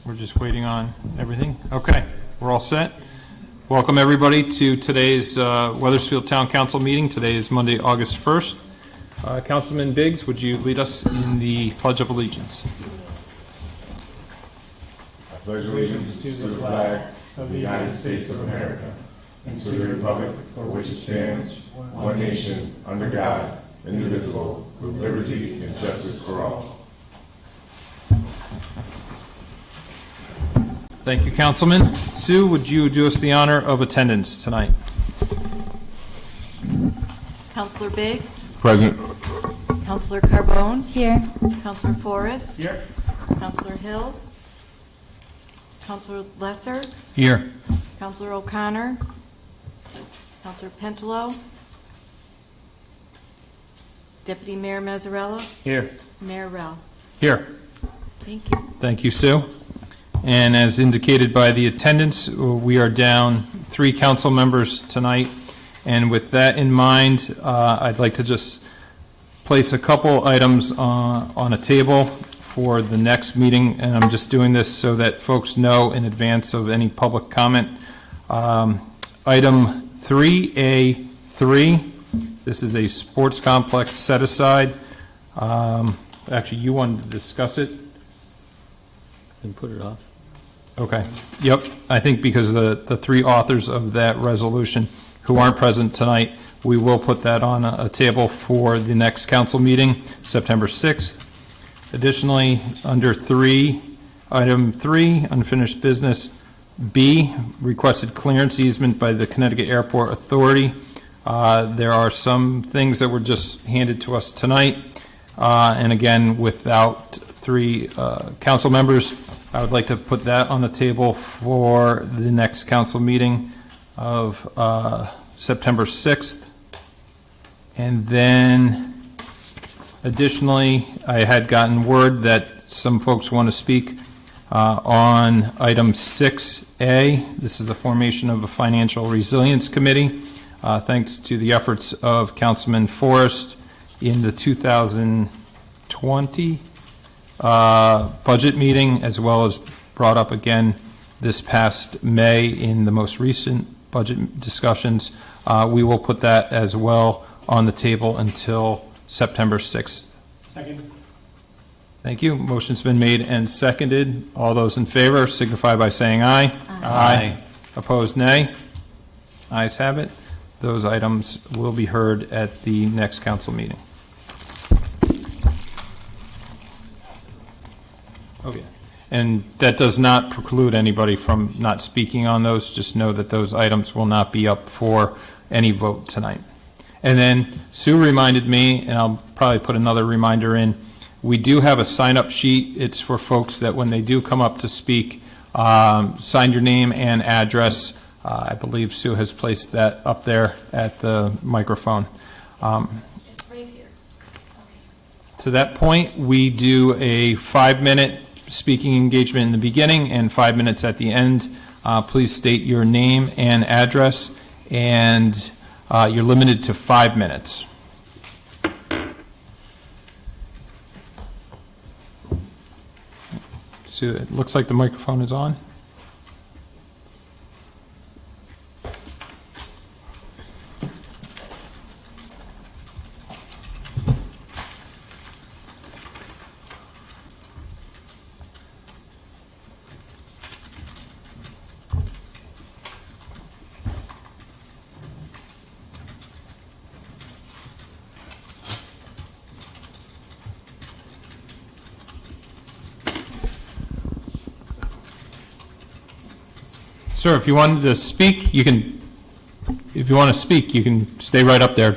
We're just waiting on everything. Okay, we're all set. Welcome everybody to today's Wethersfield Town Council meeting. Today is Monday, August 1st. Councilman Biggs, would you lead us in the Pledge of Allegiance? I pledge allegiance to the flag of the United States of America and to the republic for which it stands, one nation, under God, indivisible, with liberty and justice for all. Thank you, Councilman. Sue, would you do us the honor of attendance tonight? Councilor Biggs? Present. Councilor Carbone? Here. Councilor Forrest? Here. Councilor Hill? Councilor Lesser? Here. Councilor O'Connor? Councilor Pentelow? Deputy Mayor Mazzarella? Here. Mayor Rell? Here. Thank you. Thank you, Sue. And as indicated by the attendance, we are down 3 council members tonight. And with that in mind, I'd like to just place a couple items on a table for the next meeting. And I'm just doing this so that folks know in advance of any public comment. Item 3A3, this is a sports complex set aside. Actually, you wanted to discuss it? And put it off. Okay, yep, I think because the 3 authors of that resolution who aren't present tonight, we will put that on a table for the next council meeting, September 6th. Additionally, under item 3, unfinished business, B, requested clearance easement by the Connecticut Airport Authority. There are some things that were just handed to us tonight, and again, without 3 council members, I would like to put that on the table for the next council meeting of September 6th. And then additionally, I had gotten word that some folks want to speak on item 6A. This is the formation of a financial resilience committee. Thanks to the efforts of Councilman Forrest in the 2020 budget meeting, as well as brought up again this past May in the most recent budget discussions. We will put that as well on the table until September 6th. Second. Thank you. Motion's been made and seconded. All those in favor signify by saying aye. Aye. Opposed, nay. Ayes have it. Those items will be heard at the next council meeting. Okay. And that does not preclude anybody from not speaking on those. Just know that those items will not be up for any vote tonight. And then Sue reminded me, and I'll probably put another reminder in, we do have a sign-up sheet. It's for folks that when they do come up to speak, sign your name and address. I believe Sue has placed that up there at the microphone. It's right here. To that point, we do a 5-minute speaking engagement in the beginning and 5 minutes at the end. Please state your name and address, and you're limited to 5 minutes. So it looks like the microphone is on. Sir, if you wanted to speak, you can, if you want to speak, you can stay right up there.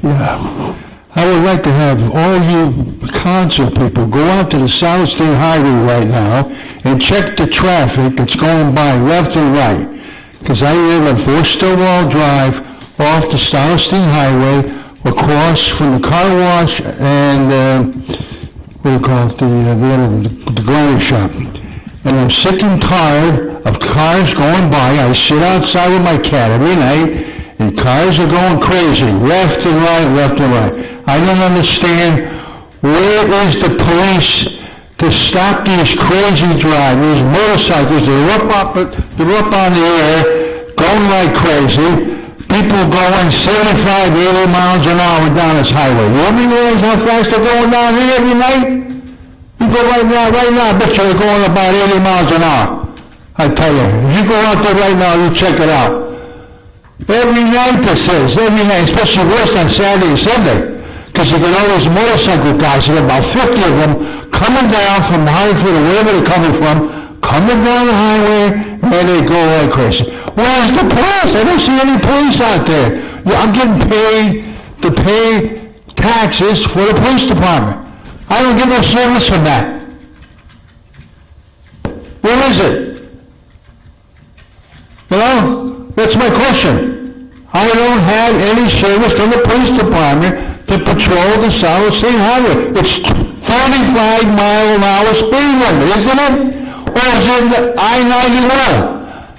Yeah, I would like to have all you council people go out to the South State Highway right now and check the traffic that's going by left and right. Because I live on 4 Stillwell Drive off the South State Highway, across from the car wash and what do you call it, the granite shop. And I'm sick and tired of cars going by. I sit outside with my cat every night, and cars are going crazy, left and right, left and right. I don't understand, where is the police to stop these crazy drivers, motorcycles, they're up on the air, going like crazy, people going 75, 80 miles an hour down this highway. You want me to realize how fast they're going down here every night? You go right now, I bet you they're going about 80 miles an hour. I tell you, if you go out there right now, you check it out. Every night, this says, every night, especially worse on Saturday and Sunday, because you get all those motorcycle guys, there are about 50 of them, coming down from Hartford or wherever they're coming from, coming down the highway, and they go like crazy. Where's the police? I don't see any police out there. I'm getting paid to pay taxes for the police department. I don't get no service from that. Where is it? You know, that's my question. I don't have any service from the police department to patrol the South State Highway. It's 35-mile-an-hour speed limit, isn't it? Or is it the I-91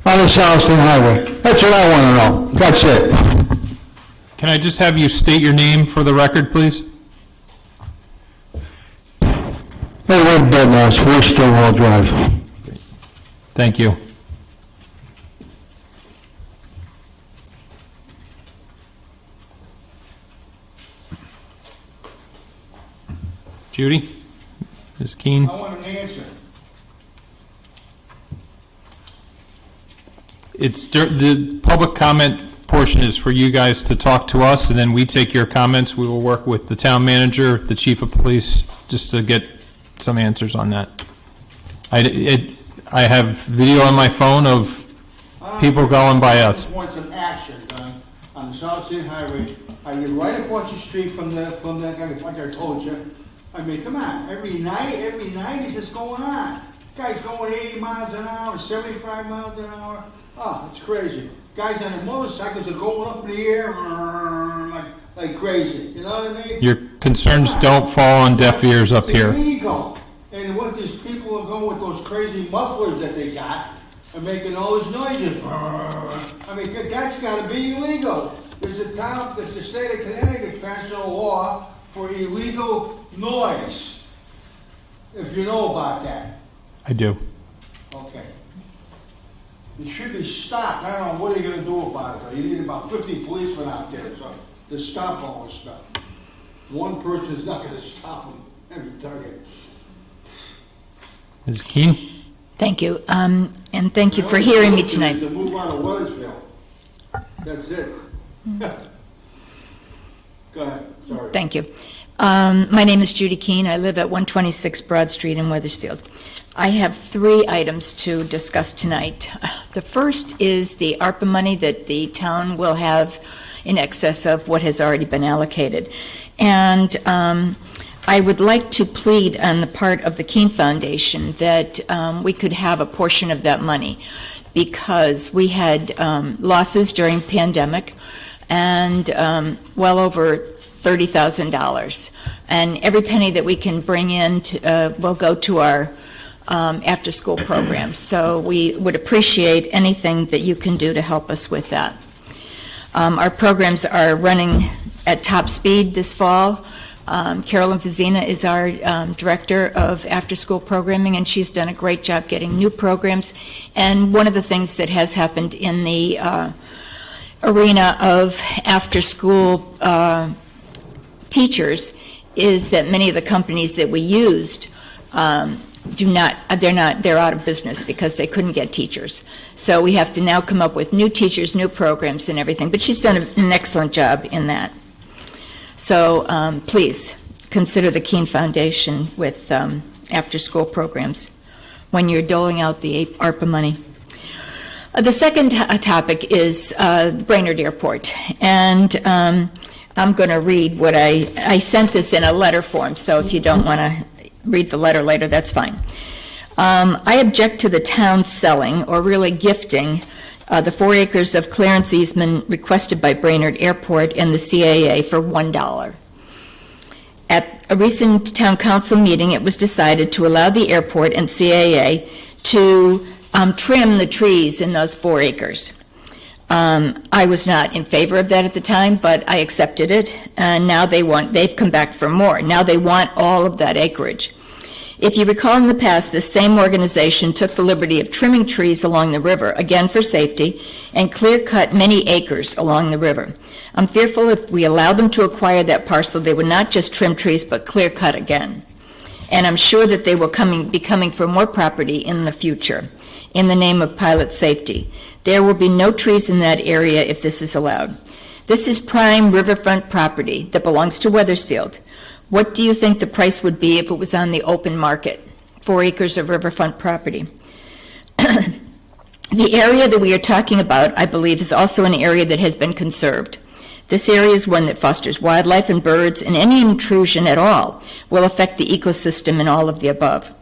on the South State Highway? That's what I want to know. That's it. Can I just have you state your name for the record, please? Hey, we're in bed now. It's 4 Stonewall Drive. Thank you. Judy? Ms. Keene? I want an answer. The public comment portion is for you guys to talk to us, and then we take your comments. We will work with the town manager, the chief of police, just to get some answers on that. I have video on my phone of people going by us. I want some action done on the South State Highway. I get right across the street from that guy, like I told you. I mean, come on, every night is this going on. Guys going 80 miles an hour, 75 miles an hour. Oh, it's crazy. Guys on the motorcycles are going up in the air like crazy. You know what I mean? Your concerns don't fall on deaf ears up here. Illegal. And what these people are going with those crazy mufflers that they got and making all those noises. I mean, that's got to be illegal. There's the state of Connecticut passed a law for illegal noise. If you know about that. I do. Okay. It should be stopped. I don't know, what are you going to do about it? You need about 50 policemen out there to stop all this stuff. One person is not going to stop them. Let me tell you. Ms. Keene? Thank you, and thank you for hearing me tonight. To move out of Weathersfield. That's it. Go ahead, sorry. Thank you. My name is Judy Keene. I live at 126 Broad Street in Weathersfield. I have 3 items to discuss tonight. The first is the ARPA money that the town will have in excess of what has already been allocated. And I would like to plead on the part of the Keene Foundation that we could have a portion of that money, because we had losses during pandemic and well over $30,000. And every penny that we can bring in will go to our after-school programs. So we would appreciate anything that you can do to help us with that. Our programs are running at top speed this fall. Carolyn Vizina is our director of after-school programming, and she's done a great job getting new programs. And one of the things that has happened in the arena of after-school teachers is that many of the companies that we used they're out of business because they couldn't get teachers. So we have to now come up with new teachers, new programs and everything, but she's done an excellent job in that. So please consider the Keene Foundation with after-school programs when you're doling out the ARPA money. The second topic is Brainerd Airport, and I'm going to read what I sent this in a letter form, so if you don't want to read the letter later, that's fine. I object to the town selling, or really gifting, the 4 acres of clearance easement requested by Brainerd Airport and the CAA for $1. At a recent town council meeting, it was decided to allow the airport and CAA to trim the trees in those 4 acres. I was not in favor of that at the time, but I accepted it, and now they've come back for more. Now they want all of that acreage. If you recall in the past, this same organization took the liberty of trimming trees along the river, again for safety, and clear-cut many acres along the river. I'm fearful if we allow them to acquire that parcel, they would not just trim trees, but clear-cut again. And I'm sure that they will be coming for more property in the future, in the name of pilot safety. There will be no trees in that area if this is allowed. This is prime riverfront property that belongs to Wethersfield. What do you think the price would be if it was on the open market? 4 acres of riverfront property. The area that we are talking about, I believe, is also an area that has been conserved. This area is one that fosters wildlife and birds, and any intrusion at all will affect the ecosystem and all of the above.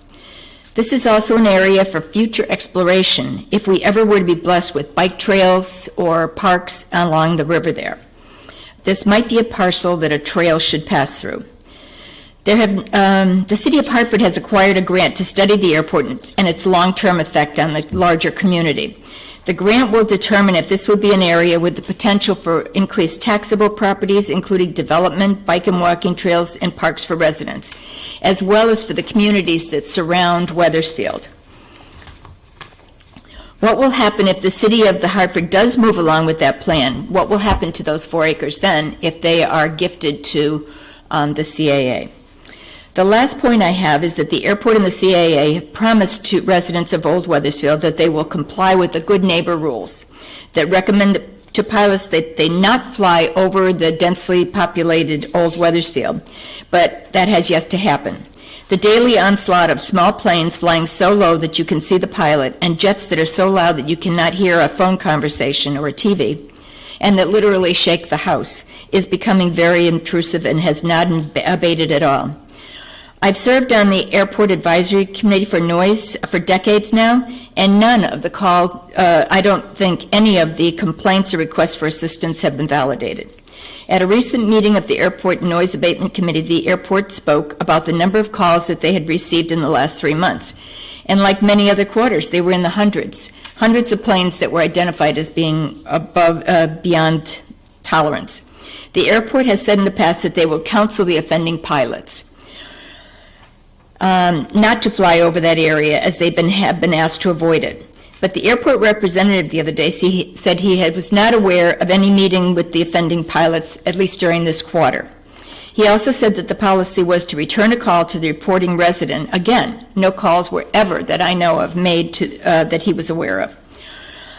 This is also an area for future exploration if we ever were to be blessed with bike trails or parks along the river there. This might be a parcel that a trail should pass through. The City of Hartford has acquired a grant to study the airport and its long-term effect on the larger community. The grant will determine if this would be an area with the potential for increased taxable properties, including development, bike and walking trails, and parks for residents, as well as for the communities that surround Wethersfield. What will happen if the City of the Hartford does move along with that plan? What will happen to those 4 acres then if they are gifted to the CAA? The last point I have is that the airport and the CAA have promised to residents of Old Wethersfield that they will comply with the good neighbor rules that recommend to pilots that they not fly over the densely populated Old Wethersfield, but that has yet to happen. The daily onslaught of small planes flying so low that you can see the pilot and jets that are so loud that you cannot hear a phone conversation or a TV and that literally shake the house is becoming very intrusive and has not abated at all. I've served on the Airport Advisory Committee for Noise for decades now, and none of the I don't think any of the complaints or requests for assistance have been validated. At a recent meeting of the Airport Noise Abatement Committee, the airport spoke about the number of calls that they had received in the last 3 months. And like many other quarters, they were in the hundreds of planes that were identified as being beyond tolerance. The airport has said in the past that they will counsel the offending pilots not to fly over that area as they have been asked to avoid it. But the airport representative the other day said he was not aware of any meeting with the offending pilots, at least during this quarter. He also said that the policy was to return a call to the reporting resident. Again, no calls were ever, that I know of, made that he was aware of.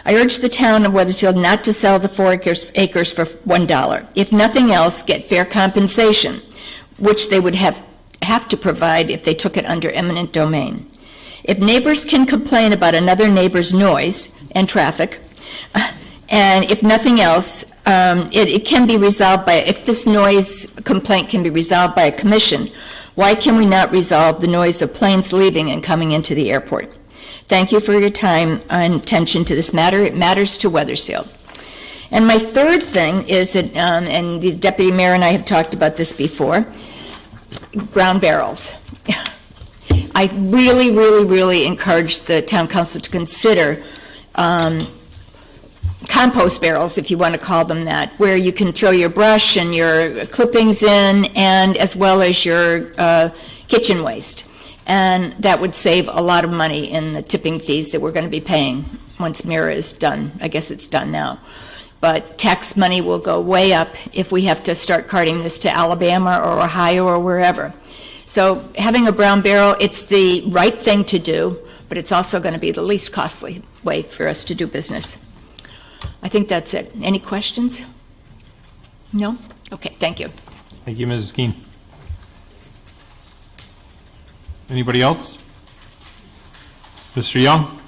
I urge the town of Wethersfield not to sell the 4 acres for $1. If nothing else, get fair compensation, which they would have to provide if they took it under eminent domain. If neighbors can complain about another neighbor's noise and traffic, and if nothing else, it can be resolved if this noise complaint can be resolved by a commission, why can we not resolve the noise of planes leaving and coming into the airport? Thank you for your time and attention to this matter. It matters to Wethersfield. And my third thing is that, and the Deputy Mayor and I have talked about this before, brown barrels. I really, really, really encourage the town council to consider compost barrels, if you want to call them that, where you can throw your brush and your clippings in, and as well as your kitchen waste. And that would save a lot of money in the tipping fees that we're going to be paying once MIRA is done. I guess it's done now. But tax money will go way up if we have to start carting this to Alabama or Ohio or wherever. So having a brown barrel, it's the right thing to do, but it's also going to be the least costly way for us to do business. I think that's it. Any questions? No? Okay, thank you. Thank you, Mrs. Keene. Anybody else? Mr. Young?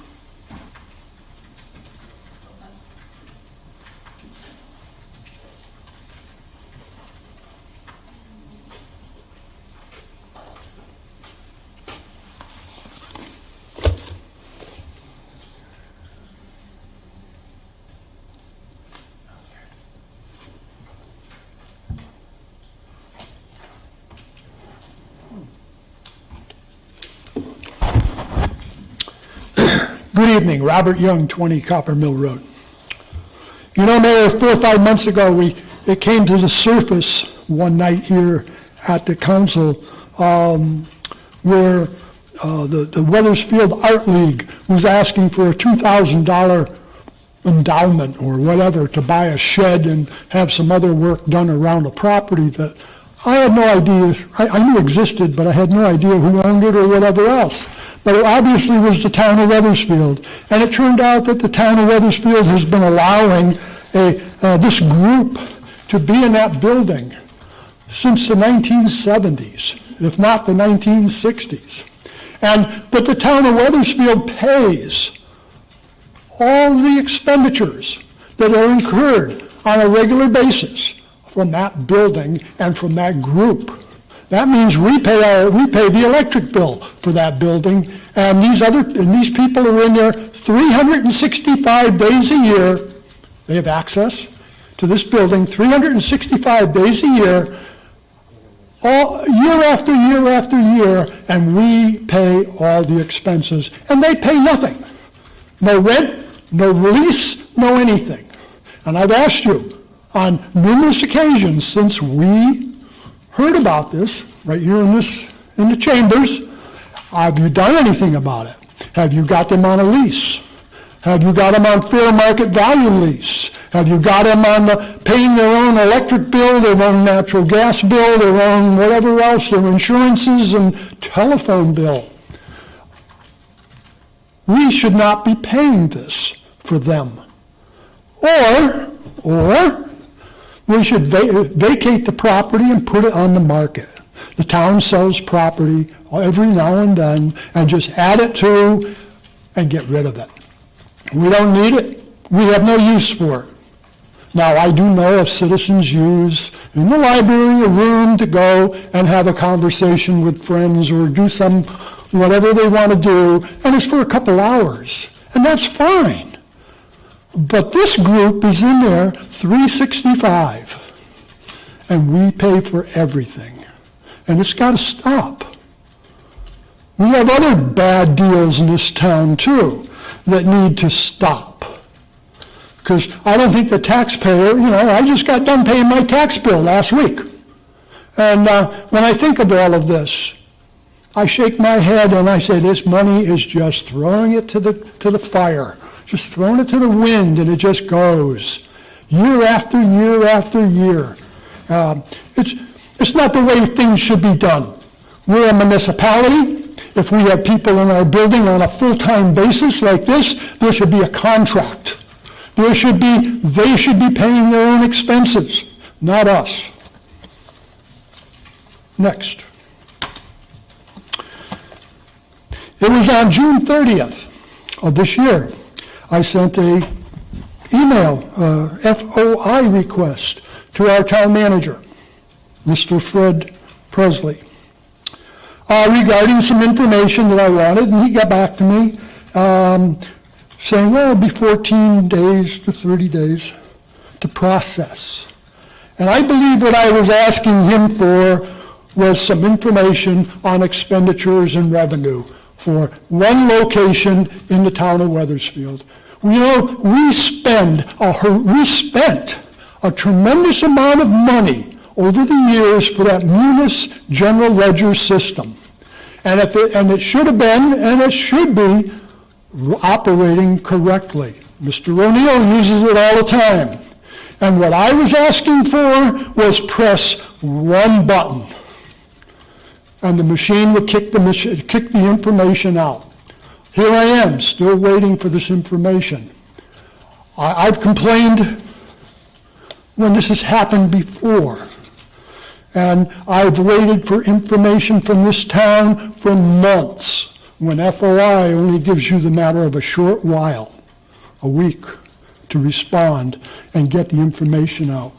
Good evening, Robert Young, 20 Copper Mill Road. You know, Mayor, 4 or 5 months ago, it came to the surface one night here at the council where the Weathersfield Art League was asking for a $2,000 endowment or whatever to buy a shed and have some other work done around a property that I had no idea, I knew existed, but I had no idea who owned it or whatever else. But it obviously was the town of Weathersfield. And it turned out that the town of Weathersfield has been allowing this group to be in that building since the 1970s, if not the 1960s. But the town of Weathersfield pays all the expenditures that are incurred on a regular basis from that building and from that group. That means we pay the electric bill for that building, and these people are in there 365 days a year. They have access to this building 365 days a year, all year after year after year, and we pay all the expenses, and they pay nothing. No rent, no lease, no anything. And I've asked you on numerous occasions since we heard about this right here in the chambers, have you done anything about it? Have you got them on a lease? Have you got them on fair market value lease? Have you got them on paying their own electric bill, their own natural gas bill, their own whatever else, their insurances and telephone bill? We should not be paying this for them. Or we should vacate the property and put it on the market. The town sells property every now and then and just add it to and get rid of it. We don't need it. We have no use for it. Now, I do know if citizens use in the library a room to go and have a conversation with friends or do some whatever they want to do, and it's for a couple hours, and that's fine. But this group is in there 365, and we pay for everything, and it's got to stop. We have other bad deals in this town, too, that need to stop. Because I don't think the taxpayer, I just got done paying my tax bill last week. And when I think of all of this, I shake my head and I say, this money is just throwing it to the fire, just throwing it to the wind, and it just goes year after year after year. It's not the way things should be done. We're a municipality. If we have people in our building on a full-time basis like this, there should be a contract. They should be paying their own expenses, not us. Next. It was on June 30th of this year, I sent a email, FOI request to our town manager, Mr. Fred Presley, regarding some information that I wanted, and he got back to me saying, well, it'll be 14 days to 30 days to process. And I believe what I was asking him for was some information on expenditures and revenue for one location in the town of Weathersfield. We spent a tremendous amount of money over the years for that Munis general ledger system. And it should have been, and it should be, operating correctly. Mr. O'Neill uses it all the time. And what I was asking for was press one button, and the machine would kick the information out. Here I am, still waiting for this information. I've complained when this has happened before, and I've waited for information from this town for months, when FOI only gives you the matter of a short while, a week, to respond and get the information out.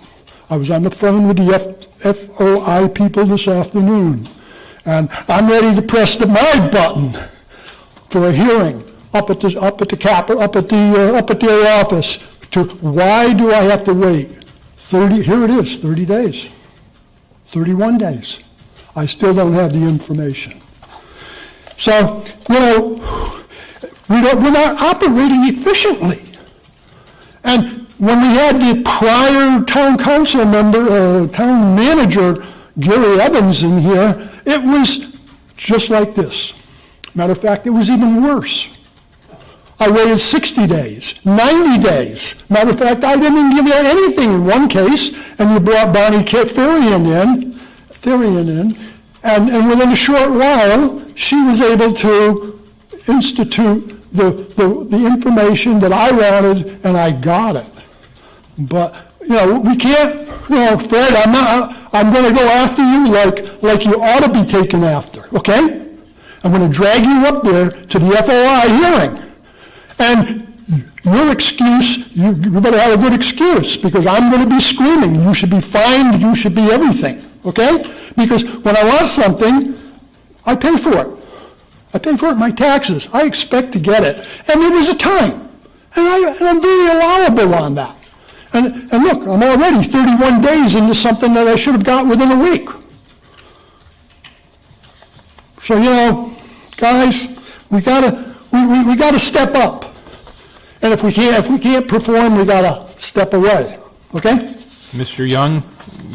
I was on the phone with the FOI people this afternoon, and I'm ready to press my button for a hearing up at their office. Why do I have to wait? 30 days, 31 days. I still don't have the information. So, We're not operating efficiently. And when we had the prior town council member, town manager, Gary Evans in here, it was just like this. Matter of fact, it was even worse. I waited 60 days, 90 days. Matter of fact, I didn't even give you anything in one case, and you brought Bonnie Therian in, and within a short while, she was able to institute the information that I wanted, and I got it. But, we can't, Fred, I'm going to go after you like you ought to be taken after, okay? I'm going to drag you up there to the FOI hearing. And your excuse, you better have a good excuse, because I'm going to be screaming, you should be fined, you should be everything, okay? Because when I want something, I pay for it. I pay for it in my taxes. I expect to get it. And there was a time. And I'm very allowable on that. And look, I'm already 31 days into something that I should have got within a week. So, guys, we gotta step up. And if we can't perform, we gotta step away, okay? Mr. Young,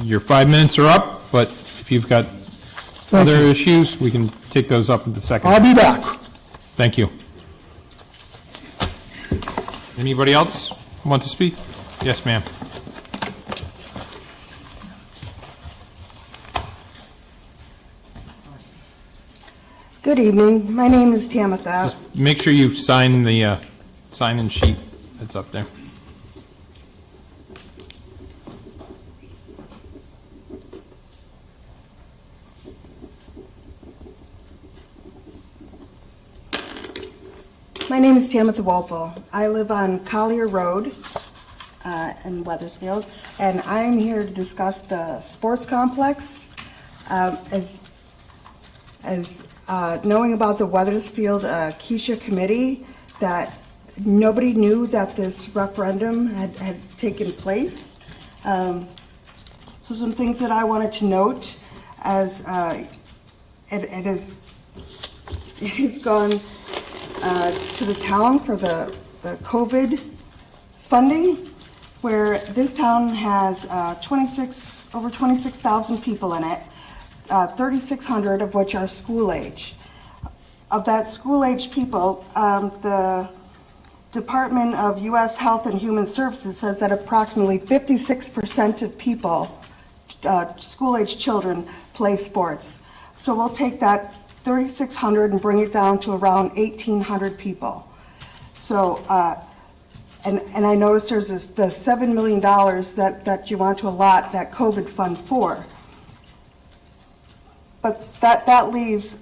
your 5 minutes are up, but if you've got Thank other you. issues, we can take those up in the second. I'll be back. Thank you. Anybody else want to speak? Yes, ma'am. Good evening. My name is Tamitha. Just make sure you sign the sign-in sheet that's up there. My name is Tamitha Wolfel. I live on Collier Road in Weathersfield, and I'm here to discuss the sports complex. As knowing about the Weathersfield Keisha committee, that nobody knew that this referendum had taken place. So some things that I wanted to note, as it has gone to the town for the COVID funding, where this town has over 26,000 people in it, 3,600 of which are school age. Of that school age people, the Department of U.S. Health and Human Services says that approximately 56% of people, school age children, play sports. So we'll take that 3,600 and bring it down to around 1,800 people. So, and I noticed there's the $7 million that you want to allot that COVID fund for. But that leaves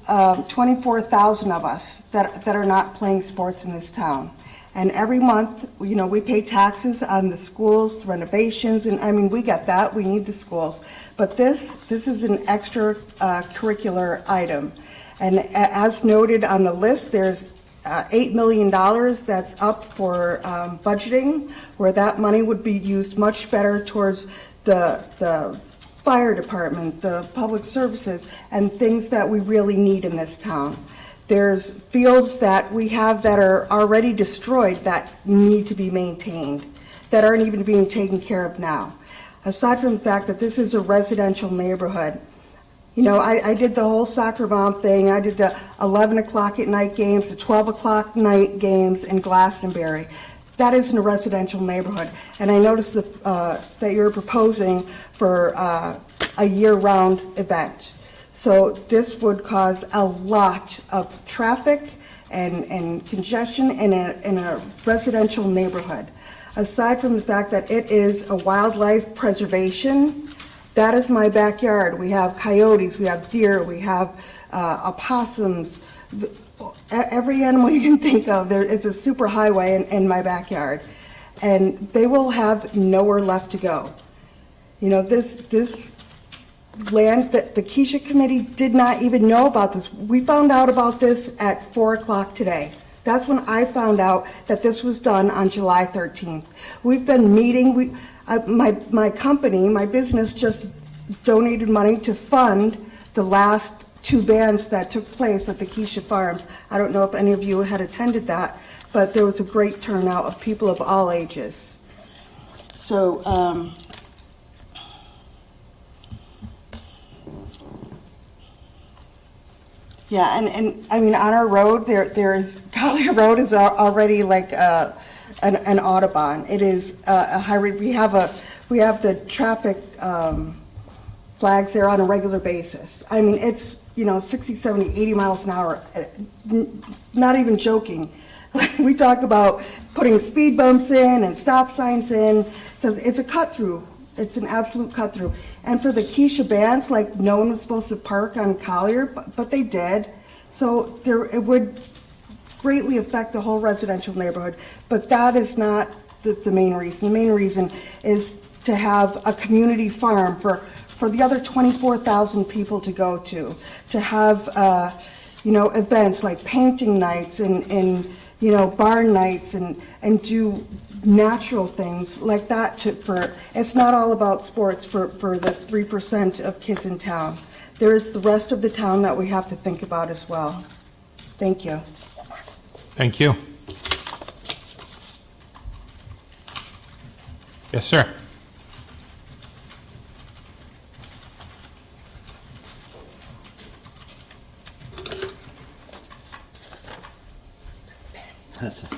24,000 of us that are not playing sports in this town. And every month, we pay taxes on the schools, renovations, and I mean, we get that, we need the schools. But this is an extra curricular item. And as noted on the list, there's $8 million that's up for budgeting, where that money would be used much better towards the fire department, the public services, and things that we really need in this town. There's fields that we have that are already destroyed that need to be maintained, that aren't even being taken care of now. Aside from the fact that this is a residential neighborhood, I did the whole soccer mom thing. I did the 11 o'clock at night games, the 12 o'clock night games in Glastonbury. That isn't a residential neighborhood. And I noticed that you're proposing for a year-round event. So this would cause a lot of traffic and congestion in a residential neighborhood. Aside from the fact that it is a wildlife preservation, that is my backyard. We have coyotes, we have deer, we have opossums, every animal you can think of. It's a super highway in my backyard. And they will have nowhere left to go. This land, that the Keisha committee did not even know about this. We found out about this at 4 o'clock today. That's when I found out that this was done on July 13th. We've been meeting, my company, my business just donated money to fund the last two bands that took place at the Keisha Farms. I don't know if any of you had attended that, but there was a great turnout of people of all ages. So, yeah, and I mean, on our road, there's, Collier Road is already like an Audubon. It is a highway. We have the traffic flags there on a regular basis. I mean, it's, 60, 70, 80 miles an hour, not even joking. We talk about putting speed bumps in and stop signs in, because it's a cut-through. It's an absolute cut-through. And for the Keisha bands, like, no one was supposed to park on Collier, but they did. So it would greatly affect the whole residential neighborhood. But that is not the main reason. The main reason is to have a community farm for the other 24,000 people to go to have, events like painting nights and barn nights and do natural things like that. It's not all about sports for the 3% of kids in town. There is the rest of the town that we have to think about as well. Thank you. Thank you. Yes, sir. That's it.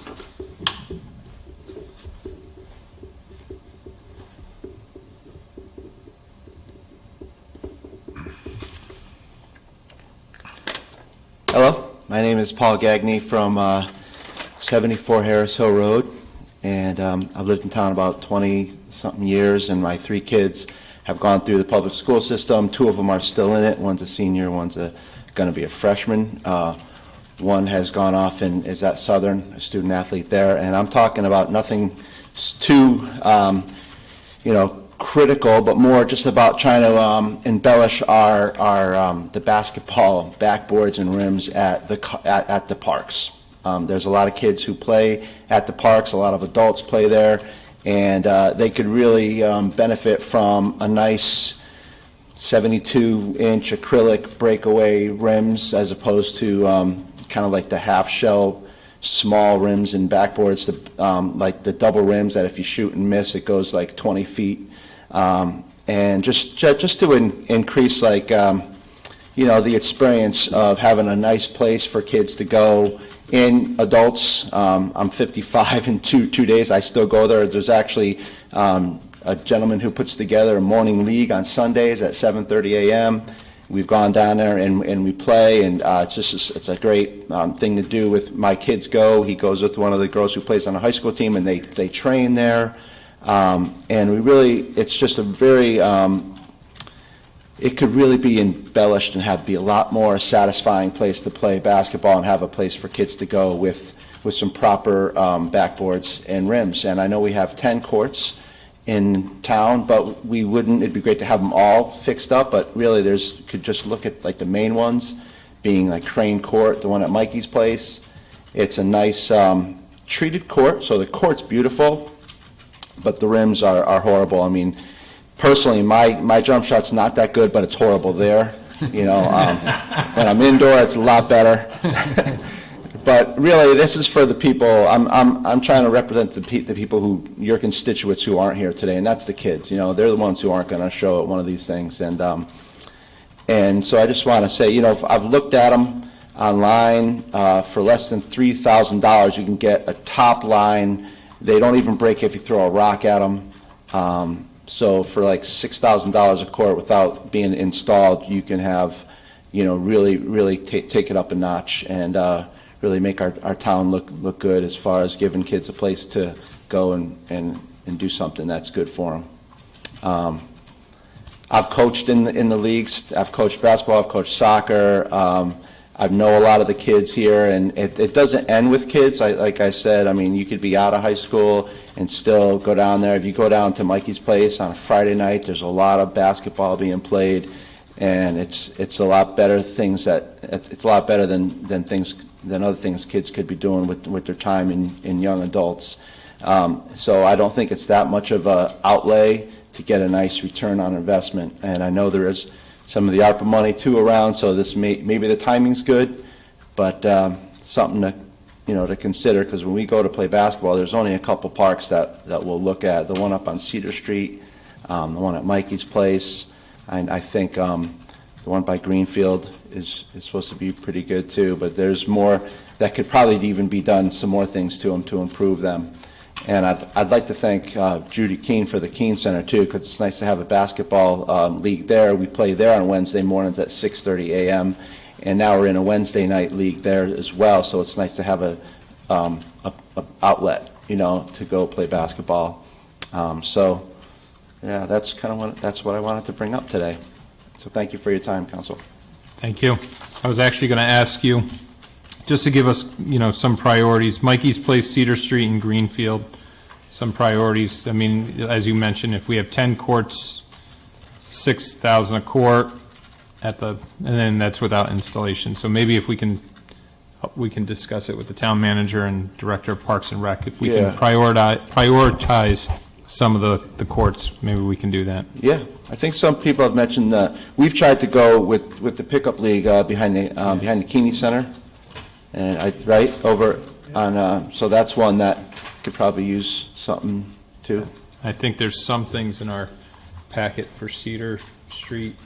Hello, my name is Paul Gagney from 74 Harris Hill Road, and I've lived in town about 20-something years, and my 3 kids have gone through the public school system. 2 of them are still in it. One's a senior, one's going to be a freshman. One has gone off and is at Southern, a student athlete there, and I'm talking about nothing too, critical, but more just about trying to embellish the basketball backboards and rims at the parks. There's a lot of kids who play at the parks, a lot of adults play there, and they could really benefit from a nice 72-inch acrylic breakaway rims as opposed to kind of like the half-shell small rims and backboards, like the double rims that if you shoot and miss, it goes like 20 feet. And just to increase the experience of having a nice place for kids to go. In adults, I'm 55 in two days. I still go there. There's actually a gentleman who puts together a morning league on Sundays at 7:30 a.m. We've gone down there and we play, and it's a great thing to do. With my kids he goes with one of the girls who plays on the high school team, and they train there. And it's just a very, it could really be embellished and be a lot more satisfying place to play basketball and have a place for kids to go with some proper backboards and rims. And I know we have 10 courts in town, but it'd be great to have them all fixed up, but really could just look at like the main ones, being like Crane Court, the one at Mikey's place. It's a nice treated court, so the court's beautiful, but the rims are horrible. I mean, personally, my jump shot's not that good, but it's horrible there. When I'm indoor, it's a lot better. But really, this is for the people. I'm trying to represent the people your constituents who aren't here today, and that's the kids. They're the ones who aren't going to show at one of these things. And so I just want to say, I've looked at them online for less than $3,000. You can get a top line. They don't even break if you throw a rock at them. So for like $6,000 a court without being installed, you can have, really take it up a notch and really make our town look good as far as giving kids a place to go and do something that's good for them. I've coached in the leagues. I've coached basketball. I've coached soccer. I know a lot of the kids here, and it doesn't end with kids. Like I said, I mean, you could be out of high school and still go down there. If you go down to Mikey's place on a Friday night, there's a lot of basketball being played, and it's a lot better it's a lot better than other things kids could be doing with their time in young adults. So I don't think it's that much of a outlay to get a nice return on investment. And I know there is some of the ARPA money too around, so this maybe the timing's good, but something to, to consider, because when we go to play basketball, there's only a couple parks that we'll look at. The one up on Cedar Street, the one at Mikey's place, and I think the one by Greenfield is supposed to be pretty good too, but there's more that could probably even be done, some more things to them to improve them. And I'd like to thank Judy Keane for the Keane Center too, because it's nice to have a basketball league there. We play there on Wednesday mornings at 6:30 a.m. And now we're in a Wednesday night league there as well, so it's nice to have a outlet, to go play basketball. So, yeah, that's what I wanted to bring up today. So thank you for your time, Council. Thank you. I was actually going to ask you, just to give us, some priorities, Mikey's Place, Cedar Street, and Greenfield, some priorities. I mean, as you mentioned, if we have 10 courts, $6,000 a court, and then that's without installation. So maybe if we can discuss it with the town manager and director of Parks and Rec. If we can prioritize some of the courts, maybe we can do that. Yeah, I think some people have mentioned we've tried to go with the pickup league behind the Keeney Center, and over on. So that's one that could probably use something too. I think there's some things in our packet for Cedar Street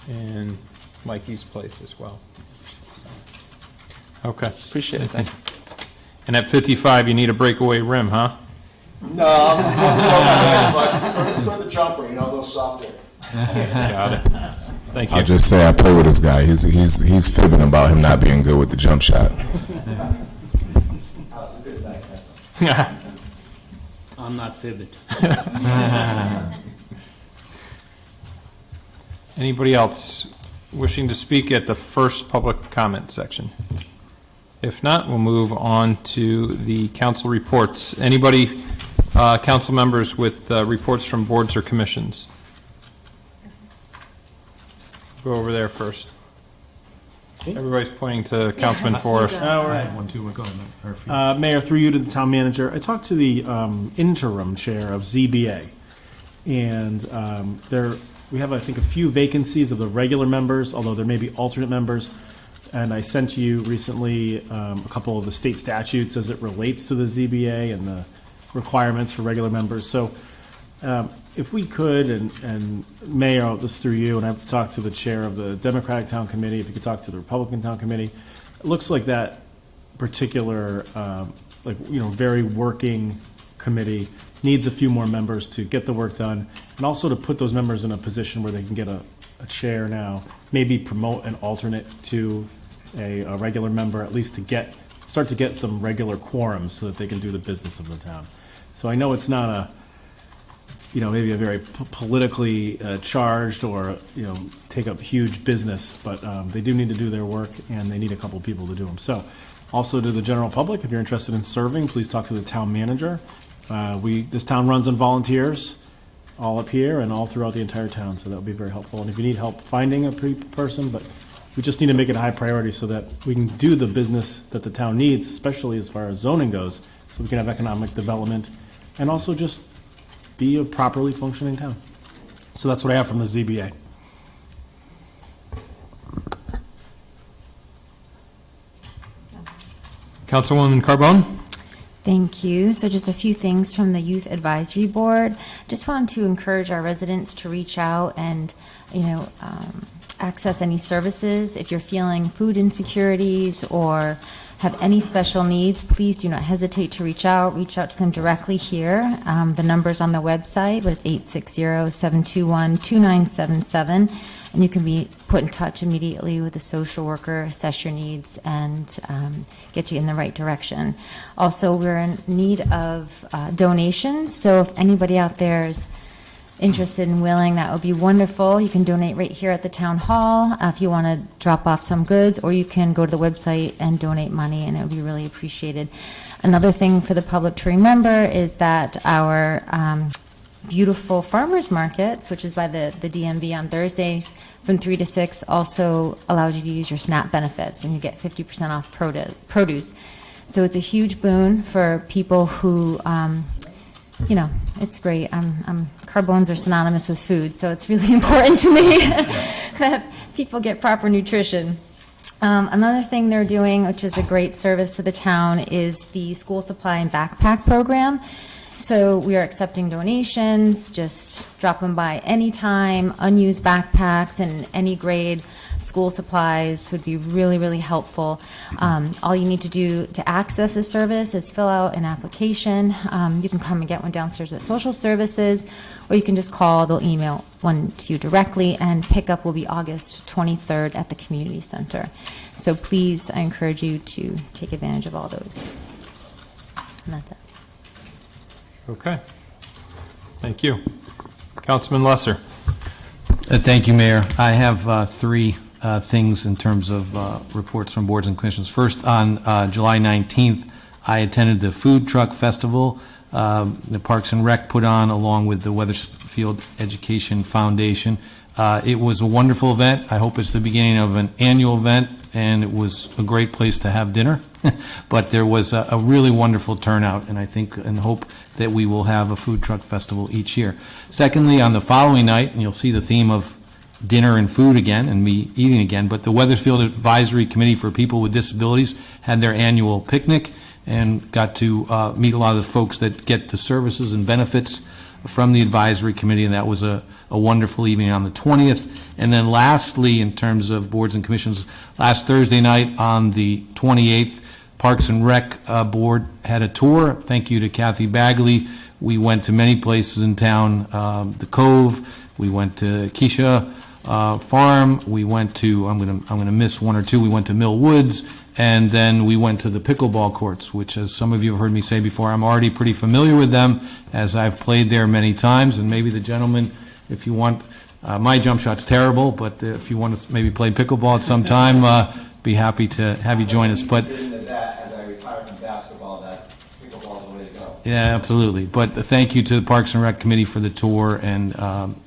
and Mikey's Place as well. Okay. Appreciate it. Thank you. And at 55, you need a breakaway rim, huh? No, I'm for the jumper, those soft air. Got it. Thank you. I'll just say I play with this guy. He's fibbing about him not being good with the jump shot. I'm not fibbing. Anybody else wishing to speak at the first public comment section? If not, we'll move on to the council reports. Anybody, council members with reports from boards or commissions? Go over there first. Everybody's pointing to Councilman Forrest. I have one too. Go ahead, Mayor, through you to the town manager. I talked to the interim chair of ZBA, and we have, I think, a few vacancies of the regular members, although there may be alternate members. And I sent you recently a couple of the state statutes as it relates to the ZBA and the requirements for regular members. So if we could, and Mayor, this is through you, and I've talked to the chair of the Democratic Town Committee, if you could talk to the Republican Town Committee, it looks like that particular, very working committee needs a few more members to get the work done, and also to put those members in a position where they can get a chair now, maybe promote an alternate to a regular member, at least to start to get some regular quorums so that they can do the business of the town. So I know it's not maybe a very politically charged or, take up huge business, but they do need to do their work, and they need a couple people to do them. So also to the general public, if you're interested in serving, please talk to the town manager. This town runs on volunteers, all up here and all throughout the entire town, so that would be very helpful. And if you need help finding a person, but we just need to make it a high priority so that we can do the business that the town needs, especially as far as zoning goes, so we can have economic development and also just be a properly functioning town. So that's what I have from the ZBA. Councilwoman Carbone? Thank you. So just a few things from the Youth Advisory Board. Just wanted to encourage our residents to reach out and, access any services. If you're feeling food insecurities or have any special needs, please do not hesitate to reach out. Reach out to them directly here. The number's on the website, but it's 860-721-2977. And you can be put in touch immediately with a social worker, assess your needs, and get you in the right direction. Also, we're in need of donations, so if anybody out there is interested and willing, that would be wonderful. You can donate right here at the town hall if you want to drop off some goods, or you can go to the website and donate money, and it would be really appreciated. Another thing for the public to remember is that our beautiful farmers markets, which is by the DMV on Thursdays from 3 to 6, also allows you to use your SNAP benefits, and you get 50% off produce. So it's a huge boon for people who, it's great. Carbones are synonymous with food, so it's really important to me. that people get proper nutrition. Another thing they're doing, which is a great service to the town, is the school supply and backpack program. So we are accepting donations, just drop them by anytime. Unused backpacks and any grade school supplies would be really, really helpful. All you need to do to access this service is fill out an application. You can come and get one downstairs at social services, or you can just call, they'll email one to you directly, and pickup will be August 23rd at the community center. So please, I encourage you to take advantage of all those. And that's it. Okay. Thank you. Councilman Lesser. Thank you, Mayor. I have three things in terms of reports from boards and commissions. First, on July 19th, I attended the Food Truck Festival the Parks and Rec put on along with the Wethersfield Education Foundation. It was a wonderful event. I hope it's the beginning of an annual event, and it was a great place to have dinner. But there was a really wonderful turnout, and I think and hope that we will have a food truck festival each year. Secondly, on the following night, and you'll see the theme of dinner and food again, and me eating again, but the Wethersfield Advisory Committee for People with Disabilities had their annual picnic and got to meet a lot of the folks that get the services and benefits from the advisory committee, and that was a wonderful evening on the 20th. And then lastly, in terms of boards and commissions, last Thursday night on the 28th, Parks and Rec Board had a tour. Thank you to Kathy Bagley. We went to many places in town, the Cove, we went to Keisha Farm, we went to, I'm gonna miss one or two, we went to Mill Woods, and then we went to the pickleball courts, which, as some of you have heard me say before, I'm already pretty familiar with them, as I've played there many times, and maybe the gentleman, if you want, my jump shot's terrible, but if you want to maybe play pickleball at some time, be happy to have you join us. But As I retire from basketball, that pickleball is the way to go. yeah, absolutely. But thank you to the Parks and Rec Committee for the tour, and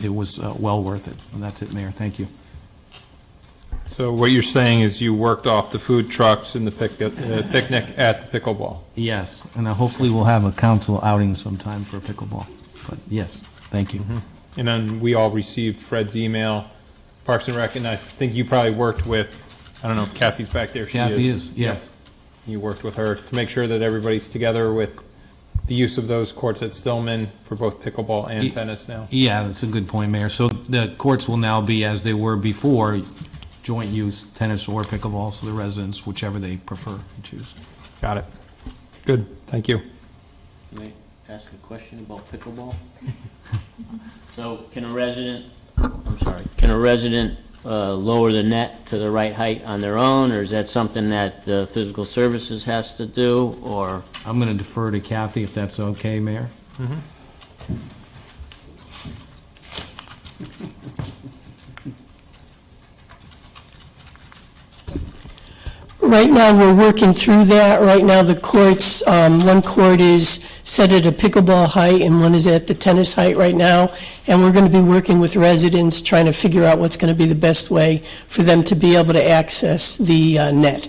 it was well worth it. And that's it, Mayor. Thank you. So what you're saying is you worked off the food trucks and the picnic at the pickleball? Yes, and hopefully we'll have a council outing sometime for pickleball. But yes, thank you. Mm-hmm. And then we all received Fred's email, Parks and Rec, and I think you probably worked with, I don't know if Kathy's back there. Kathy is, yes. You worked with her to make sure that everybody's together with the use of those courts at Stillman for both pickleball and tennis now. Yeah, that's a good point, Mayor. So the courts will now be, as they were before, joint use, tennis or pickleball, so the residents, whichever they prefer and choose. Got it. Good, thank you. May I ask a question about pickleball? So can a resident, can a resident lower the net to the right height on their own, or is that something that physical services has to do, or? I'm going to defer to Kathy if that's okay, Mayor. Right now, we're working through that. Right now, the courts, one court is set at a pickleball height and one is at the tennis height right now. And we're going to be working with residents, trying to figure out what's going to be the best way for them to be able to access the net.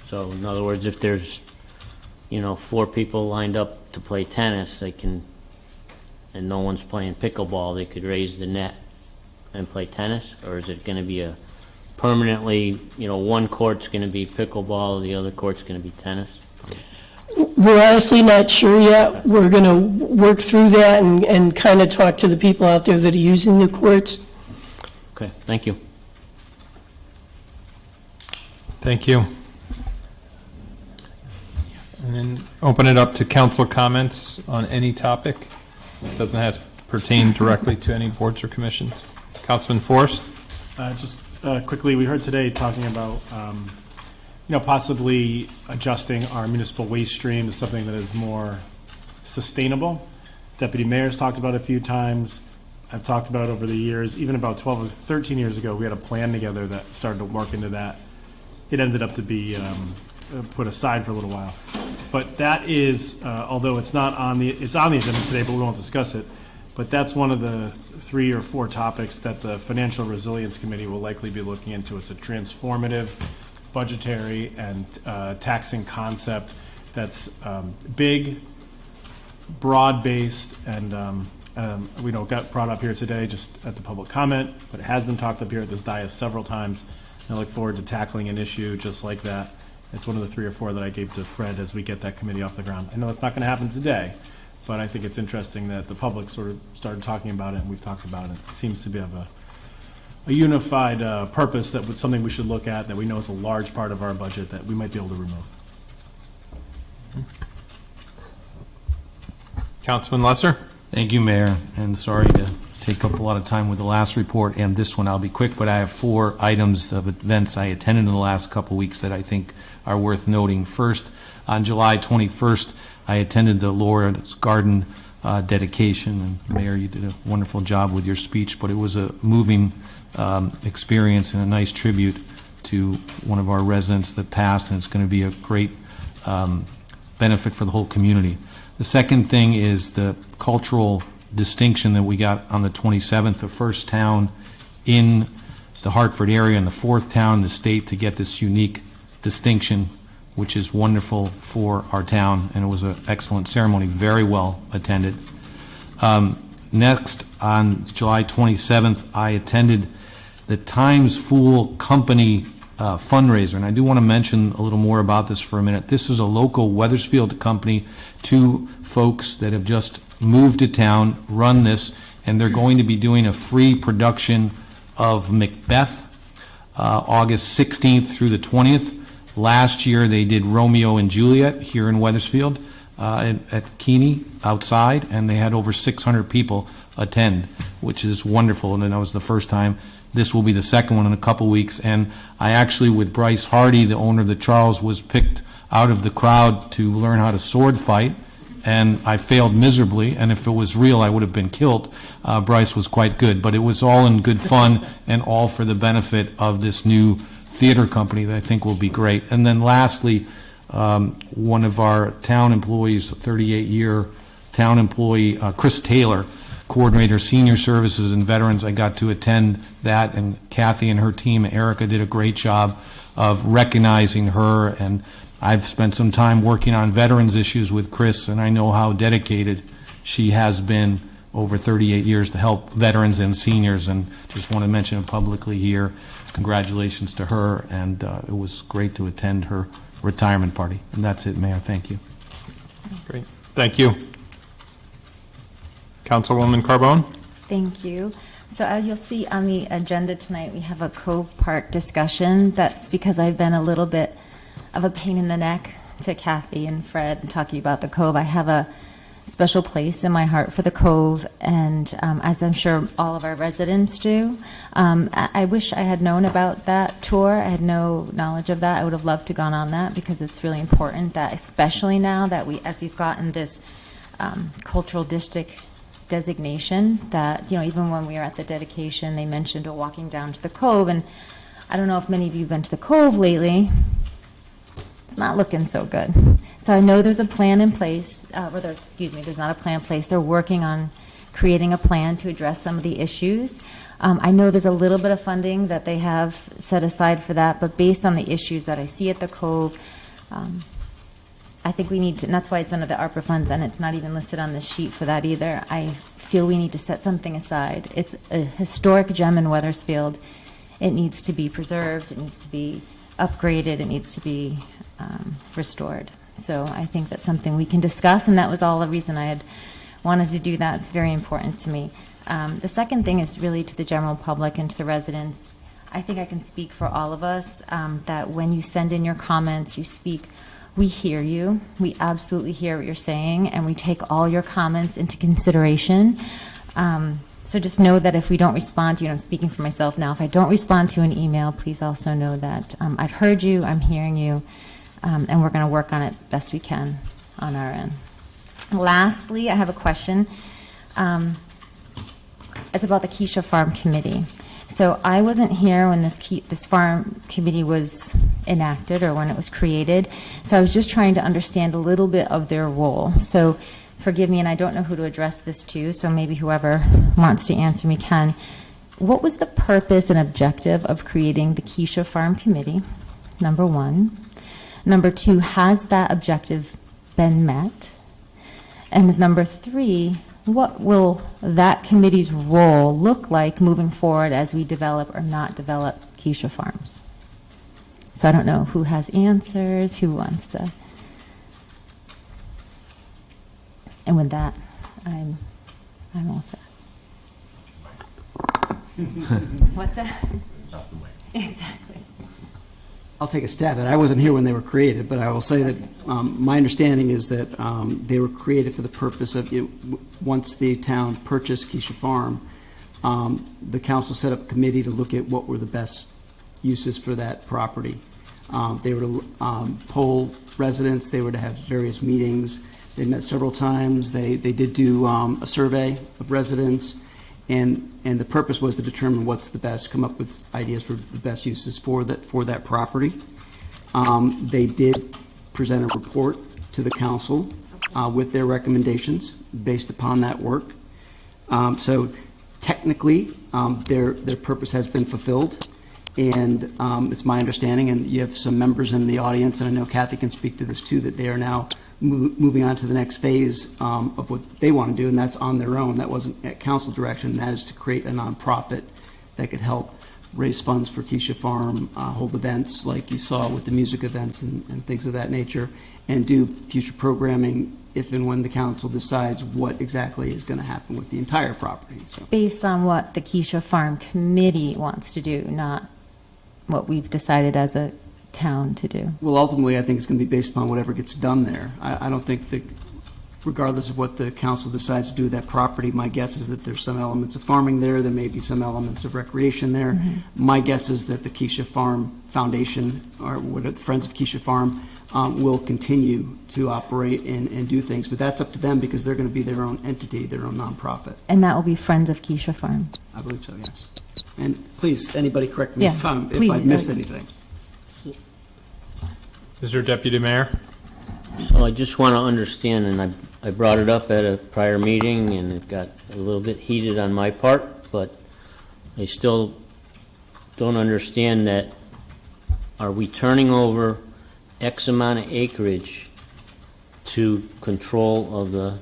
So in other words, if there's, 4 people lined up to play tennis, they can, and no one's playing pickleball, they could raise the net and play tennis? Or is it going to be a permanently, one court's going to be pickleball, the other court's going to be tennis? We're honestly not sure yet. We're going to work through that and kind of talk to the people out there that are using the courts. Okay, thank you. Thank you. And then open it up to council comments on any topic. It doesn't have to pertain directly to any boards or commissions. Councilman Forrest? Just quickly, we heard today talking about, possibly adjusting our municipal waste stream to something that is more sustainable. Deputy Mayor's talked about it a few times. I've talked about it over the years. Even about 12 or 13 years ago, we had a plan together that started to work into that. It ended up to be put aside for a little while. But that is, although it's on the agenda today, but we won't discuss it. But that's one of the 3 or 4 topics that the Financial Resilience Committee will likely be looking into. It's a transformative, budgetary, and taxing concept that's big, broad-based, and We know it got brought up here today just at the public comment, but it has been talked up here at this dais several times. And I look forward to tackling an issue just like that. It's one of the 3 or 4 that I gave to Fred as we get that committee off the ground. I know it's not going to happen today, but I think it's interesting that the public sort of started talking about it and we've talked about it. It seems to be have a unified purpose that was something we should look at, that we know is a large part of our budget that we might be able to remove. Councilman Lesser? Thank you, Mayor, and sorry to take up a lot of time with the last report and this one. I'll be quick, but I have 4 items of events I attended in the last couple of weeks that I think are worth noting. First, on July 21st, I attended the Laura's Garden dedication, and Mayor, you did a wonderful job with your speech, but it was a moving experience and a nice tribute to one of our residents that passed, and it's going to be a great benefit for the whole community. The second thing is the cultural distinction that we got on the 27th, the first town in the Hartford area and the 4th town in the state to get this unique distinction, which is wonderful for our town, and it was an excellent ceremony, very well attended. Next, on July 27th, I attended the Times Fool Company fundraiser, and I do want to mention a little more about this for a minute. This is a local Wethersfield company, 2 folks that have just moved to town, run this, and they're going to be doing a free production of Macbeth, August 16th through the 20th. Last year, they did Romeo and Juliet here in Wethersfield at Keeney outside, and they had over 600 people attend, which is wonderful, and that was the first time. This will be the second one in a couple weeks, and I actually, with Bryce Hardy, the owner of the Charles, was picked out of the crowd to learn how to sword fight, and I failed miserably, and if it was real, I would have been killed. Bryce was quite good, but it was all in good fun and all for the benefit of this new theater company that I think will be great. And then lastly, one of our town employees, 38-year town employee, Chris Taylor, Coordinator Senior Services and Veterans, I got to attend that, and Kathy and her team, Erica, did a great job of recognizing her, and I've spent some time working on veterans issues with Chris, and I know how dedicated she has been over 38 years to help veterans and seniors, and just want to mention it publicly here. Congratulations to her, and it was great to attend her retirement party. And that's it, Mayor. Thank you. Great. Thank you. Councilwoman Carbone? Thank you. So as you'll see on the agenda tonight, we have a Cove Park discussion. That's because I've been a little bit of a pain in the neck to Kathy and Fred and talking about the Cove. I have a special place in my heart for the Cove, and as I'm sure all of our residents do. I wish I had known about that tour. I had no knowledge of that. I would have loved to gone on that, because it's really important that, especially now that as we've gotten this cultural district designation, that, you know, even when we were at the dedication, they mentioned walking down to the Cove, and I don't know if many of you have been to the Cove lately. It's not looking so good. So I know there's a plan in place, there's not a plan in place. They're working on creating a plan to address some of the issues. I know there's a little bit of funding that they have set aside for that, but based on the issues that I see at the Cove, I think we need to, and that's why it's under the ARPA funds, and it's not even listed on the sheet for that either. I feel we need to set something aside. It's a historic gem in Wethersfield. It needs to be preserved, it needs to be upgraded, it needs to be restored. So I think that's something we can discuss, and that was all the reason I had wanted to do that. It's very important to me. The second thing is really to the general public and to the residents. I think I can speak for all of us that when you send in your comments, you speak, we hear you. We absolutely hear what you're saying, and we take all your comments into consideration. So just know that if we don't respond to you, and I'm speaking for myself now, if I don't respond to an email, please also know that I've heard you, I'm hearing you, and we're going to work on it best we can on our end. Lastly, I have a question. It's about the Keisha Farm Committee. So I wasn't here when this farm committee was enacted or when it was created. So I was just trying to understand a little bit of their role. So forgive me, and I don't know who to address this to, so maybe whoever wants to answer me can. What was the purpose and objective of creating the Keisha Farm Committee? Number one. Number two, has that objective been met? And number three, what will that committee's role look like moving forward as we develop or not develop Keisha Farms? So I don't know who has answers, who wants to. And with that, I'm all set. What's that? Exactly. I'll take a stab at it. I wasn't here when they were created, but I will say that my understanding is that they were created for the purpose of, once the town purchased Keisha Farm, the council set up a committee to look at what were the best uses for that property. They were to poll residents. They were to have various meetings. They met several times. They did do a survey of residents. And the purpose was to determine what's the best, come up with ideas for the best uses for that property. They did present a report to the council with their recommendations based upon that work. So technically, their purpose has been fulfilled, and it's my understanding, and you have some members in the audience, and I know Kathy can speak to this too, that they are now moving on to the next phase of what they want to do, and that's on their own. That wasn't at council direction. That is to create a nonprofit that could help raise funds for Keisha Farm, hold events like you saw with the music events and things of that nature, and do future programming if and when the council decides what exactly is going to happen with the entire property. So, Based on what the Keisha Farm Committee wants to do, not what we've decided as a town to do. well, ultimately, I think it's going to be based upon whatever gets done there. I don't think that, regardless of what the council decides to do with that property, my guess is that there's some elements of farming there. There may be some elements of recreation there. Mm-hmm. My guess is that the Keisha Farm Foundation, or what are the Friends of Keisha Farm, will continue to operate and do things. But that's up to them because they're going to be their own entity, their own nonprofit. And that will be Friends of Keisha Farm. I believe so, yes. And please, anybody correct me Yeah, if please. I've missed anything. Mr. Deputy Mayor? So I just want to understand, and I brought it up at a prior meeting, and it got a little bit heated on my part, but I still don't understand that, are we turning over X amount of acreage to control of the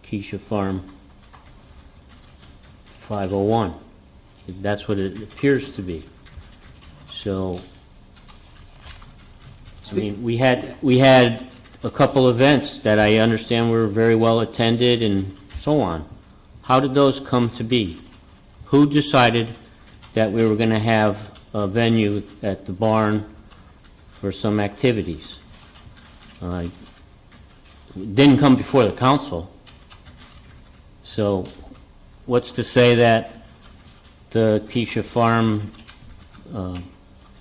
Keisha Farm 501? That's what it appears to be. So, I mean, we had a couple events that I understand were very well attended and so on. How did those come to be? Who decided that we were going to have a venue at the barn for some activities? It didn't come before the council. So what's to say that the Keisha Farm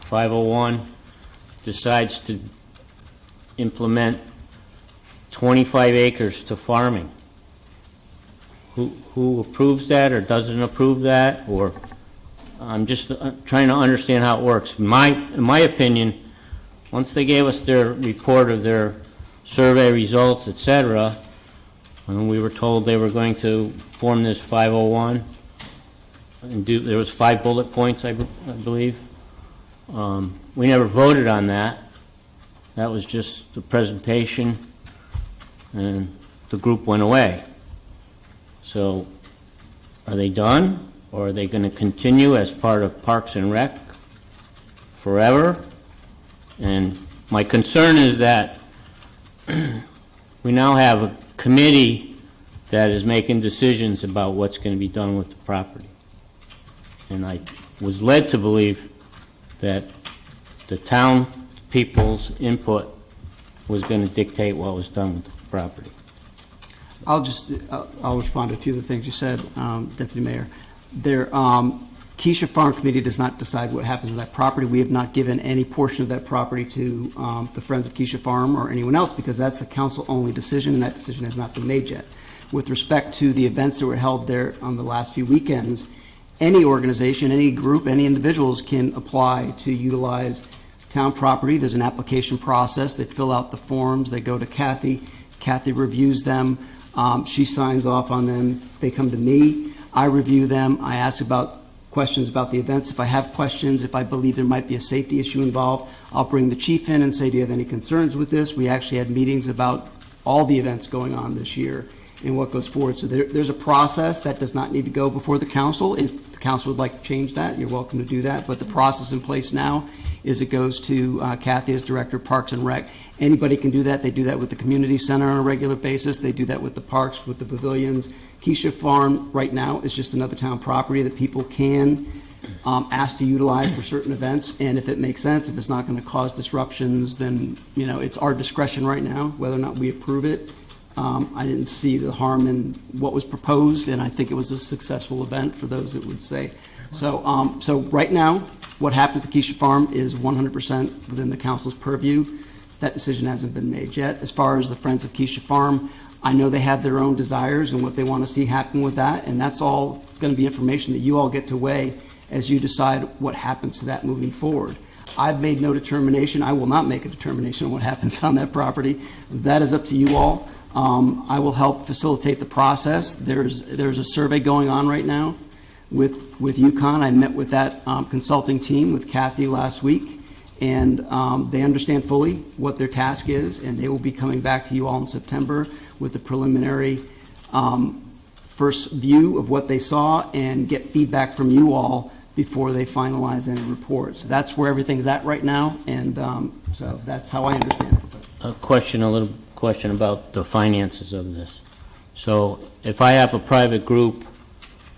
501 decides to implement 25 acres to farming? Who approves that or doesn't approve that? Or I'm just trying to understand how it works. In my opinion, once they gave us their report of their survey results, et cetera, and we were told they were going to form this 501 and there was 5 bullet points, I believe. We never voted on that. That was just the presentation, and the group went away. So, are they done, or are they going to continue as part of Parks and Rec forever? And my concern is that we now have a committee that is making decisions about what's going to be done with the property. And I was led to believe that the town people's input was going to dictate what was done with the property. I'll respond to a few of the things you said, Deputy Mayor. Keisha Farm Committee does not decide what happens to that property. We have not given any portion of that property to the Friends of Keisha Farm or anyone else because that's a council-only decision, and that decision has not been made yet. With respect to the events that were held there on the last few weekends, any organization, any group, any individuals can apply to utilize town property. There's an application process. They fill out the forms. They go to Kathy. Kathy reviews them. She signs off on them. They come to me. I review them. I ask about questions about the events. If I have questions, if I believe there might be a safety issue involved, I'll bring the chief in and say, do you have any concerns with this? We actually had meetings about all the events going on this year, and what goes forward. So there's a process that does not need to go before the council. If the council would like to change that, you're welcome to do that. But the process in place now is it goes to Kathy as Director of Parks and Rec. Anybody can do that. They do that with the community center on a regular basis. They do that with the parks, with the pavilions. Keisha Farm right now is just another town property that people can ask to utilize for certain events. And if it makes sense, if it's not going to cause disruptions, then, you know, it's our discretion right now whether or not we approve it. I didn't see the harm in what was proposed, and I think it was a successful event for those that would say. So, so right now, what happens at Keisha Farm is 100% within the council's purview. That decision hasn't been made yet. As far as the Friends of Keisha Farm, I know they have their own desires and what they want to see happen with that, and that's all going to be information that you all get to weigh as you decide what happens to that moving forward. I've made no determination. I will not make a determination on what happens on that property. That is up to you all. I will help facilitate the process. There's a survey going on right now with UConn. I met with that consulting team with Kathy last week, and they understand fully what their task is, and they will be coming back to you all in September with the preliminary first view of what they saw and get feedback from you all before they finalize any reports. So that's where everything's at right now, and so that's how I understand it. A little question about the finances of this. So if I have a private group,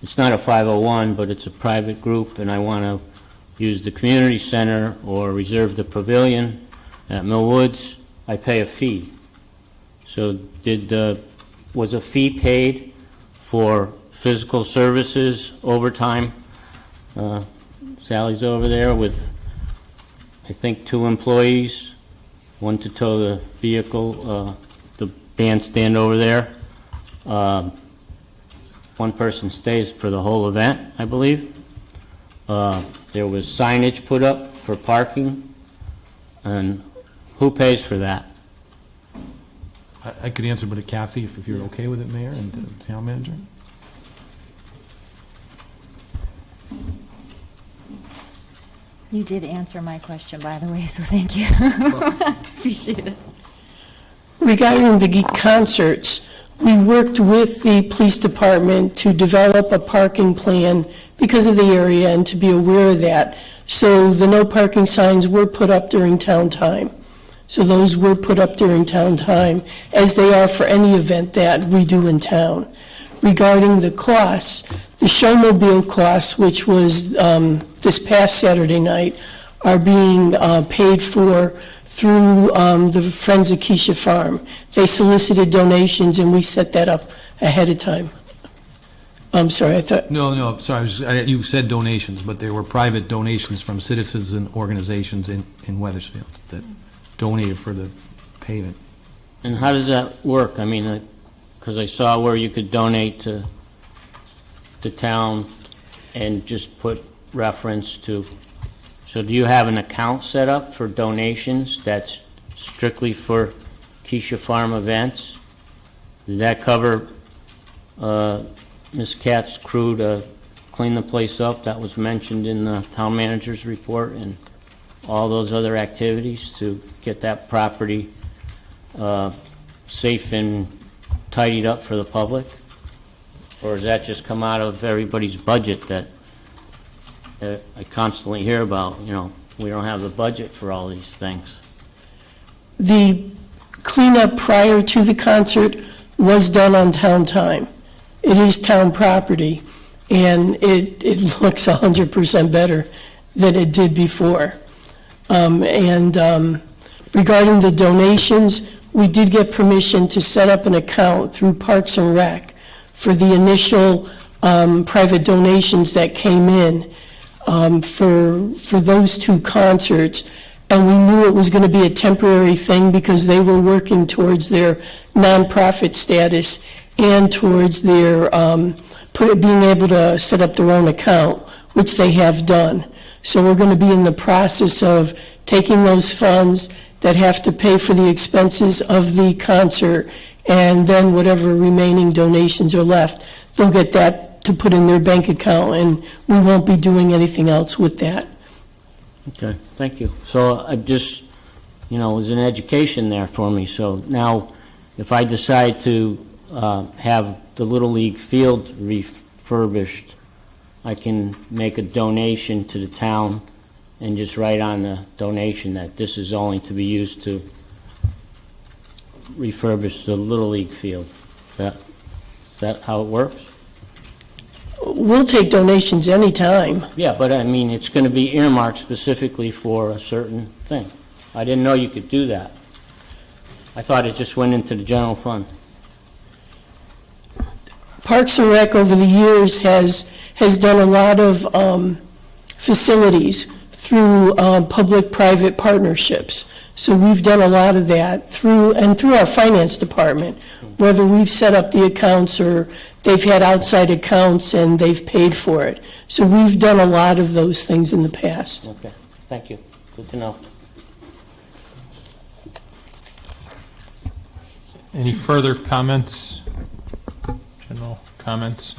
it's not a 501, but it's a private group, and I want to use the community center or reserve the pavilion at Mill Woods, I pay a fee. So was a fee paid for physical services, overtime? Sally's over there with, I think, 2 employees, one to tow the vehicle, the bandstand over there. One person stays for the whole event, I believe. There was signage put up for parking, and who pays for that? I could answer, but Kathy, if you're okay with it, Mayor and Town Manager? You did answer my question, by the way, so thank you. Appreciate it. Regarding the concerts, we worked with the police department to develop a parking plan because of the area and to be aware of that. So the no parking signs were put up during town time. So those were put up during town time, as they are for any event that we do in town. Regarding the costs, the showmobile costs, which was this past Saturday night, are being paid for through the Friends of Keisha Farm. They solicited donations, and we set that up ahead of time. I'm sorry, I thought... No, sorry, you said donations, but there were private donations from citizens and organizations in Weathersfield that donated for the pavement. And how does that work? I mean, because I saw where you could donate to the town and just put reference to, so do you have an account set up for donations that's strictly for Keisha Farm events? Did that cover Ms. Katz's crew to clean the place up? That was mentioned in the town manager's report, and all those other activities to get that property safe and tidied up for the public? Or does that just come out of everybody's budget that I constantly hear about? You know, we don't have the budget for all these things. The cleanup prior to the concert was done on town time. It is town property, and it looks 100% better than it did before. Regarding the donations, we did get permission to set up an account through Parks and Rec for the initial private donations that came in for those 2 concerts. And we knew it was going to be a temporary thing because they were working towards their nonprofit status and towards their being able to set up their own account, which they have done. So we're going to be in the process of taking those funds that have to pay for the expenses of the concert, and then whatever remaining donations are left, they'll get that to put in their bank account, and we won't be doing anything else with that. Okay, thank you. So I just, it was an education there for me. So now, if I decide to have the Little League field refurbished, I can make a donation to the town and just write on the donation that this is only to be used to refurbish the Little League field. Is that how it works? We'll take donations anytime. Yeah, but I mean, it's going to be earmarked specifically for a certain thing. I didn't know you could do that. I thought it just went into the general fund. Parks and Rec over the years has done a lot of facilities through public-private partnerships. So we've done a lot of that through our finance department, whether we've set up the accounts or they've had outside accounts and they've paid for it. So we've done a lot of those things in the past. Okay, thank you. Good to know. Any further comments? General comments?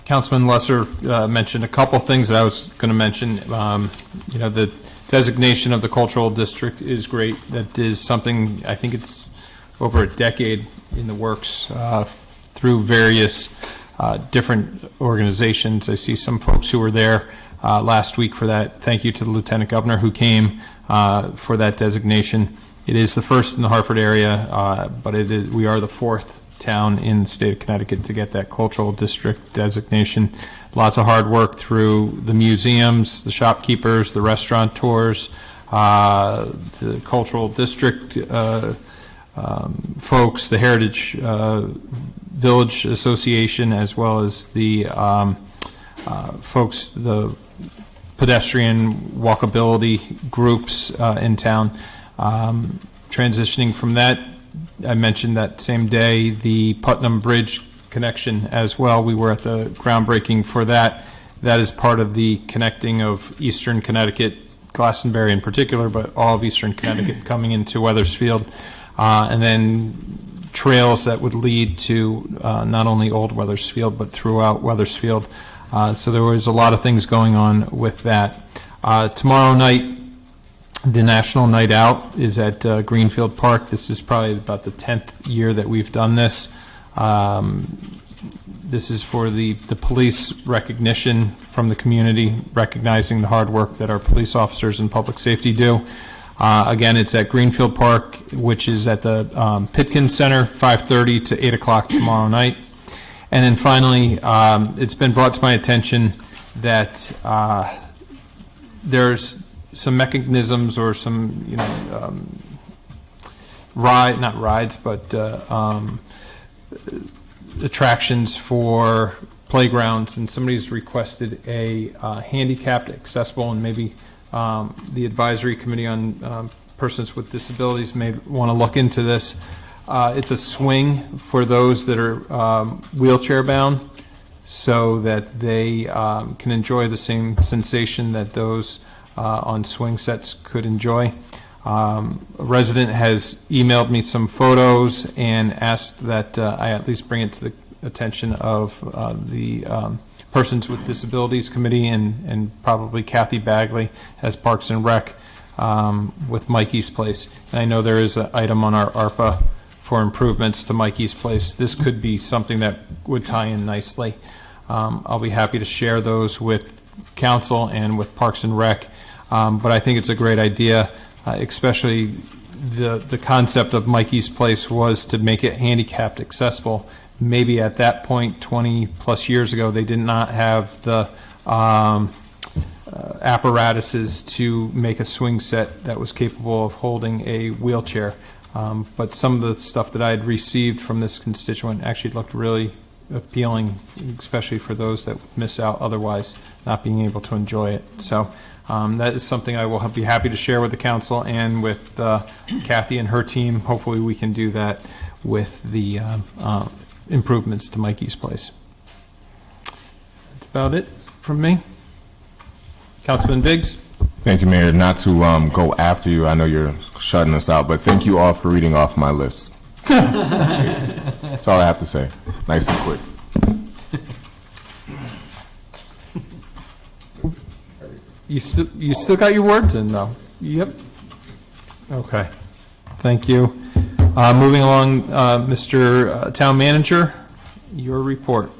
Councilman Lesser mentioned a couple things that I was going to mention. The designation of the cultural district is great. That is something, I think it's over a decade in the works through various different organizations. I see some folks who were there last week for that. Thank you to the Lieutenant Governor who came for that designation. It is the first in the Hartford area, but we are the fourth town in the state of Connecticut to get that cultural district designation. Lots of hard work through the museums, the shopkeepers, the restaurateurs, the cultural district folks, the Heritage Village Association, as well as the folks, the pedestrian walkability groups in town. Transitioning from that, I mentioned that same day the Putnam Bridge connection as well. We were at the groundbreaking for that. That is part of the connecting of Eastern Connecticut, Glastonbury in particular, but all of Eastern Connecticut coming into Weathersfield. And then trails that would lead to not only Old Weathersfield, but throughout Weathersfield. So there was a lot of things going on with that. Tomorrow night, the National Night Out is at Greenfield Park. This is probably about the 10th year that we've done this. This is for the police recognition from the community, recognizing the hard work that our police officers and public safety do. Again, it's at Greenfield Park, which is at the Pitkin Center, 5:30 to 8 o'clock tomorrow night. And then finally, it's been brought to my attention that there's some mechanisms or some, not rides, but attractions for playgrounds, and somebody's requested a handicapped accessible, and maybe the advisory committee on persons with disabilities may want to look into this. It's a swing for those that are wheelchair bound, so that they can enjoy the same sensation that those on swing sets could enjoy. A resident has emailed me some photos and asked that I at least bring it to the attention of the Persons with Disabilities Committee and probably Kathy Bagley as Parks and Rec with Mikey's Place. And I know there is an item on our ARPA for improvements to Mikey's Place. This could be something that would tie in nicely. I'll be happy to share those with council and with Parks and Rec. But I think it's a great idea, especially the concept of Mikey's Place was to make it handicapped accessible. Maybe at that point, 20 plus years ago, they did not have the apparatuses to make a swing set that was capable of holding a wheelchair. But some of the stuff that I had received from this constituent actually looked really appealing, especially for those that would miss out otherwise not being able to enjoy it. So that is something I will be happy to share with the council and with Kathy and her team. Hopefully we can do that with the improvements to Mikey's Place. That's about it from me. Councilman Biggs? Thank you, Mayor. Not to go after you, I know you're shutting us out, but thank you all for reading off my list. That's all I have to say. Nice and quick. You still got your words in, though? Yep. Okay. Thank you. Moving along, Mr. Town Manager, your report.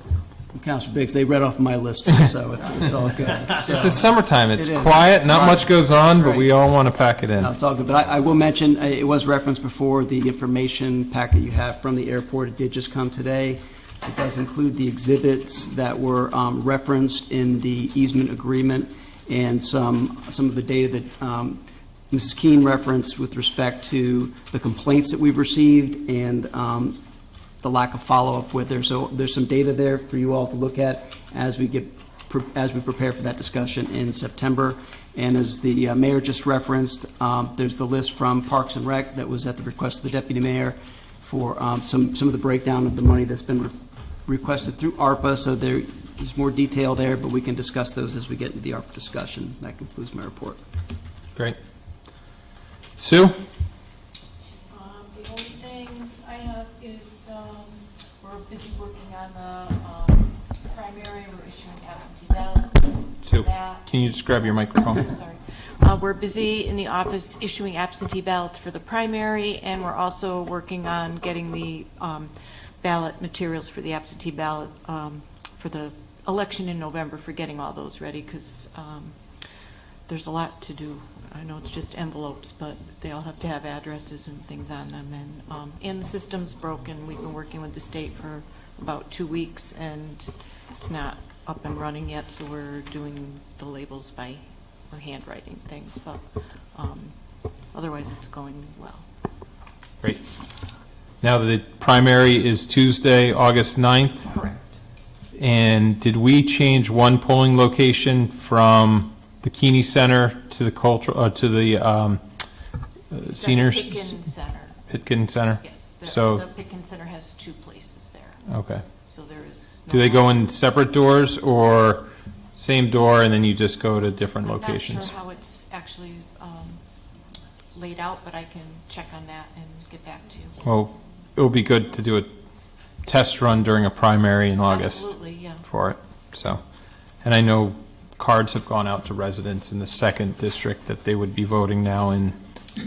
Counselor Biggs, they read off my list, too, so it's all good. So- It's the summertime, it's It is. quiet, not much goes on, but Right. we all want to pack it in. No, it's all good, but I will mention, it was referenced before, the information packet you have from the airport, it did just come today. It does include the exhibits that were referenced in the easement agreement and some of the data that Mrs. Keene referenced with respect to the complaints that we've received and the lack of follow-up with there. So there's some data there for you all to look at as we prepare for that discussion in September. And as the mayor just referenced, there's the list from Parks and Rec that was at the request of the deputy mayor for some of the breakdown of the money that's been requested through ARPA. So there's more detail there, but we can discuss those as we get into the ARPA discussion. That concludes my report. Great. Sue? The only thing I have is, we're busy working on the primary, we're issuing absentee ballots. Sue, That- can you just grab your microphone? Sorry. We're busy in the office issuing absentee ballots for the primary, and we're also working on getting the ballot materials for the absentee ballot for the election in November, for getting all those ready, because there's a lot to do. I know it's just envelopes, but they all have to have addresses and things on them, and the system's broken. We've been working with the state for about 2 weeks, and it's not up and running yet, so we're doing the labels by, or handwriting things, but otherwise it's going well. Great. Now, the primary is Tuesday, August 9th. Correct. And did we change one polling location from the Keeney Center to the cultural, to the seniors? Pitkin Center, Pitkin Center? yes. So, The Pitkin Center has 2 places there, okay. so there is. Do they go in separate doors or same door and then you just go to different locations? I'm not sure how it's actually laid out, but I can check on that and get back to you. Well, it would be good to do a test run during a primary in August. Absolutely, yeah. For it, so. And I know cards have gone out to residents in the 2nd district that they would be voting now in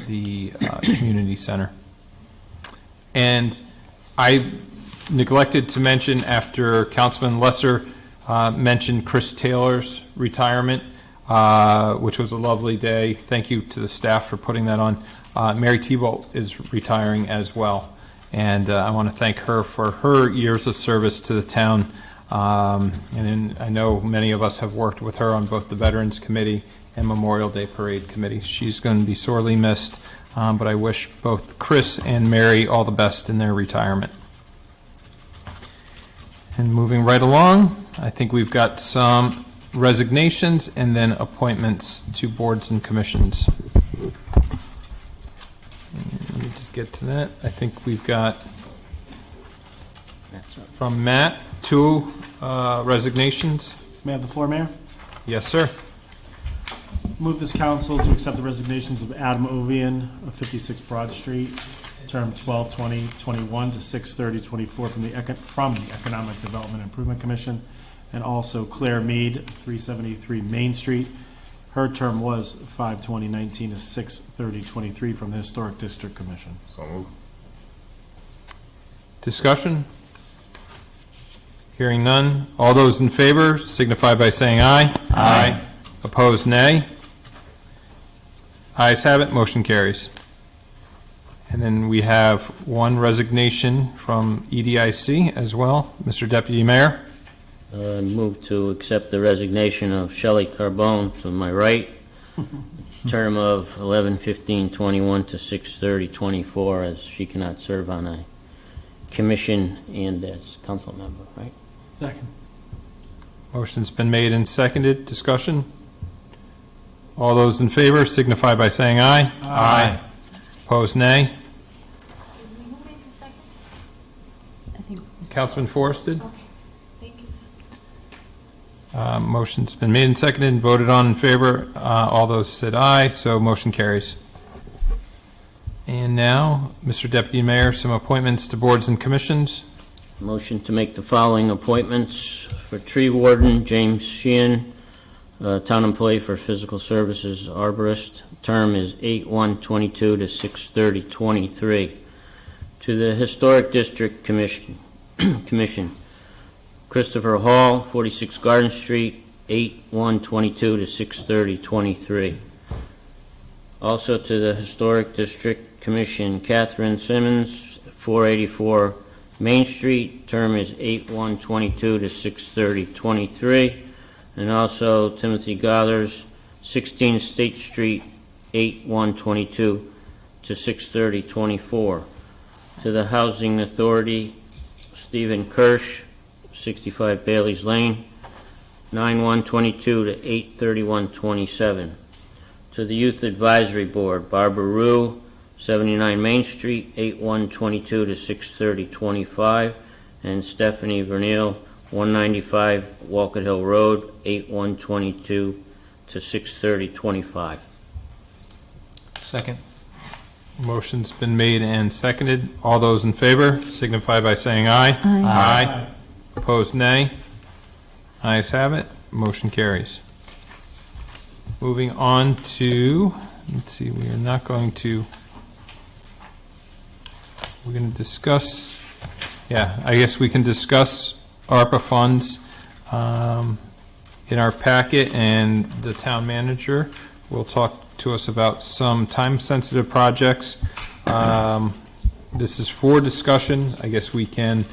the community center. And I neglected to mention, after Councilman Lesser mentioned Chris Taylor's retirement, which was a lovely day. Thank you to the staff for putting that on. Mary Thibault is retiring as well. And I want to thank her for her years of service to the town. I know many of us have worked with her on both the Veterans Committee and Memorial Day Parade Committee. She's going to be sorely missed, but I wish both Chris and Mary all the best in their retirement. And moving right along, I think we've got some resignations and then appointments to boards and commissions. And let me just get to that. I think we've got from Matt 2 resignations. May I have the floor, Mayor? Yes, sir. Move this council to accept the resignations of Adam Ovian of 56 Broad Street, term 12/20/21 to 6/30/24 from the Economic Development Improvement Commission, and also Claire Mead, 373 Main Street. Her term was 5/20/19 to 6/30/23 from the Historic District Commission. So moved. Discussion? Hearing none. All those in favor signify by saying aye. Aye. Opposed, nay. Ayes have it, motion carries. And then we have one resignation from EDIC as well. Mr. Deputy Mayor? Move to accept the resignation of Shelley Carbone to my right, term of 11/15/21 to 6/30/24, as she cannot serve on a commission and as council member, right? Second. Motion's been made and seconded. Discussion? All those in favor signify by saying aye. Aye. Opposed, nay. Excuse me, who made the second? I think Councilman Forrest did? Okay, thank you. Motion's been made and seconded and voted on in favor. All those said aye, so motion carries. And now, Mr. Deputy Mayor, some appointments to boards and commissions. Motion to make the following appointments for tree warden, James Sheehan, town employee for physical services, arborist. Term is 8/1/22 to 6/30/23. To the Historic District Commission, Christopher Hall, 46 Garden Street, 8/1/22 to 6/30/23. Also to the Historic District Commission, Catherine Simmons, 484 Main Street, term is 8/1/22 to 6/30/23. And also Timothy Gothers, 16 State Street, 8/1/22 to 6/30/24. To the Housing Authority, Stephen Kirsch, 65 Bailey's Lane, 9/1/22 to 8/31/27. To the Youth Advisory Board, Barbara Rue, 79 Main Street, 8/1/22 to 6/30/25, and Stephanie Vernil, 195 Walcott Hill Road, 8/1/22 to 6/30/25. Second. Motion's been made and seconded. All those in favor signify by saying aye. Aye. Opposed, nay. Ayes have it. Motion carries. Moving on to, let's see, we're going to discuss, I guess we can discuss ARPA funds in our packet, and the town manager will talk to us about some time-sensitive projects. This is for discussion. I guess we can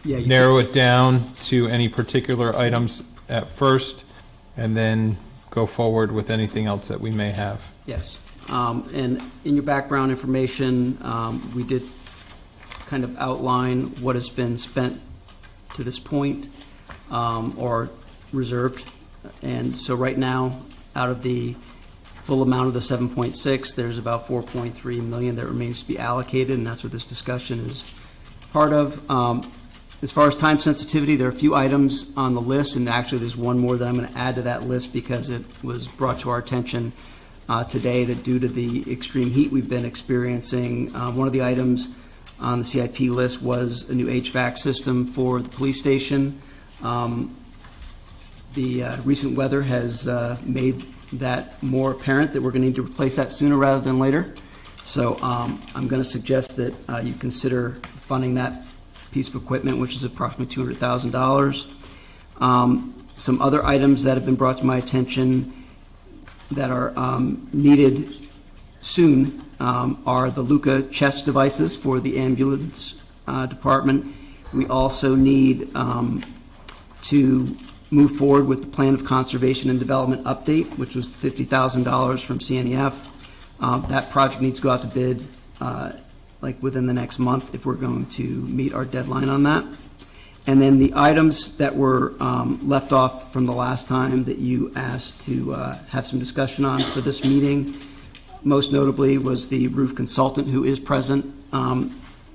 narrow it down to any particular items at first, and then go forward with anything else that we may have. Yes. And in your background information, we did kind of outline what has been spent to this point, or reserved. And so right now, out of the full amount of the 7.6, there's about 4.3 million that remains to be allocated, and that's what this discussion is part of. As far as time sensitivity, there are a few items on the list, and actually there's one more that I'm going to add to that list because it was brought to our attention today that due to the extreme heat we've been experiencing, one of the items on the CIP list was a new HVAC system for the police station. The recent weather has made that more apparent that we're going to need to replace that sooner rather than later. So I'm going to suggest that you consider funding that piece of equipment, which is approximately $200,000. Some other items that have been brought to my attention that are needed soon are the Luca chest devices for the ambulance department. We also need to move forward with the Plan of Conservation and Development update, which was $50,000 from CNEF. That project needs to go out to bid like within the next month if we're going to meet our deadline on that. And then the items that were left off from the last time that you asked to have some discussion on for this meeting, most notably was the roof consultant who is present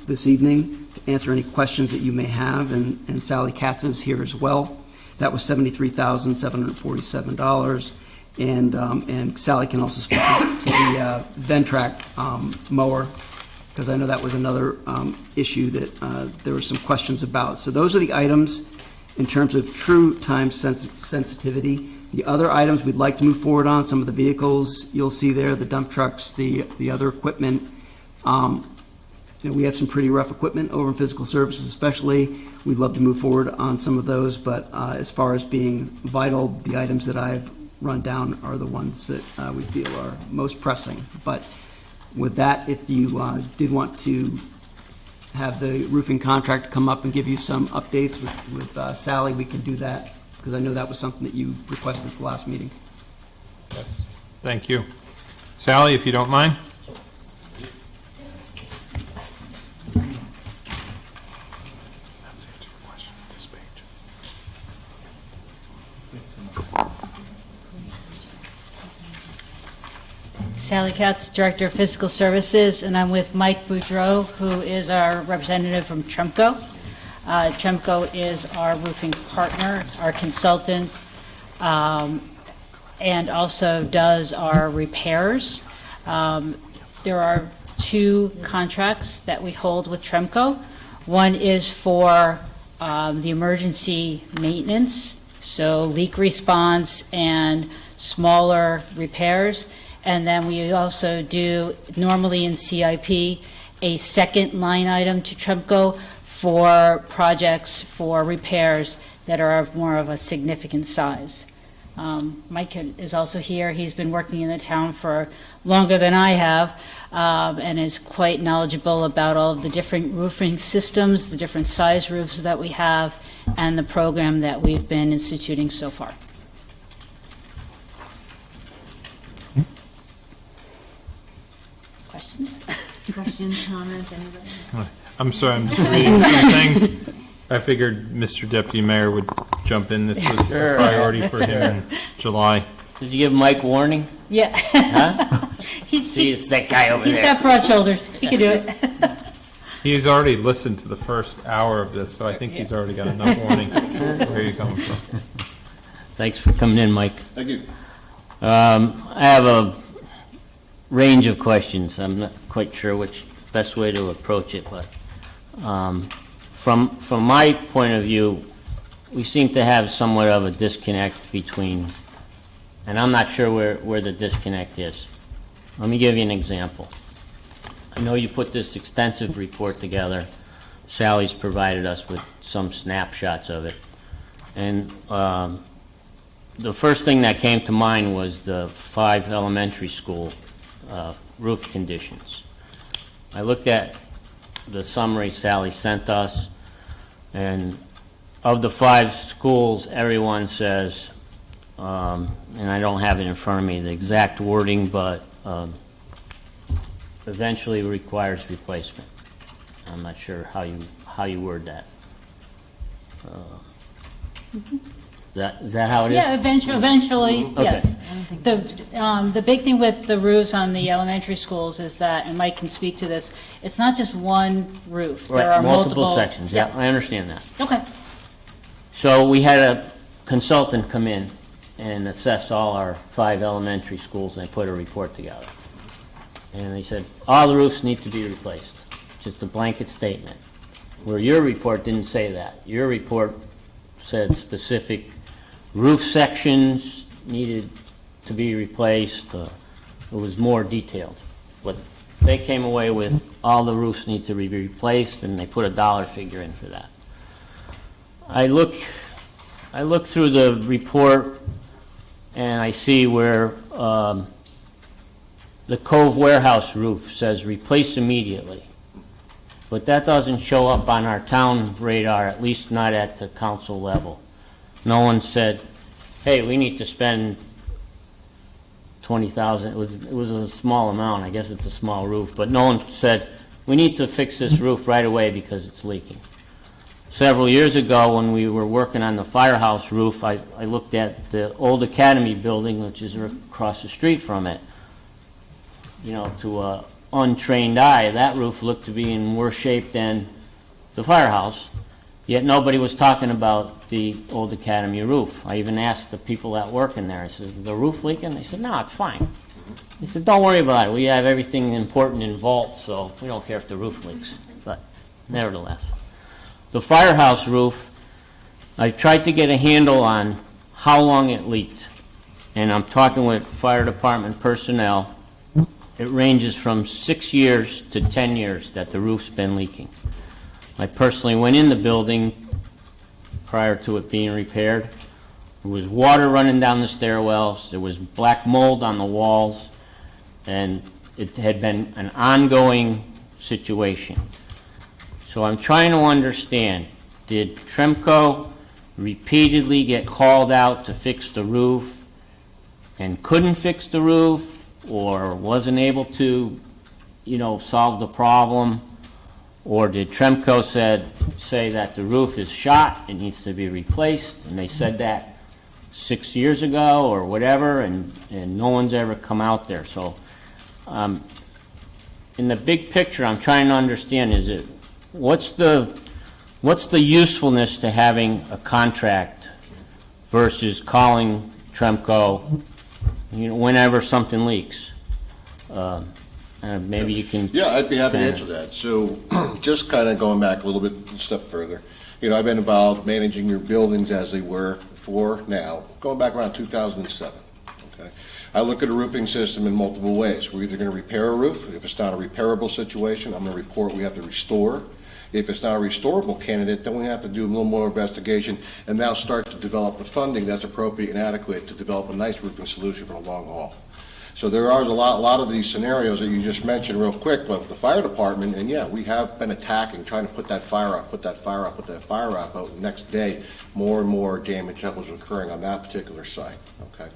this evening to answer any questions that you may have, and Sally Katz is here as well. That was $73,747. And Sally can also speak to the Ventrac mower, because I know that was another issue that there were some questions about. So those are the items in terms of true time sensitivity. The other items we'd like to move forward on, some of the vehicles you'll see there, the dump trucks, the other equipment. We have some pretty rough equipment over in physical services especially. We'd love to move forward on some of those, but as far as being vital, the items that I've run down are the ones that we feel are most pressing. But with that, if you did want to have the roofing contractor come up and give you some updates with Sally, we can do that, because I know that was something that you requested at the last meeting. Yes. Thank you. Sally, if you don't mind. Sally Katz, Director of Fiscal Services, and I'm with Mike Boudreau, who is our representative from Tremco. Tremco is our roofing partner, our consultant, and also does our repairs. There are two contracts that we hold with Tremco. One is for the emergency maintenance, so leak response and smaller repairs. And then we also do, normally in CIP, a second line item to Tremco for projects for repairs that are of more of a significant size. Mike is also here. He's been working in the town for longer than I have, and is quite knowledgeable about all of the different roofing systems, the different size roofs that we have, and the program that we've been instituting so far. Questions? Questions, comments, anybody? I'm sorry, I'm just reading some things. I figured Mr. Deputy Mayor would jump in. This was a priority for him in July. Did you give Mike warning? Yeah. Huh? See, it's that guy over He's there. got broad shoulders. He can do it. He's already listened to the first hour of this, so I think he's already got enough warning. Where are you coming from? Thanks for coming in, Mike. Thank you. I have a range of questions. I'm not quite sure which best way to approach it, but from my point of view, we seem to have somewhat of a disconnect between, and I'm not sure where the disconnect is. Let me give you an example. I know you put this extensive report together. Sally's provided us with some snapshots of it. And the first thing that came to mind was the 5 elementary school roof conditions. I looked at the summary Sally sent us, and of the 5 schools, everyone says, and I don't have it in front of me, the exact wording, but eventually requires replacement. I'm not sure how you word that. Is that how it is? Yeah, eventually, Okay. yes. The big thing with the roofs on the elementary schools is that, and Mike can speak to this, it's not just one roof. There Right, are multiple sections, yeah, I understand that. Okay. So we had a consultant come in and assess all our 5 elementary schools, and they put a report together. And they said, all the roofs need to be replaced, just a blanket statement. Where your report didn't say that. Your report said specific roof sections needed to be replaced. It was more detailed. But they came away with all the roofs need to be replaced, and they put a dollar figure in for that. I look through the report, and I see where the Cove warehouse roof says replace immediately. But that doesn't show up on our town radar, at least not at the council level. No one said, hey, we need to spend $20,000. It was a small amount. I guess it's a small roof. But no one said, we need to fix this roof right away because it's leaking. Several years ago, when we were working on the firehouse roof, I looked at the old academy building, which is across the street from it. You know, to a untrained eye, that roof looked to be in worse shape than the firehouse, yet nobody was talking about the old academy roof. I even asked the people that work in there, I said, is the roof leaking? They said, no, it's fine. They said, don't worry about it. We have everything important in vaults, so we don't care if the roof leaks. But nevertheless, the firehouse roof, I tried to get a handle on how long it leaked. And I'm talking with fire department personnel. It ranges from 6 years to 10 years that the roof's been leaking. I personally went in the building prior to it being repaired. There was water running down the stairwells, there was black mold on the walls, and it had been an ongoing situation. So I'm trying to understand, did Tremco repeatedly get called out to fix the roof and couldn't fix the roof, or wasn't able to, solve the problem? Or did Tremco say that the roof is shot, it needs to be replaced, and they said that 6 years ago or whatever, and no one's ever come out there? So in the big picture, I'm trying to understand, what's the usefulness to having a contract versus calling Tremco whenever something leaks? Maybe you can... Yeah, I'd be happy to answer that. So just kind of going back a little bit, a step further, I've been involved managing your buildings as they were before now, going back around 2007, okay? I look at a roofing system in multiple ways. We're either going to repair a roof. If it's not a repairable situation, I'm going to report we have to restore. If it's not a restorable candidate, then we have to do a little more investigation and now start to develop the funding that's appropriate and adequate to develop a nice roofing solution for the long haul. So there are a lot of these scenarios that you just mentioned real quick, but with the fire department, and yeah, we have been attacking, trying to put that fire out, but the next day, more and more damage that was occurring on that particular site, okay?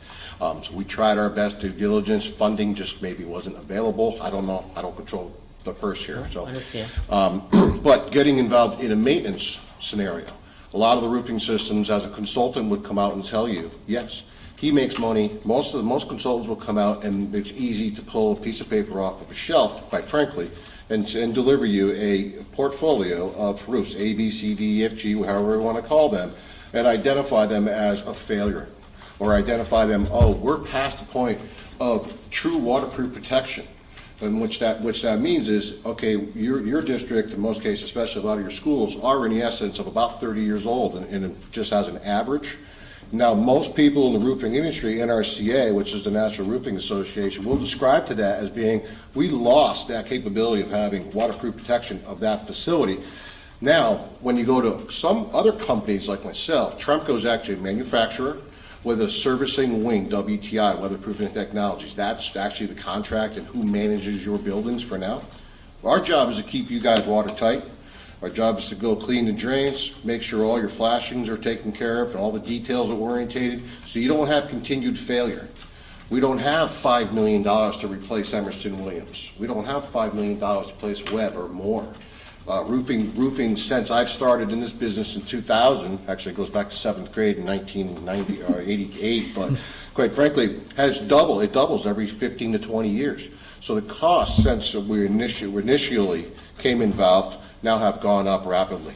So we tried our best due diligence, funding just maybe wasn't available, I don't know, I don't control the purse here, so. I understand. But getting involved in a maintenance scenario, a lot of the roofing systems, as a consultant would come out and tell you, yes, he makes money. Most consultants will come out, and it's easy to pull a piece of paper off of a shelf, quite frankly, and deliver you a portfolio of roofs, A, B, C, D, E, F, G, however you want to call them, and identify them as a failure, or identify them, oh, we're past the point of true waterproof protection. And which that means is, okay, your district, in most cases, especially a lot of your schools, are in the essence of about 30 years old, and just as an average. Now, most people in the roofing industry, NRCA, which is the National Roofing Association, will describe to that as being, we lost that capability of having waterproof protection of that facility. Now, when you go to some other companies like myself, Tremco is actually a manufacturer with a servicing wing, WTI, Weatherproofing Technologies. That's actually the contract and who manages your buildings for now. Our job is to keep you guys watertight. Our job is to go clean the drains, make sure all your flashings are taken care of and all the details are orientated so you don't have continued failure. We don't have $5 million to replace Emerson Williams. We don't have $5 million to replace Webb or more. Roofing, since I've started in this business in 2000, actually it goes back to 7th grade in 1990 or 88, but quite frankly, has doubled. It doubles every 15 to 20 years. So the costs since we initially came involved now have gone up rapidly.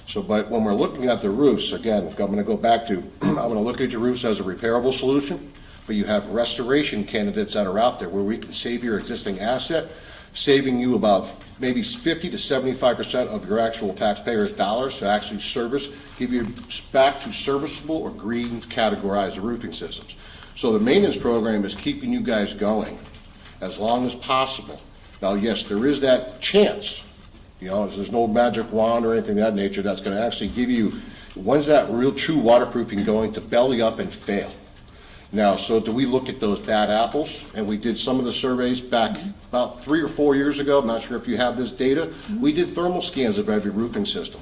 So, but when we're looking at the roofs, again, I'm going to go back to, I'm going to look at your roofs as a repairable solution, but you have restoration candidates that are out there where we can save your existing asset, saving you about maybe 50 to 75% of your actual taxpayers' dollars to actually service, give you back to serviceable or green categorized roofing systems. So the maintenance program is keeping you guys going as long as possible. Now, yes, there is that chance. You know, there's no magic wand or anything of that nature that's going to actually give you, when's that real true waterproofing going to belly up and fail? Now, so do we look at those bad apples? And we did some of the surveys back about 3 or 4 years ago. I'm not sure if you have this data. We did thermal scans of every roofing system.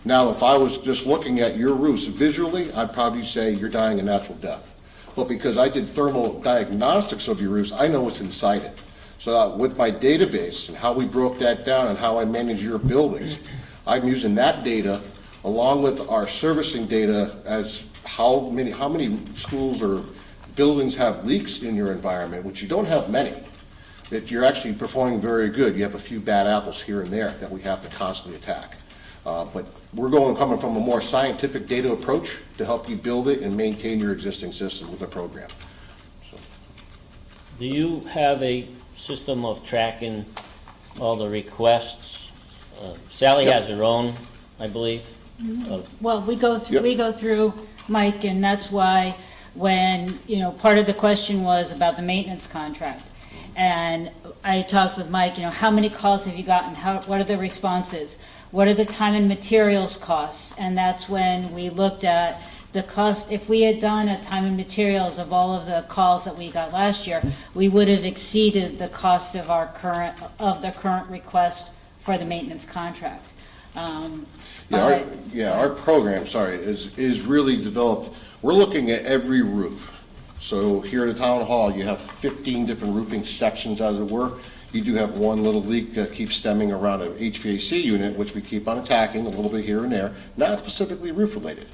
Now, if I was just looking at your roofs visually, I'd probably say you're dying a natural death. But because I did thermal diagnostics of your roofs, I know what's inside it. So with my database and how we broke that down and how I manage your buildings, I'm using that data along with our servicing data as how many schools or buildings have leaks in your environment, which you don't have many, that you're actually performing very good. You have a few bad apples here and there that we have to constantly attack. But we're coming from a more scientific data approach to help you build it and maintain your existing system with the program. So. Do you have a system of tracking all the requests? Sally has her own, I believe. Well, we go through, Mike, and that's why when, part of the question was about the maintenance contract. And I talked with Mike, how many calls have you gotten? What are the responses? What are the time and materials costs? And that's when we looked at the cost. If we had done a time and materials of all of the calls that we got last year, we would have exceeded the cost of the current request for the maintenance contract. Our program, is really developed. We're looking at every roof. So here at the town hall, you have 15 different roofing sections, as it were. You do have one little leak that keeps stemming around an HVAC unit, which we keep on attacking a little bit here and there, not specifically roof related,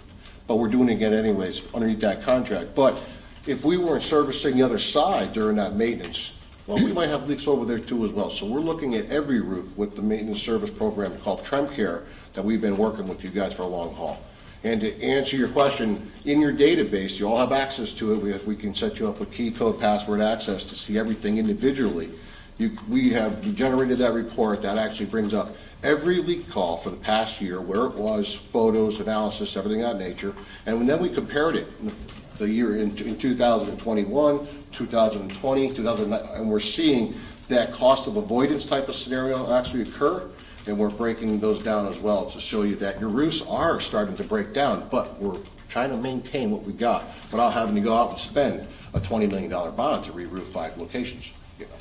but we're doing it anyways underneath that contract. But if we weren't servicing the other side during that maintenance, well, we might have leaks over there too as well. So we're looking at every roof with the maintenance service program called TremCare that we've been working with you guys for a long haul. And to answer your question, in your database, you all have access to it. We can set you up with key code password access to see everything individually. We have generated that report that actually brings up every leak call for the past year, where it was, photos, analysis, everything of that nature. And then we compared it the year in 2021 2020, 2009, and we're seeing that cost of avoidance type of scenario actually occur, and we're breaking those down as well to show you that your roofs are starting to break down, but we're trying to maintain what we got without having to go out and spend a $20 million bond to re-roof 5 locations. You know.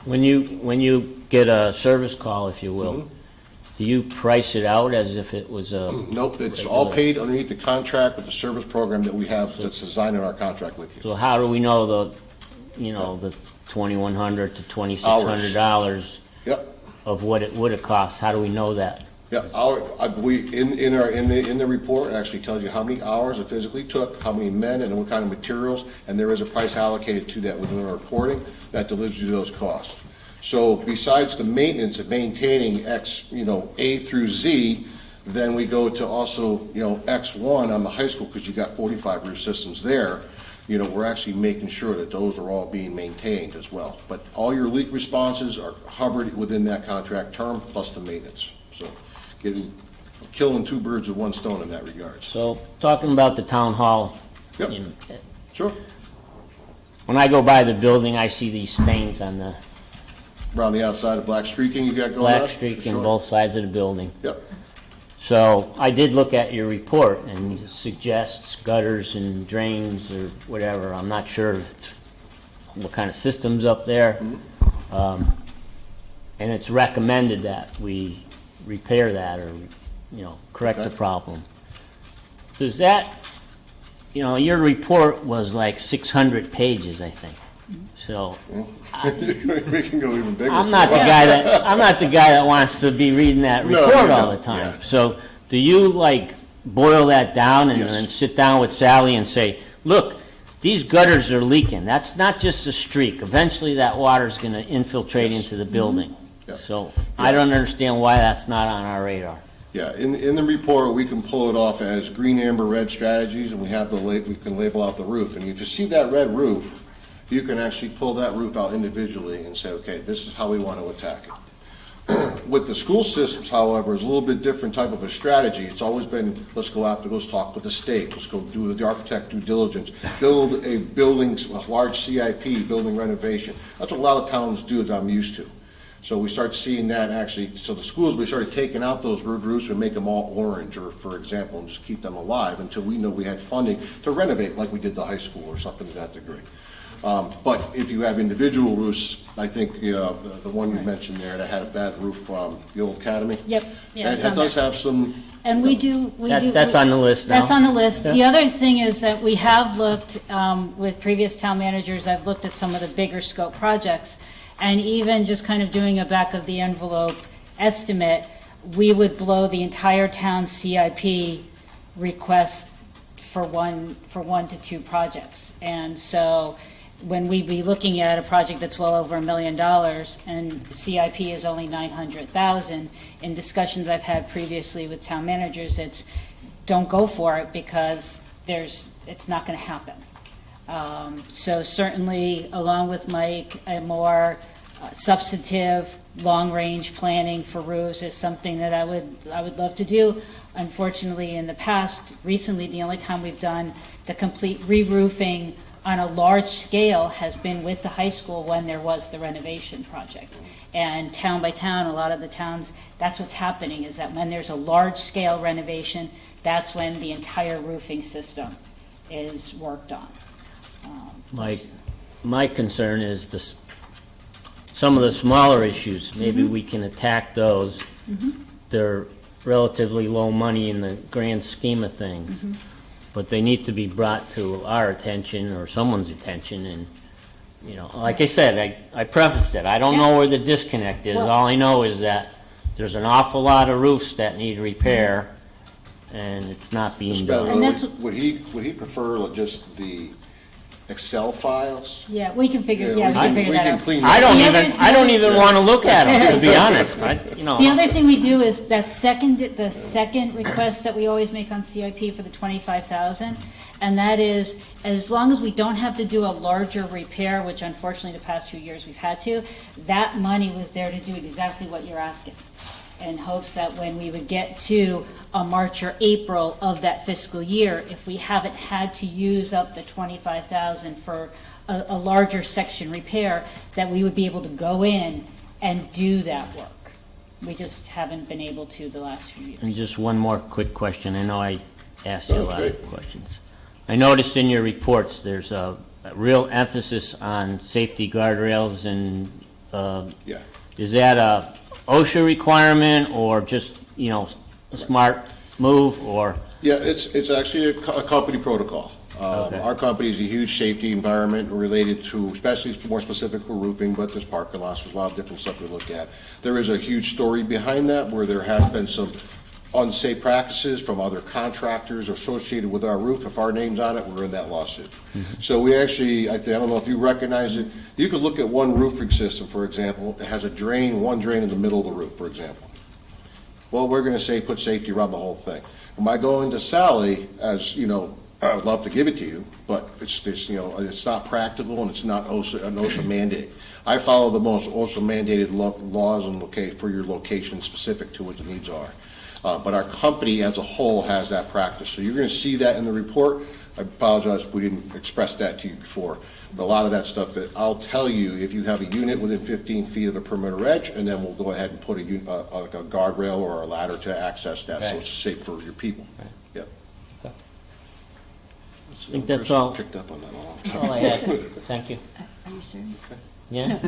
When you get a service call, if you will, do you price it out as if it was a? Nope, it's all paid underneath the contract with the service program that we have that's designed in our contract with you. So how do we know the $2,100 to $2,600 Yep. of what it would have cost? How do we know that? Yeah, in the report, it actually tells you how many hours it physically took, how many men, and what kind of materials, and there is a price allocated to that within our reporting that delivers you those costs. So besides the maintenance of maintaining X, A through Z, then we go to also, X1 on the high school, because you got 45 roof systems there. We're actually making sure that those are all being maintained as well. But all your leak responses are covered within that contract term, plus the maintenance. So killing 2 birds with 1 stone in that regard. So talking about the town hall. Yep. Sure. When I go by the building, I see these stains on the Around the outside of black streaking you got going on? black streak in both sides of the building. Yep. So I did look at your report, and it suggests gutters and drains or whatever. I'm not sure if it's what kind of system's up there. And it's recommended that we repair that or, correct the problem. Does that, your report was like 600 pages, I think. So we can go even bigger. I'm not the guy that wants to be reading that report all the time. Yeah. So do you boil that down and Yes. then sit down with Sally and say, look, these gutters are leaking. That's not just a streak. Eventually that water's going to infiltrate into the building. Yeah. So I don't understand why that's not on our radar. Yeah, in the report, we can pull it off as green, amber, red strategies, and we can label out the roof. And if you see that red roof, you can actually pull that roof out individually and say, okay, this is how we want to attack it. With the school systems, however, is a little bit different type of a strategy. It's always been, let's go out there, let's talk with the state, let's go do the architect due diligence, build a building, a large CIP, building renovation. That's what a lot of towns do, as I'm used to. So we start seeing that actually, so the schools, we started taking out those roofs and make them all orange, or for example, and just keep them alive until we know we had funding to renovate like we did the high school or something to that degree. But if you have individual roofs, I think the one you mentioned there that had a bad roof, the old academy. Yep, yeah, And it's it on does there. have some. And we do. That's on the list now? That's on the list. The other thing is that we have looked, with previous town managers, I've looked at some of the bigger scope projects, and even just kind of doing a back of the envelope estimate, we would blow the entire town's CIP request for one to 2 projects. And so when we be looking at a project that's well over $1 million and CIP is only 900,000, in discussions I've had previously with town managers, it's don't go for it because it's not going to happen. So certainly, along with Mike, a more substantive, long-range planning for roofs is something that I would love to do. Unfortunately, in the past, recently, the only time we've done the complete re-roofing on a large scale has been with the high school when there was the renovation project. And town by town, a lot of the towns, that's what's happening, is that when there's a large-scale renovation, that's when the entire roofing system is worked on. My concern is some of the smaller issues, maybe we can attack those. They're relatively low money in the grand scheme of things, but they need to be brought to our attention or someone's attention. And, like I said, I prefaced it. I don't know where the disconnect is. Well- All I know is that there's an awful lot of roofs that need repair, and it's not being done. And that's- Would he prefer just the Excel files? Yeah, we can figure that We can out. clean I that. don't even want to look at them, to be honest. The other thing we do is the second request that we always make on CIP for the 25,000, and that is, as long as we don't have to do a larger repair, which unfortunately the past few years we've had to, that money was there to do exactly what you're asking. in hopes that when we would get to March or April of that fiscal year, if we haven't had to use up the 25,000 for a larger section repair, that we would be able to go in and do that work. We just haven't been able to the last few years. And just one more quick question. I know I asked you a lot of questions. I noticed in your reports, there's a real emphasis on safety guardrails and, Yeah. is that a OSHA requirement or just, a smart move or? Yeah, it's actually a company protocol. Okay. Our company is a huge safety environment related to, especially more specific for roofing, but there's parking lots, there's a lot of different stuff we look at. There is a huge story behind that where there has been some unsafe practices from other contractors associated with our roof. If our name's on it, we're in that lawsuit. So we actually, I don't know if you recognize it, you could look at one roofing system, for example, it has one drain in the middle of the roof, for example. Well, we're gonna say put safety around the whole thing. Am I going to Sally, as, I would love to give it to you, but it's not practical and it's not an OSHA mandate. I follow the most OSHA mandated laws and for your location specific to what the needs are. But our company as a whole has that practice. So you're going to see that in the report. I apologize if we didn't express that to you before. But a lot of that stuff that I'll tell you, if you have a unit within 15 feet of the perimeter edge, and then we'll go ahead and put like a guardrail or a ladder to access that, so it's safe for your people. Yep. I think that's all. Picked up on that all. That's all I had. Thank you. Are you sure? Yeah?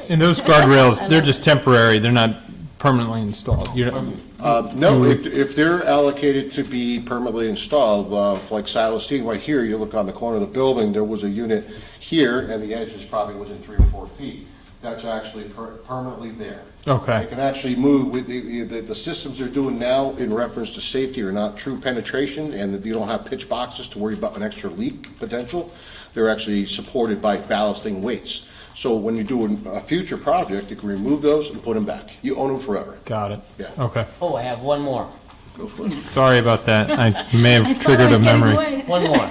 And those guardrails, they're just temporary, they're not permanently installed. No, if they're allocated to be permanently installed, like Silas, Deane, right here, you look on the corner of the building, there was a unit here, and the edge is probably within 3 or 4 feet. That's actually permanently there. Okay. They can actually move, with the systems they're doing now in reference to safety are not true penetration, and you don't have pitch boxes to worry about an extra leak potential. They're actually supported by ballasting weights. So when you do a future project, you can remove those and put them back. You own them forever. Got it. Yeah. Okay. Oh, I have one more. Go for it. Sorry about that. I may have triggered a memory. One more.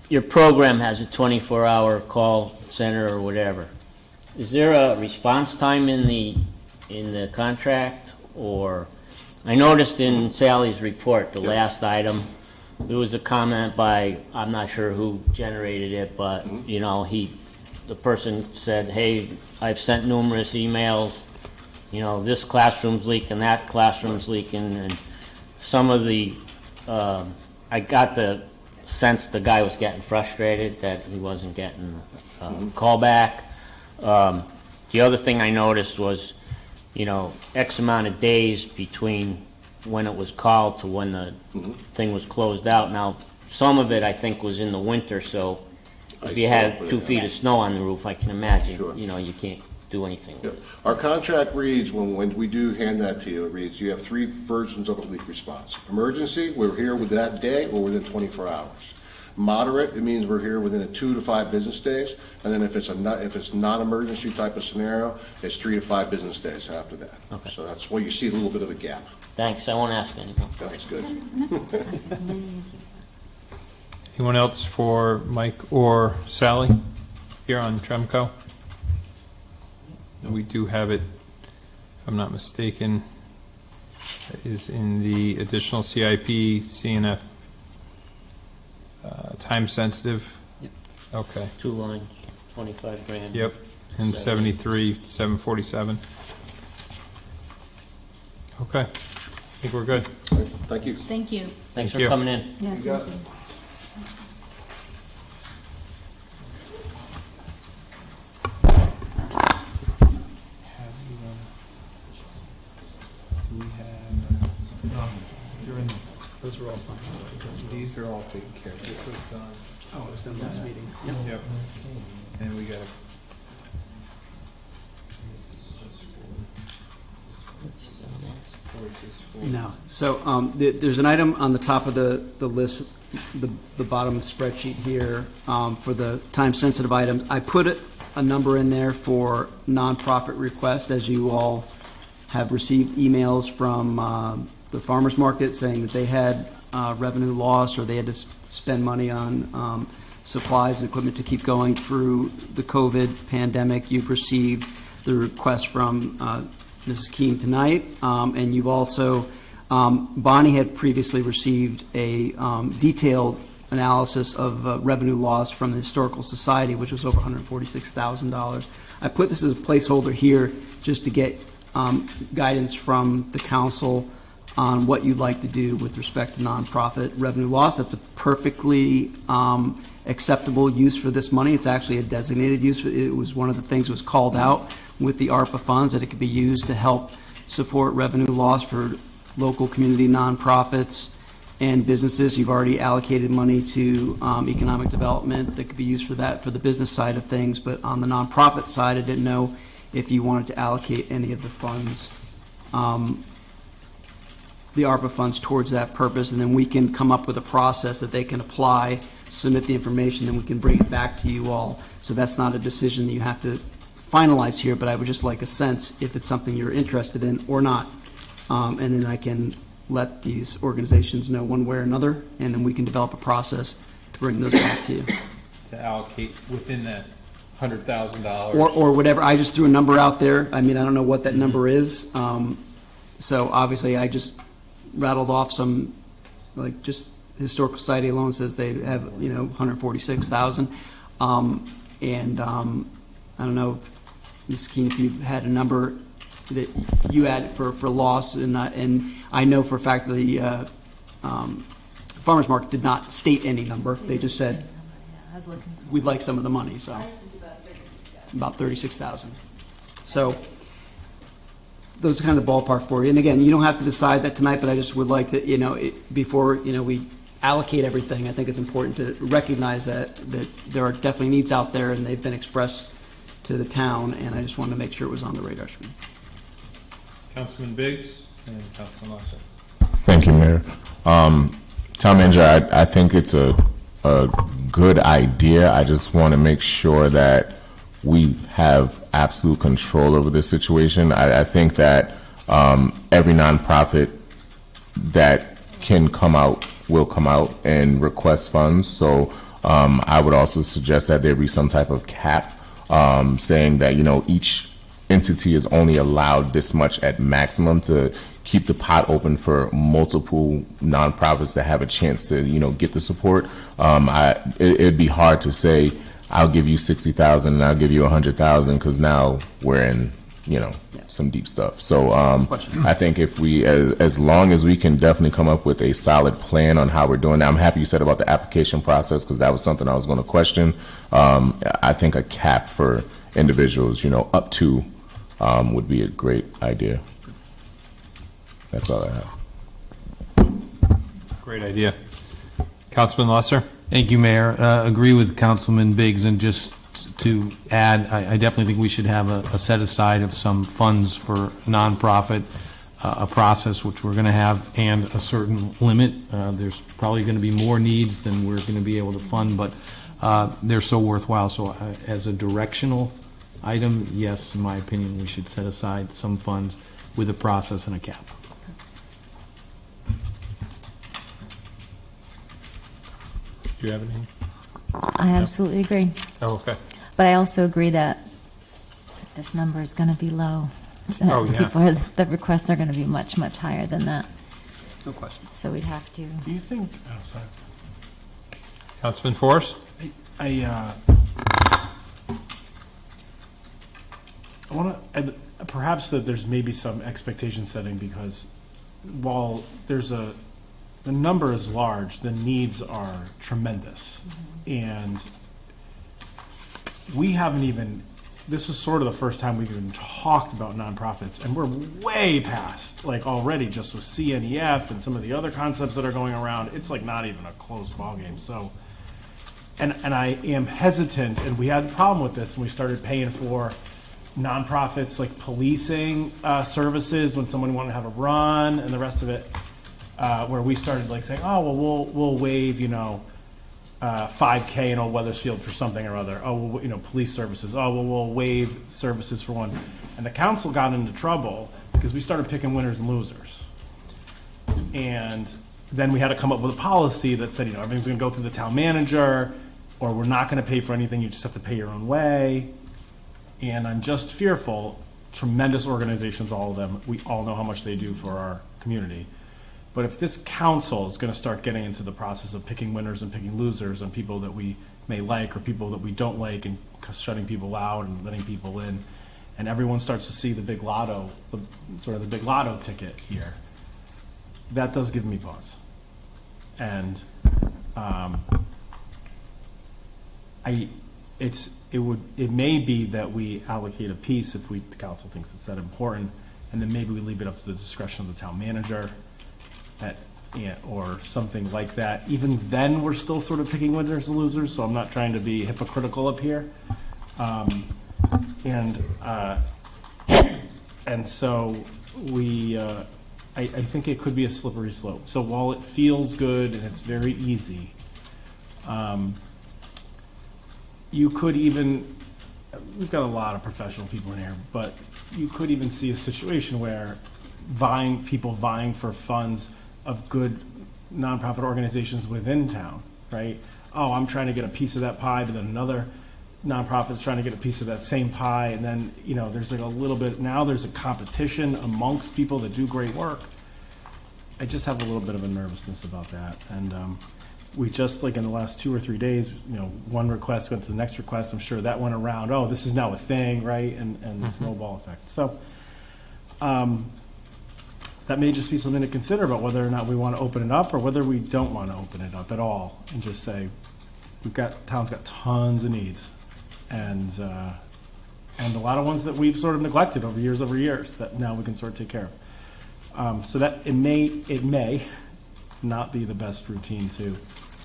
Your program has a 24-hour call center or whatever. Is there a response time in the contract? Or, I noticed in Sally's report, the last item, there was a comment by, I'm not sure who generated it, but, the person said, hey, I've sent numerous emails, this classroom's leaking, that classroom's leaking, and some of the, I got the sense the guy was getting frustrated that he wasn't getting a call back. The other thing I noticed was, X amount of days between when it was called to when the thing was closed out. Now, some of it, I think, was in the winter, so if you had 2 feet of snow on the roof, I can imagine, Sure. You can't do anything. Yep. Our contract reads, when we do hand that to you, it reads, you have 3 versions of a leak response. Emergency, we're here with that day or within 24 hours. Moderate, it means we're here within 2 to 5 business days. And then if it's not emergency type of scenario, it's 3 to 5 business days after that. Okay. So that's where you see a little bit of a gap. Thanks, I won't ask anymore. That's good. Anyone else for Mike or Sally here on Tremco? We do have it, if I'm not mistaken, is in the additional CIP, CNF, time sensitive? Yep. Okay, 2 lines, 25 grand. yep, and 73, 747. Okay, I think we're good. Thank you. Thank you. Thanks Thank you. for coming in. Yeah, You got thank it. you. Those are all fine. These are all taken care of. This was done. Oh, it's done last meeting. Yep. And we got No. So there's an item on the top of the list, the bottom spreadsheet here, for the time-sensitive items. I put a number in there for nonprofit requests, as you all have received emails from the farmers market saying that they had revenue loss or they had to spend money on supplies and equipment to keep going through the COVID pandemic. You've received the request from Mrs. Keene tonight, and you've also, Bonnie had previously received a detailed analysis of revenue loss from the Historical Society, which was over $146,000. I put this as a placeholder here just to get guidance from the council on what you'd like to do with respect to nonprofit revenue loss. That's a perfectly acceptable use for this money. It's actually a designated use. It was one of the things that was called out with the ARPA funds, that it could be used to help support revenue loss for local community nonprofits and businesses. You've already allocated money to economic development that could be used for that, for the business side of things. But on the nonprofit side, I didn't know if you wanted to allocate any of the funds, the ARPA funds, towards that purpose, and then we can come up with a process that they can apply, submit the information, then we can bring it back to you all. So that's not a decision that you have to finalize here, but I would just like a sense if it's something you're interested in or not. And then I can let these organizations know one way or another, and then we can develop a process to bring those back to you. To allocate within that $100,000. Or whatever. I just threw a number out there. I mean, I don't know what that number is. So obviously, I just rattled off some, like, just Historical Society alone says they have, 146,000. And I don't know, Ms. Keene, if you had a number that you had for loss, and I know for a fact the farmers market did not state any number. They just said, we'd like some of the money, so. About 36,000. So those are kind of ballpark for you. And again, you don't have to decide that tonight, but I just would like to, before, we allocate everything, I think it's important to recognize that there are definitely needs out there, and they've been expressed to the town, and I just wanted to make sure it was on the radar screen. Councilman Biggs and Councilman Lasser. Thank you, Mayor. Town Manager, I think it's a good idea. I just want to make sure that we have absolute control over this situation. I think that every nonprofit that can come out will come out and request funds. So I would also suggest that there be some type of cap saying that, each entity is only allowed this much at maximum to keep the pot open for multiple nonprofits that have a chance to, get the support. It'd be hard to say, I'll give you 60,000 and I'll give you 100,000, because now we're in, some deep stuff. So I think if we, as long as we can definitely come up with a solid plan on how we're doing that. I'm happy you said about the application process, because that was something I was going to question. I think a cap for individuals, up to, would be a great idea. That's all I have. Great idea. Councilman Lasser? Thank you, Mayor. Agree with Councilman Biggs, and just to add, I definitely think we should have a set aside of some funds for nonprofit, a process which we're going to have, and a certain limit. There's probably going to be more needs than we're going to be able to fund, but they're so worthwhile. So as a directional item, yes, in my opinion, we should set aside some funds with a process and a cap. Do you have anything? I absolutely agree. Oh, okay. But I also agree that this number is going to be low. Oh, yeah. The requests are going to be much, much higher than that. No question. So we'd have to. Do you think, sorry. Councilman Forrest? I want to, perhaps that there's maybe some expectation setting, because while the number is large, the needs are tremendous. And we haven't even, this was sort of the first time we've even talked about nonprofits, and we're way past, already just with CNEF and some of the other concepts that are going around. It's not even a close ballgame. So, and I am hesitant, and we had a problem with this, and we started paying for nonprofits like policing services when someone wanted to have a run and the rest of it, where we started saying, oh, well, we'll waive, $5K in Old Weathersfield for something or other. Oh, well, police services. Oh, well, we'll waive services for one. And the council got into trouble because we started picking winners and losers. And then we had to come up with a policy that said, everything's going to go through the town manager, or we're not going to pay for anything. You just have to pay your own way. And I'm just fearful, tremendous organizations, all of them, we all know how much they do for our community. But if this council is gonna start getting into the process of picking winners and picking losers and people that we may like or people that we don't like and shutting people out and letting people in, and everyone starts to see the big lotto, sort of the big lotto ticket here, that does give me pause. And it may be that we allocate a piece if the council thinks it's that important, and then maybe we leave it up to the discretion of the town manager, or something like that. Even then, we're still sort of picking winners and losers, so I'm not trying to be hypocritical up here. And so I think it could be a slippery slope. So while it feels good and it's very easy, you could even, we've got a lot of professional people in here, but you could even see a situation where people vying for funds of good nonprofit organizations within town, right? Oh, I'm trying to get a piece of that pie, but then another nonprofit's trying to get a piece of that same pie, and then, there's like a little bit, now there's a competition amongst people that do great work. I just have a little bit of a nervousness about that, and we just, like in the last 2 or 3 days, one request went to the next request, I'm sure that went around, oh, this is now a thing, right, and the snowball effect. So, that may just be something to consider about whether or not we want to open it up or whether we don't want to open it up at all and just say, town's got tons of needs and a lot of ones that we've sort of neglected over years that now we can sort of take care of. So that it may not be the best routine to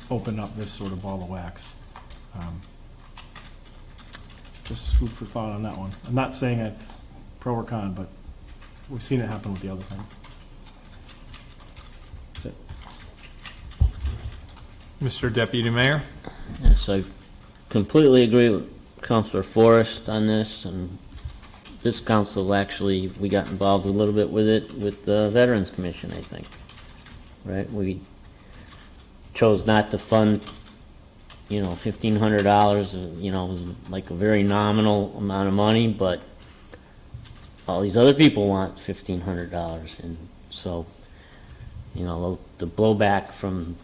open up this sort of ball of wax. Just food for thought on that one. I'm not saying I'm pro or con, but we've seen it happen with the other things. That's it. Mr. Deputy Mayor? Yes, I completely agree with Councilor Forrest on this, and this council actually, we got involved a little bit with it with the Veterans Commission, I think. Right? We chose not to fund, $1,500, was like a very nominal amount of money, but all these other people want $1,500, and so, the blowback from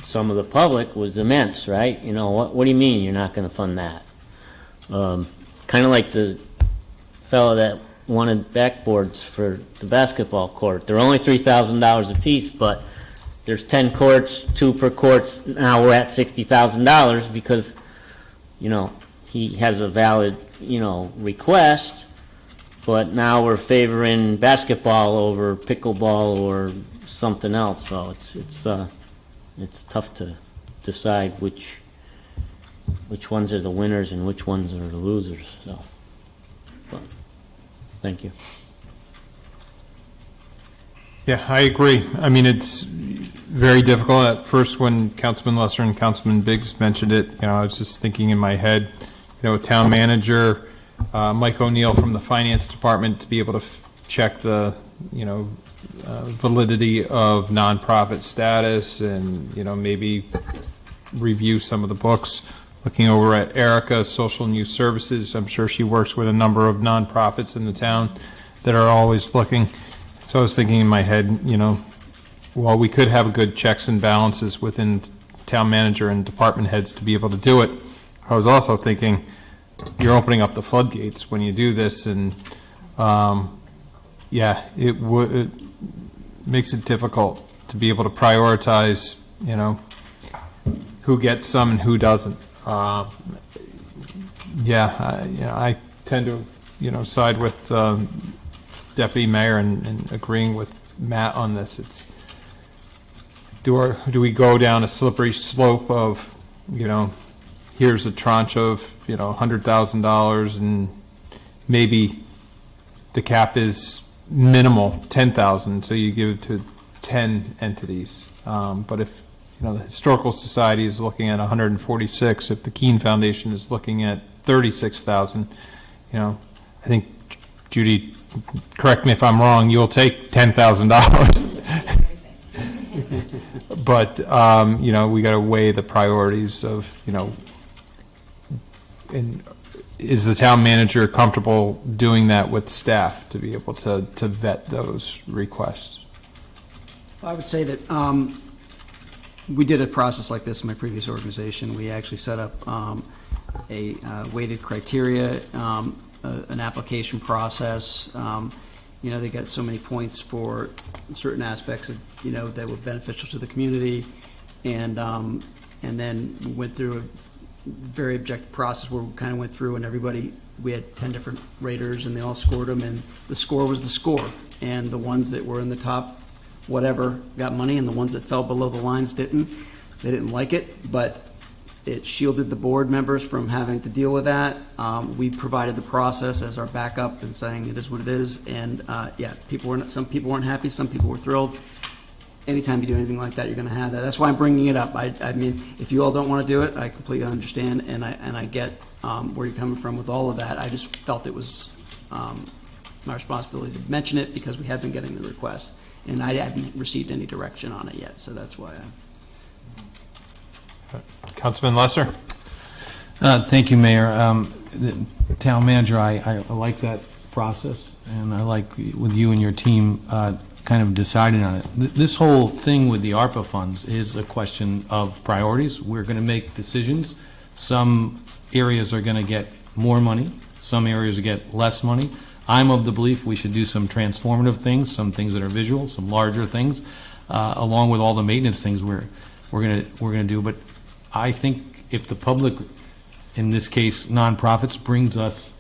some of the public was immense, right? What do you mean you're not going to fund that? Kind of like the fellow that wanted backboards for the basketball court. They're only $3,000 a piece, but there's 10 courts, 2 per court. Now we're at $60,000 because, he has a valid, request, but now we're favoring basketball over pickleball or something else. So it's tough to decide which ones are the winners and which ones are the losers. So, but, thank you. Yeah, I agree. I mean, it's very difficult. At first, when Councilman Lesser and Councilman Biggs mentioned it, I was just thinking in my head, town manager, Mike O'Neill from the finance department to be able to check the, validity of nonprofit status and, maybe review some of the books. Looking over at Erica, Social and Youth Services, I'm sure she works with a number of nonprofits in the town that are always looking. So I was thinking in my head, while we could have good checks and balances within town manager and department heads to be able to do it, I was also thinking you're opening up the floodgates when you do this, and it makes it difficult to be able to prioritize, who gets some and who doesn't. I tend to, side with Deputy Mayor and agreeing with Matt on this. It's do we go down a slippery slope of, here's a tranche of, $100,000 and maybe the cap is minimal, 10,000, so you give it to 10 entities. But if the Historical Society is looking at 146, if the Keene Foundation is looking at 36,000, I think, Judy, correct me if I'm wrong, you'll take $10,000. But, we got to weigh the priorities of, and is the town manager comfortable doing that with staff to be able to vet those requests? I would say that we did a process like this in my previous organization. We actually set up a weighted criteria, an application process. They got so many points for certain aspects of, that were beneficial to the community. And then we went through a very objective process where we kind of went through and we had 10 different raters and they all scored them, and the score was the score. And the ones that were in the top whatever got money, and the ones that fell below the lines didn't. They didn't like it, but it shielded the board members from having to deal with that. We provided the process as our backup and saying it is what it is. And some people weren't happy, some people were thrilled. Anytime you do anything like that, you're going to have that. That's why I'm bringing it up. I mean, if you all don't want to do it, I completely understand, and I get where you're coming from with all of that. I just felt it was my responsibility to mention it because we have been getting the requests, and I haven't received any direction on it yet, so that's why Councilman Lesser? Thank you, Mayor. The town manager, I like that process, and I like with you and your team kind of deciding on it. This whole thing with the ARPA funds is a question of priorities. We're going to make decisions. Some areas are going to get more money. Some areas get less money. I'm of the belief we should do some transformative things, some things that are visual, some larger things, along with all the maintenance things we're going to do. But I think if the public, in this case nonprofits, brings us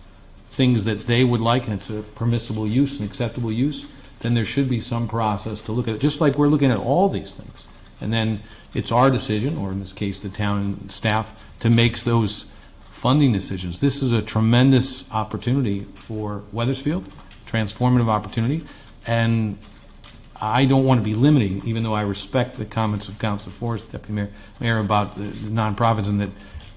things that they would like and it's a permissible use and acceptable use, then there should be some process to look at it, just like we're looking at all these things. And then it's our decision, or in this case the town staff, to make those funding decisions. This is a tremendous opportunity for Wethersfield, transformative opportunity, and I don't want to be limiting, even though I respect the comments of Councilor Forrest, Deputy Mayor, about the nonprofits and that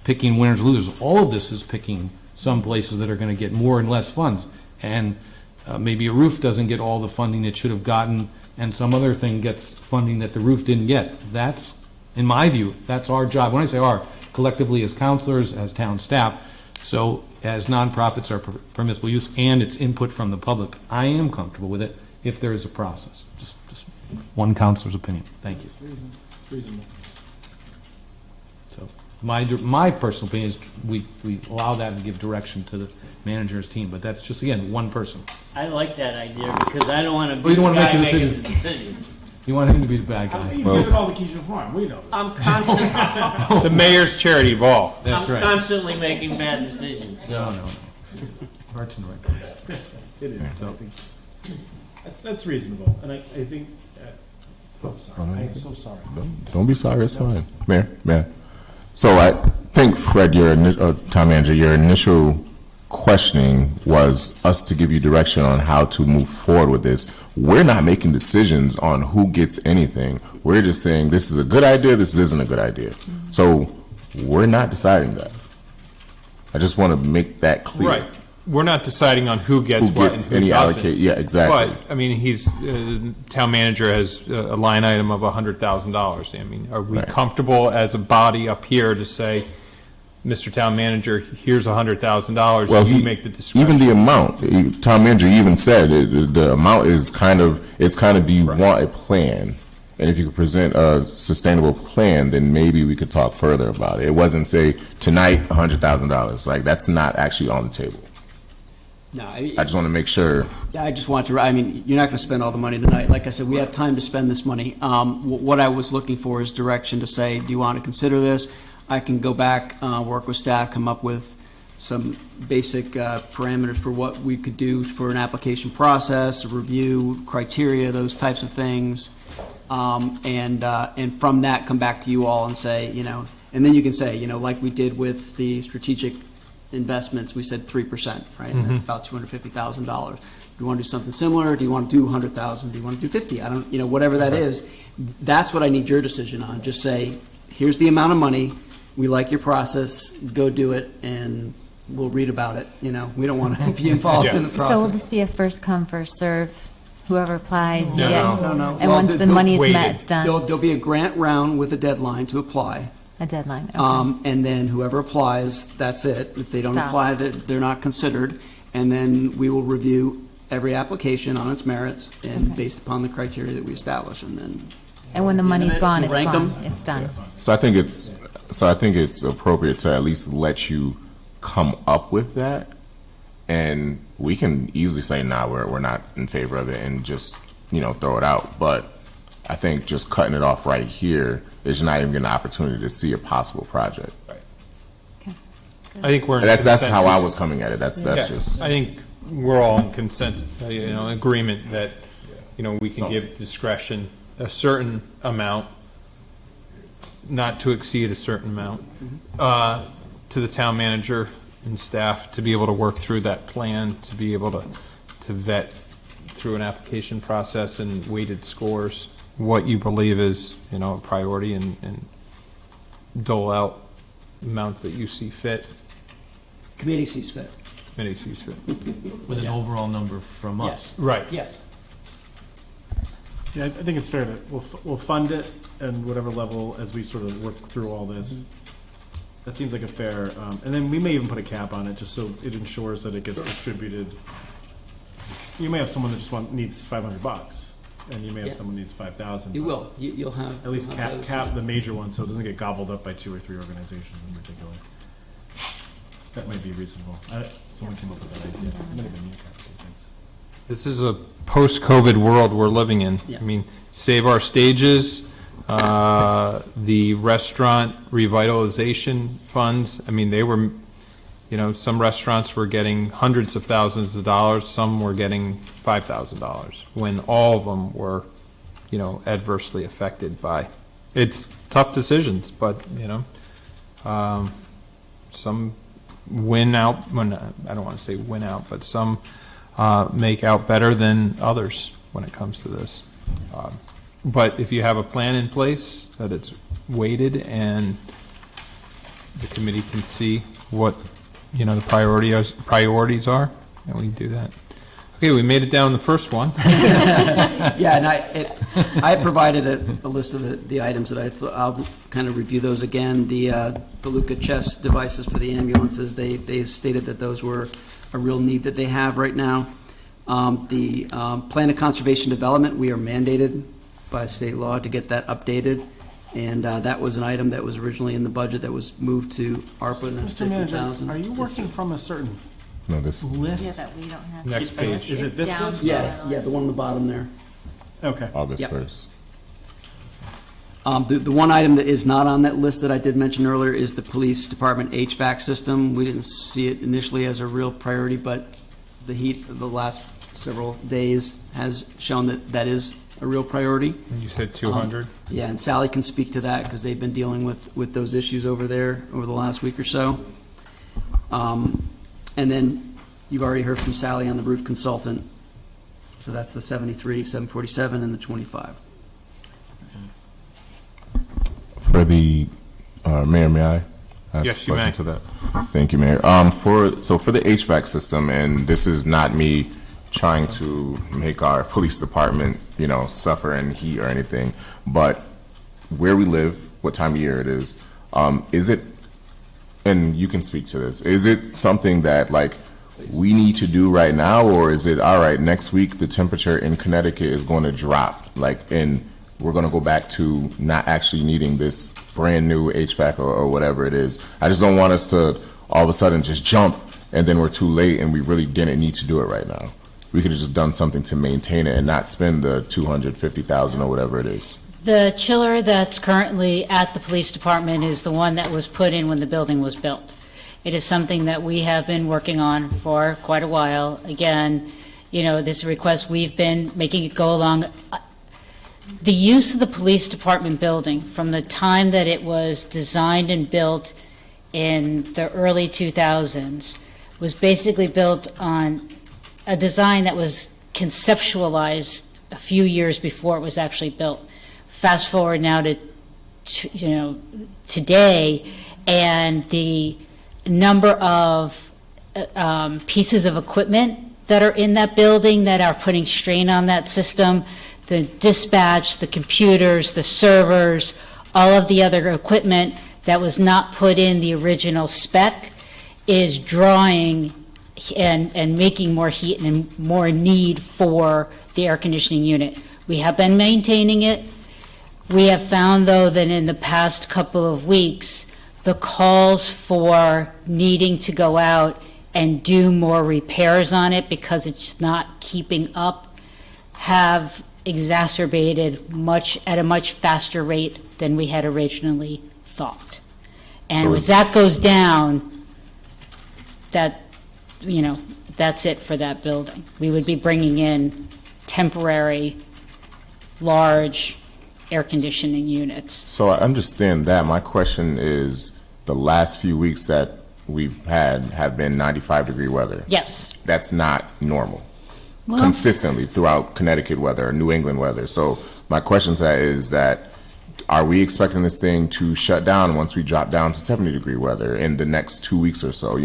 picking winners and losers. All of this is picking some places that are going to get more and less funds. And maybe a roof doesn't get all the funding it should have gotten, and some other thing gets funding that the roof didn't get. That's, in my view, that's our job. When I say our, collectively as councilors, as town staff, so as nonprofits are permissible use and it's input from the public, I am comfortable with it if there is a process. Just one councilor's opinion. Thank you. Reasonable. So my personal opinion is we allow that and give direction to the manager's team, but that's just, again, one person. I like that idea because I don't want to Oh, be you the don't wanna guy make the making the decision. You want him to be the bad guy. You give it all to Keisha Farm, we know this. I'm constantly, The mayor's charity ball. That's I'm right. constantly making bad decisions, so. No. Heart's in the right place. It is, So- I think. That's reasonable, and I think, I'm sorry, I am so sorry. Don't be sorry, it's fine. Mayor. So I think, Fred, town manager, your initial questioning was us to give you direction on how to move forward with this. We're not making decisions on who gets anything. We're just saying this is a good idea, this isn't a good idea. So we're not deciding that. I just want to make that clear. Right. We're not deciding on who gets Who what gets and who any doesn't. allocate, yeah, exactly. But, I mean, town manager has a line item of $100,000. I mean, are we Right. comfortable as a body up here to say, Mr. Town Manager, here's $100,000, Well, you make the discretion? even the amount, town manager even said, the amount is do you want a plan? And if you could present a sustainable plan, then maybe we could talk further about it. It wasn't say, tonight, $100,000. Like, that's not actually on the table. No, I just want to make sure. I just want to, you're not going to spend all the money tonight. Like I said, we have time to spend this money. What I was looking for is direction to say, do you want to consider this? I can go back, work with staff, come up with some basic parameters for what we could do for an application process, a review, criteria, those types of things. And from that, come back to you all and say, and then you can say, like we did with the strategic investments, we said 3%, right? And that's about $250,000. Do you want to do something similar? Do you want to do 100,000? Do you want to do 50? I don't, whatever that is. That's what I need your decision on. Just say, here's the amount of money. We like your process. Go do it, and we'll read about it. We don't want to be involved in the process. So will this be a first come, first serve? Whoever applies, you No, get, no. No. and Well, once the money is waited. met, it's done. There'll be a grant round with a deadline to apply. A deadline, okay. And then whoever applies, that's it. If they don't Stop. apply, they're not considered. And then we will review every application on its merits and Okay. based upon the criteria that we establish, and then. And when the money's gone, it's Rank 'em. gone, it's done. So I think it's appropriate to at least let you come up with that, and we can easily say, nah, we're not in favor of it, and just, throw it out. But I think just cutting it off right here is not even getting an opportunity to see a possible project. I think we're in That's how I consensus. was coming at it. That's Yeah, just. I think we're all in consent, agreement that, we can give discretion, a certain amount, not to exceed a certain amount, to the town manager and staff to be able to work through that plan, to be able to vet through an application process and weighted scores, what you believe is, a priority, and dole out amounts that you see fit, Committee sees fit. committee sees fit. With an overall number from us. Right. Yes. Yeah, I think it's fair that we'll fund it and whatever level as we sort of work through all this. That seems like a fair, and then we may even put a cap on it, just so it ensures that it gets distributed. You may have someone that just needs $500, and you may have Yeah. someone needs 5,000. You will. You'll have. At least you'll have cap those. the major ones, so it doesn't get gobbled up by 2 or 3 organizations in particular. That might be reasonable. Someone came up with that idea. It might have been you, Captain, thanks. This is a post-COVID world we're living in. Yeah. I mean, Save Our Stages, the restaurant revitalization funds, I mean, they were, some restaurants were getting hundreds of thousands of dollars, some were getting $5,000, when all of them were, adversely affected by. It's tough decisions, but, some win out, I don't want to say win out, but some make out better than others when it comes to this. But if you have a plan in place, that it's weighted and the committee can see what, the priorities are, and we can do that. Okay, we made it down the first one. Yeah, and I provided a list of the items that I'll kind of review those again. The Luca chest devices for the ambulances, they stated that those were a real need that they have right now. The plan of conservation development, we are mandated by state law to get that updated. And that was an item that was originally in the budget that was moved to ARPA, and that's Mr. Manager, 50,000. are you working from a certain No, this. list? Yeah, that we don't have. Next page. Is it this Down. list? Yes, yeah, the one on the bottom there. Okay. August Yep. 1st. The one item that is not on that list that I did mention earlier is the police department HVAC system. We didn't see it initially as a real priority, but the heat of the last several days has shown that that is a real priority. And you said 200? Yeah, and Sally can speak to that because they've been dealing with those issues over there over the last week or so. And then you've already heard from Sally on the roof consultant. So that's the 73, 747, and the 25. For the, Mayor, may I ask Yes, a you question may. to that? Thank you, Mayor. For the HVAC system, and this is not me trying to make our police department, suffer in heat or anything, but where we live, what time of year it is it, and you can speak to this, is it something that, we need to do right now, or is it, all right, next week the temperature in Connecticut is going to drop, and we're going to go back to not actually needing this brand new HVAC or whatever it is? I just don't want us to all of a sudden just jump and then we're too late and we really didn't need to do it right now. We could have just done something to maintain it and not spend the $250,000 or whatever it is. The chiller that's currently at the police department is the one that was put in when the building was built. It is something that we have been working on for quite a while. Again, this request, we've been making it go along. The use of the police department building from the time that it was designed and built in the early 2000s was basically built on a design that was conceptualized a few years before it was actually built. Fast forward now to today, and the number of pieces of equipment that are in that building that are putting strain on that system, the dispatch, the computers, the servers, all of the other equipment that was not put in the original spec is drawing and making more heat and more need for the air conditioning unit. We have been maintaining it. We have found, though, that in the past couple of weeks, the calls for needing to go out and do more repairs on it because it's not keeping up have exacerbated at a much faster rate than we had originally thought. And as that goes down, that, that's it for that building. We would be bringing in temporary, large air conditioning units. So I understand that. My question is, the last few weeks that we've had have been 95-degree weather. Yes. That's not normal. Well, consistently throughout Connecticut weather or New England weather. So my question to that is that, are we expecting this thing to shut down once we drop down to 70-degree weather in the next 2 weeks or so?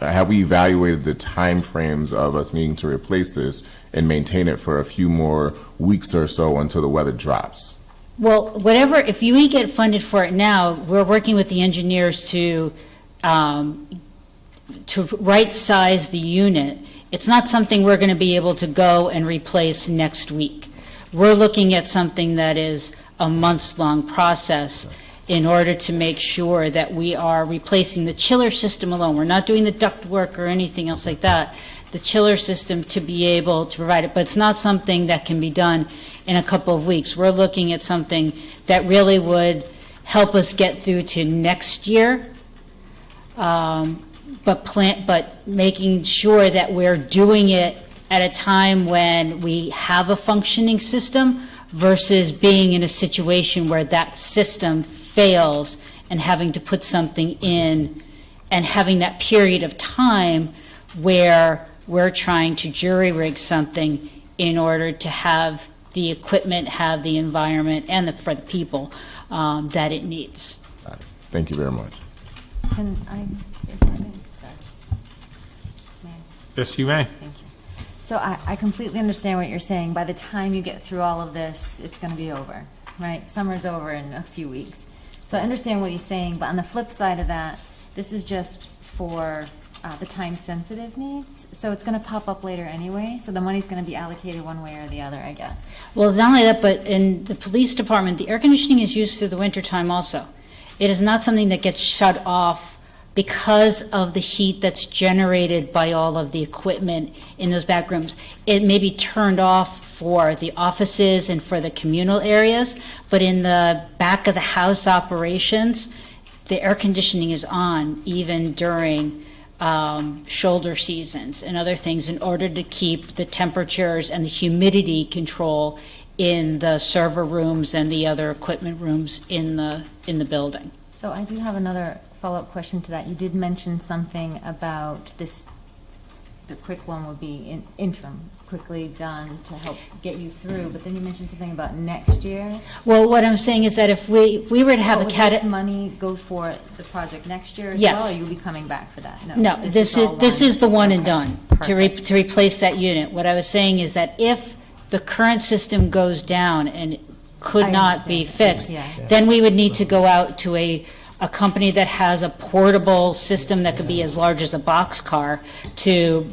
Have we evaluated the time frames of us needing to replace this and maintain it for a few more weeks or so until the weather drops? Well, if we get funded for it now, we're working with the engineers to right-size the unit. It's not something we're going to be able to go and replace next week. We're looking at something that is a months-long process in order to make sure that we are replacing the chiller system alone. We're not doing the duct work or anything else like that. The chiller system to be able to provide it, but it's not something that can be done in a couple of weeks. We're looking at something that really would help us get through to next year. But making sure that we're doing it at a time when we have a functioning system versus being in a situation where that system fails and having to put something in and having that period of time where we're trying to jury-rig something in order to have the equipment, have the environment, and for the people that it needs. Thank you very much. Can I, if I may, sorry. May I? Yes, you may. Thank you. So I completely understand what you're saying. By the time you get through all of this, it's going to be over, right? Summer's over in a few weeks. So I understand what you're saying, but on the flip side of that, this is just for the time-sensitive needs, so it's going to pop up later anyway, so the money's going to be allocated one way or the other, I guess. Well, not only that, but in the police department, the air conditioning is used through the winter time also. It is not something that gets shut off because of the heat that's generated by all of the equipment in those back rooms. It may be turned off for the offices and for the communal areas, but in the back of the house operations, the air conditioning is on even during shoulder seasons and other things in order to keep the temperatures and the humidity control in the server rooms and the other equipment rooms in the building. So I do have another follow-up question to that. You did mention something about this, the quick one would be interim, quickly done to help get you through, but then you mentioned something about next year. Well, what I'm saying is that if we were to have Would this money go for the project next year as Yes. well, or you'll be coming back for that? No, this is the one and done, to replace that unit. What I was saying is that if the current system goes down and could I not be understand. fixed, Yeah. then we would need to go out to a company that has a portable system that could be as large as a boxcar to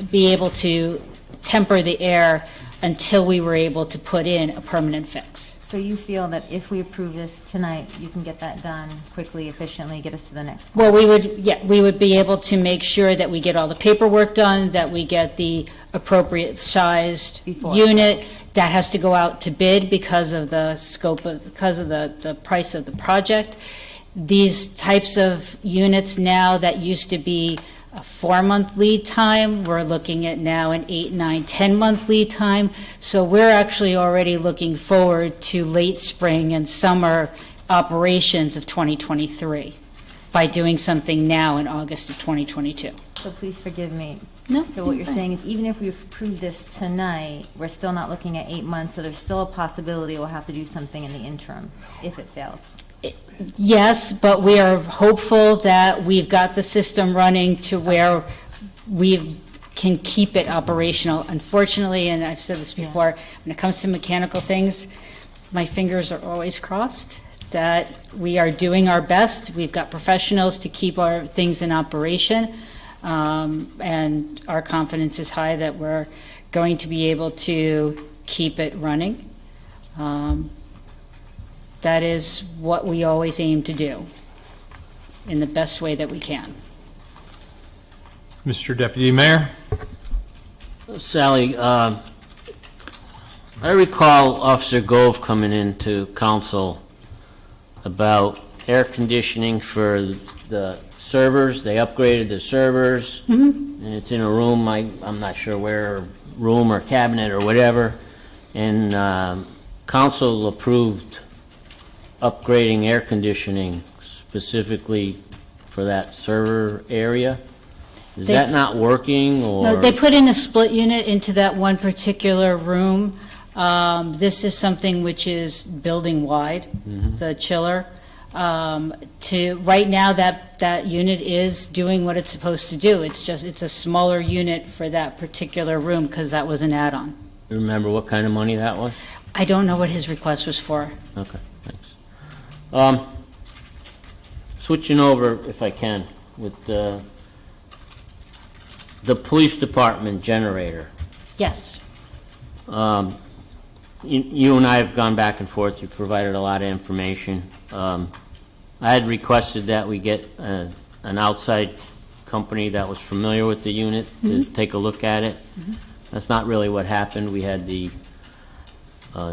be able to temper the air until we were able to put in a permanent fix. So you feel that if we approve this tonight, you can get that done quickly, efficiently, get us to the next one? Well, we would be able to make sure that we get all the paperwork done, that we get the appropriate sized Before. unit. That has to go out to bid because of the scope because of the price of the project. These types of units now that used to be a 4-month lead time, we're looking at now an 8, 9, 10-month lead time. So we're actually already looking forward to late spring and summer operations of 2023 by doing something now in August of 2022. So please forgive me. No, So what you're fine. saying is even if we approve this tonight, we're still not looking at 8 months, so there's still a possibility we'll have to do something in the interim if it fails. Yes, but we are hopeful that we've got the system running to where we can keep it operational. Unfortunately, and I've said this before, when it comes to mechanical things, my fingers are always crossed that we are doing our best. We've got professionals to keep our things in operation, and our confidence is high that we're going to be able to keep it running. That is what we always aim to do in the best way that we can. Mr. Deputy Mayor? Sally, I recall Officer Gove coming into council about air conditioning for the servers. They upgraded the servers, and it's in a room, I'm not sure where, room or cabinet or whatever, and council approved upgrading air conditioning specifically for that server area. Is that not working, or? No, they put in a split unit into that one particular room. This is something which is building-wide, the chiller. Right now, that unit is doing what it's supposed to do. It's a smaller unit for that particular room, because that was an add-on. You remember what kind of money that was? I don't know what his request was for. Okay, thanks. Switching over, if I can, with the police department generator. Yes. You and I have gone back and forth. You've provided a lot of information. I had requested that we get an outside company that was familiar with the unit to take a look at it. That's not really what happened. We had the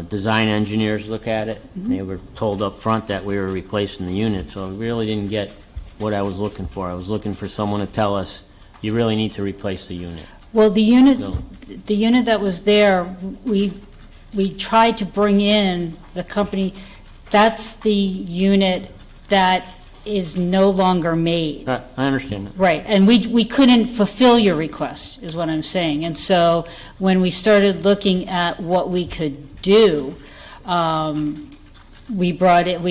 design engineers look at it. They were told up front that we were replacing the unit, so I really didn't get what I was looking for. I was looking for someone to tell us, you really need to replace the unit. Well, the unit that was there, we tried to bring in the company. That's the unit that is no longer made. I understand that. Right, and we couldn't fulfill your request, is what I'm saying. And so when we started looking at what we could do, we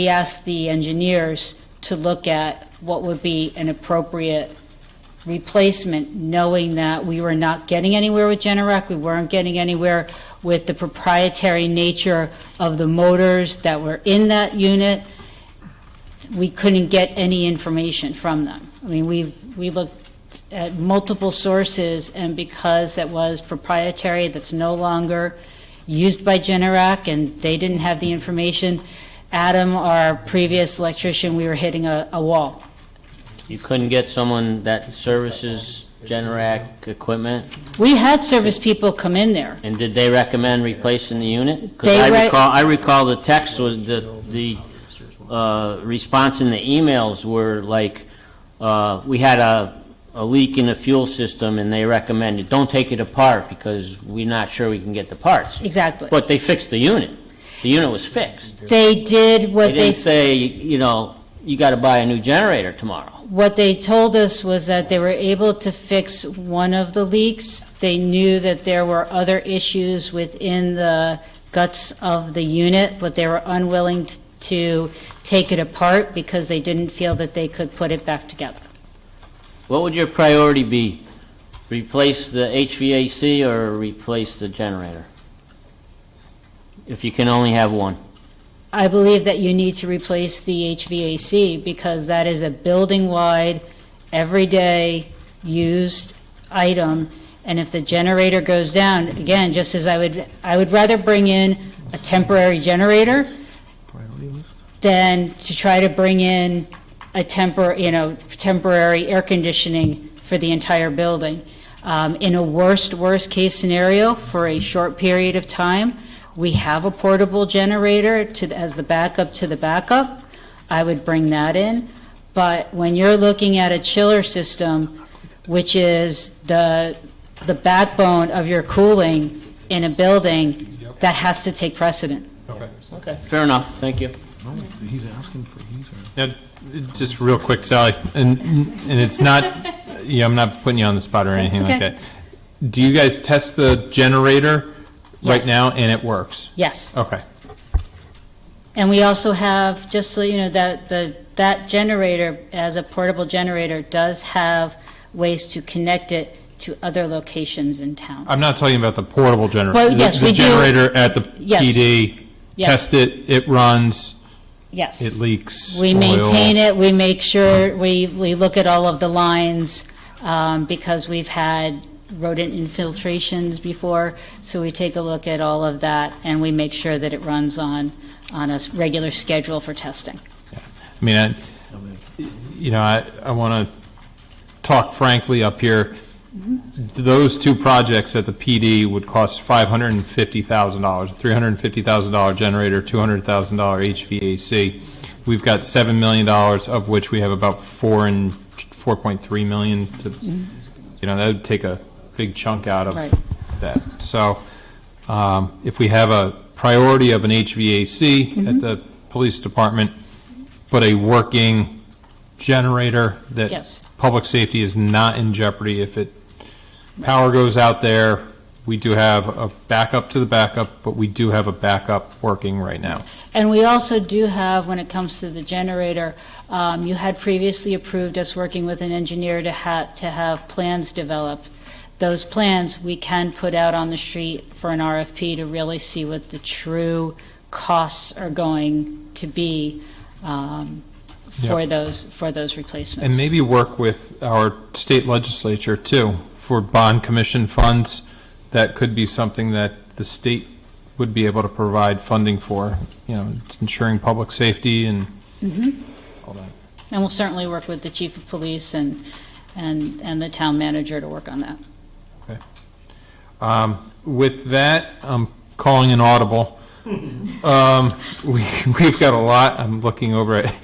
asked the engineers to look at what would be an appropriate replacement, knowing that we were not getting anywhere with Generac, we weren't getting anywhere with the proprietary nature of the motors that were in that unit. We couldn't get any information from them. I mean, we looked at multiple sources, and because that was proprietary, that's no longer used by Generac, and they didn't have the information, Adam, our previous electrician, we were hitting a wall. You couldn't get someone that services Generac equipment? We had service people come in there. And did they recommend replacing the unit? Because They re- I recall the text was, the response in the emails were like, we had a leak in the fuel system, and they recommended, don't take it apart because we're not sure we can get the parts. Exactly. But they fixed the unit. The unit was fixed. They did what They didn't say, you got to buy a new generator tomorrow. What they told us was that they were able to fix one of the leaks. They knew that there were other issues within the guts of the unit, but they were unwilling to take it apart because they didn't feel that they could put it back together. What would your priority be? Replace the HVAC or replace the generator? If you can only have one. I believe that you need to replace the HVAC because that is a building-wide, everyday used item. And if the generator goes down, again, just as I would rather bring in a temporary generator than to try to bring in a temporary air conditioning for the entire building. In a worst case scenario, for a short period of time, we have a portable generator as the backup to the backup. I would bring that in. But when you're looking at a chiller system, which is the backbone of your cooling in a building, that has to take precedent. Okay, fair enough. Thank you. He's asking for these. Now, just real quick, Sally, and it's not, I'm not putting you on the spot or anything like okay. that. Do you guys test the generator right Yes. now, and it works? Yes. Okay. And we also have, just so you know, that generator, as a portable generator, does have ways to connect it to other locations in town. I'm not talking about the portable generator. Well, yes, The we do. generator at the Yes. PD, Yes. test it, it runs, Yes. it leaks We oil. maintain it, we make sure, we look at all of the lines, because we've had rodent infiltrations before, so we take a look at all of that, and we make sure that it runs on a regular schedule for testing. I mean, I want to talk frankly up here. Those two projects at the PD would cost $550,000, $350,000 generator, $200,000 HVAC. We've got $7 million, of which we have about 4.3 million to, that would take a big chunk out of Right. that. So, if we have a priority of an HVAC at the police department, but a working generator that Yes. public safety is not in jeopardy if power goes out there. We do have a backup to the backup, but we do have a backup working right now. And we also do have, when it comes to the generator, you had previously approved us working with an engineer to have plans developed. Those plans we can put out on the street for an RFP to really see what the true costs are going to be for those replacements. And maybe work with our state legislature too, for bond commission funds. That could be something that the state would be able to provide funding for, it's ensuring public safety and all that. And we'll certainly work with the chief of police and the town manager to work on that. Okay. With that, I'm calling an audible. We've got a lot. I'm looking over at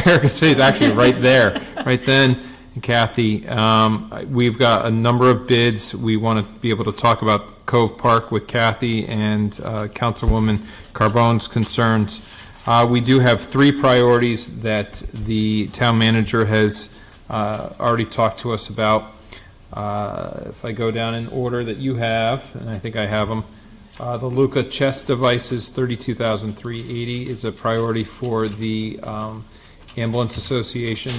Erica's face, actually right there, right then. Kathy, we've got a number of bids. We want to be able to talk about Cove Park with Kathy and Councilwoman Carbone's concerns. We do have three priorities that the town manager has already talked to us about. If I go down in order that you have, and I think I have them, the Luca chest devices, $32,380 is a priority for the Ambulance Association.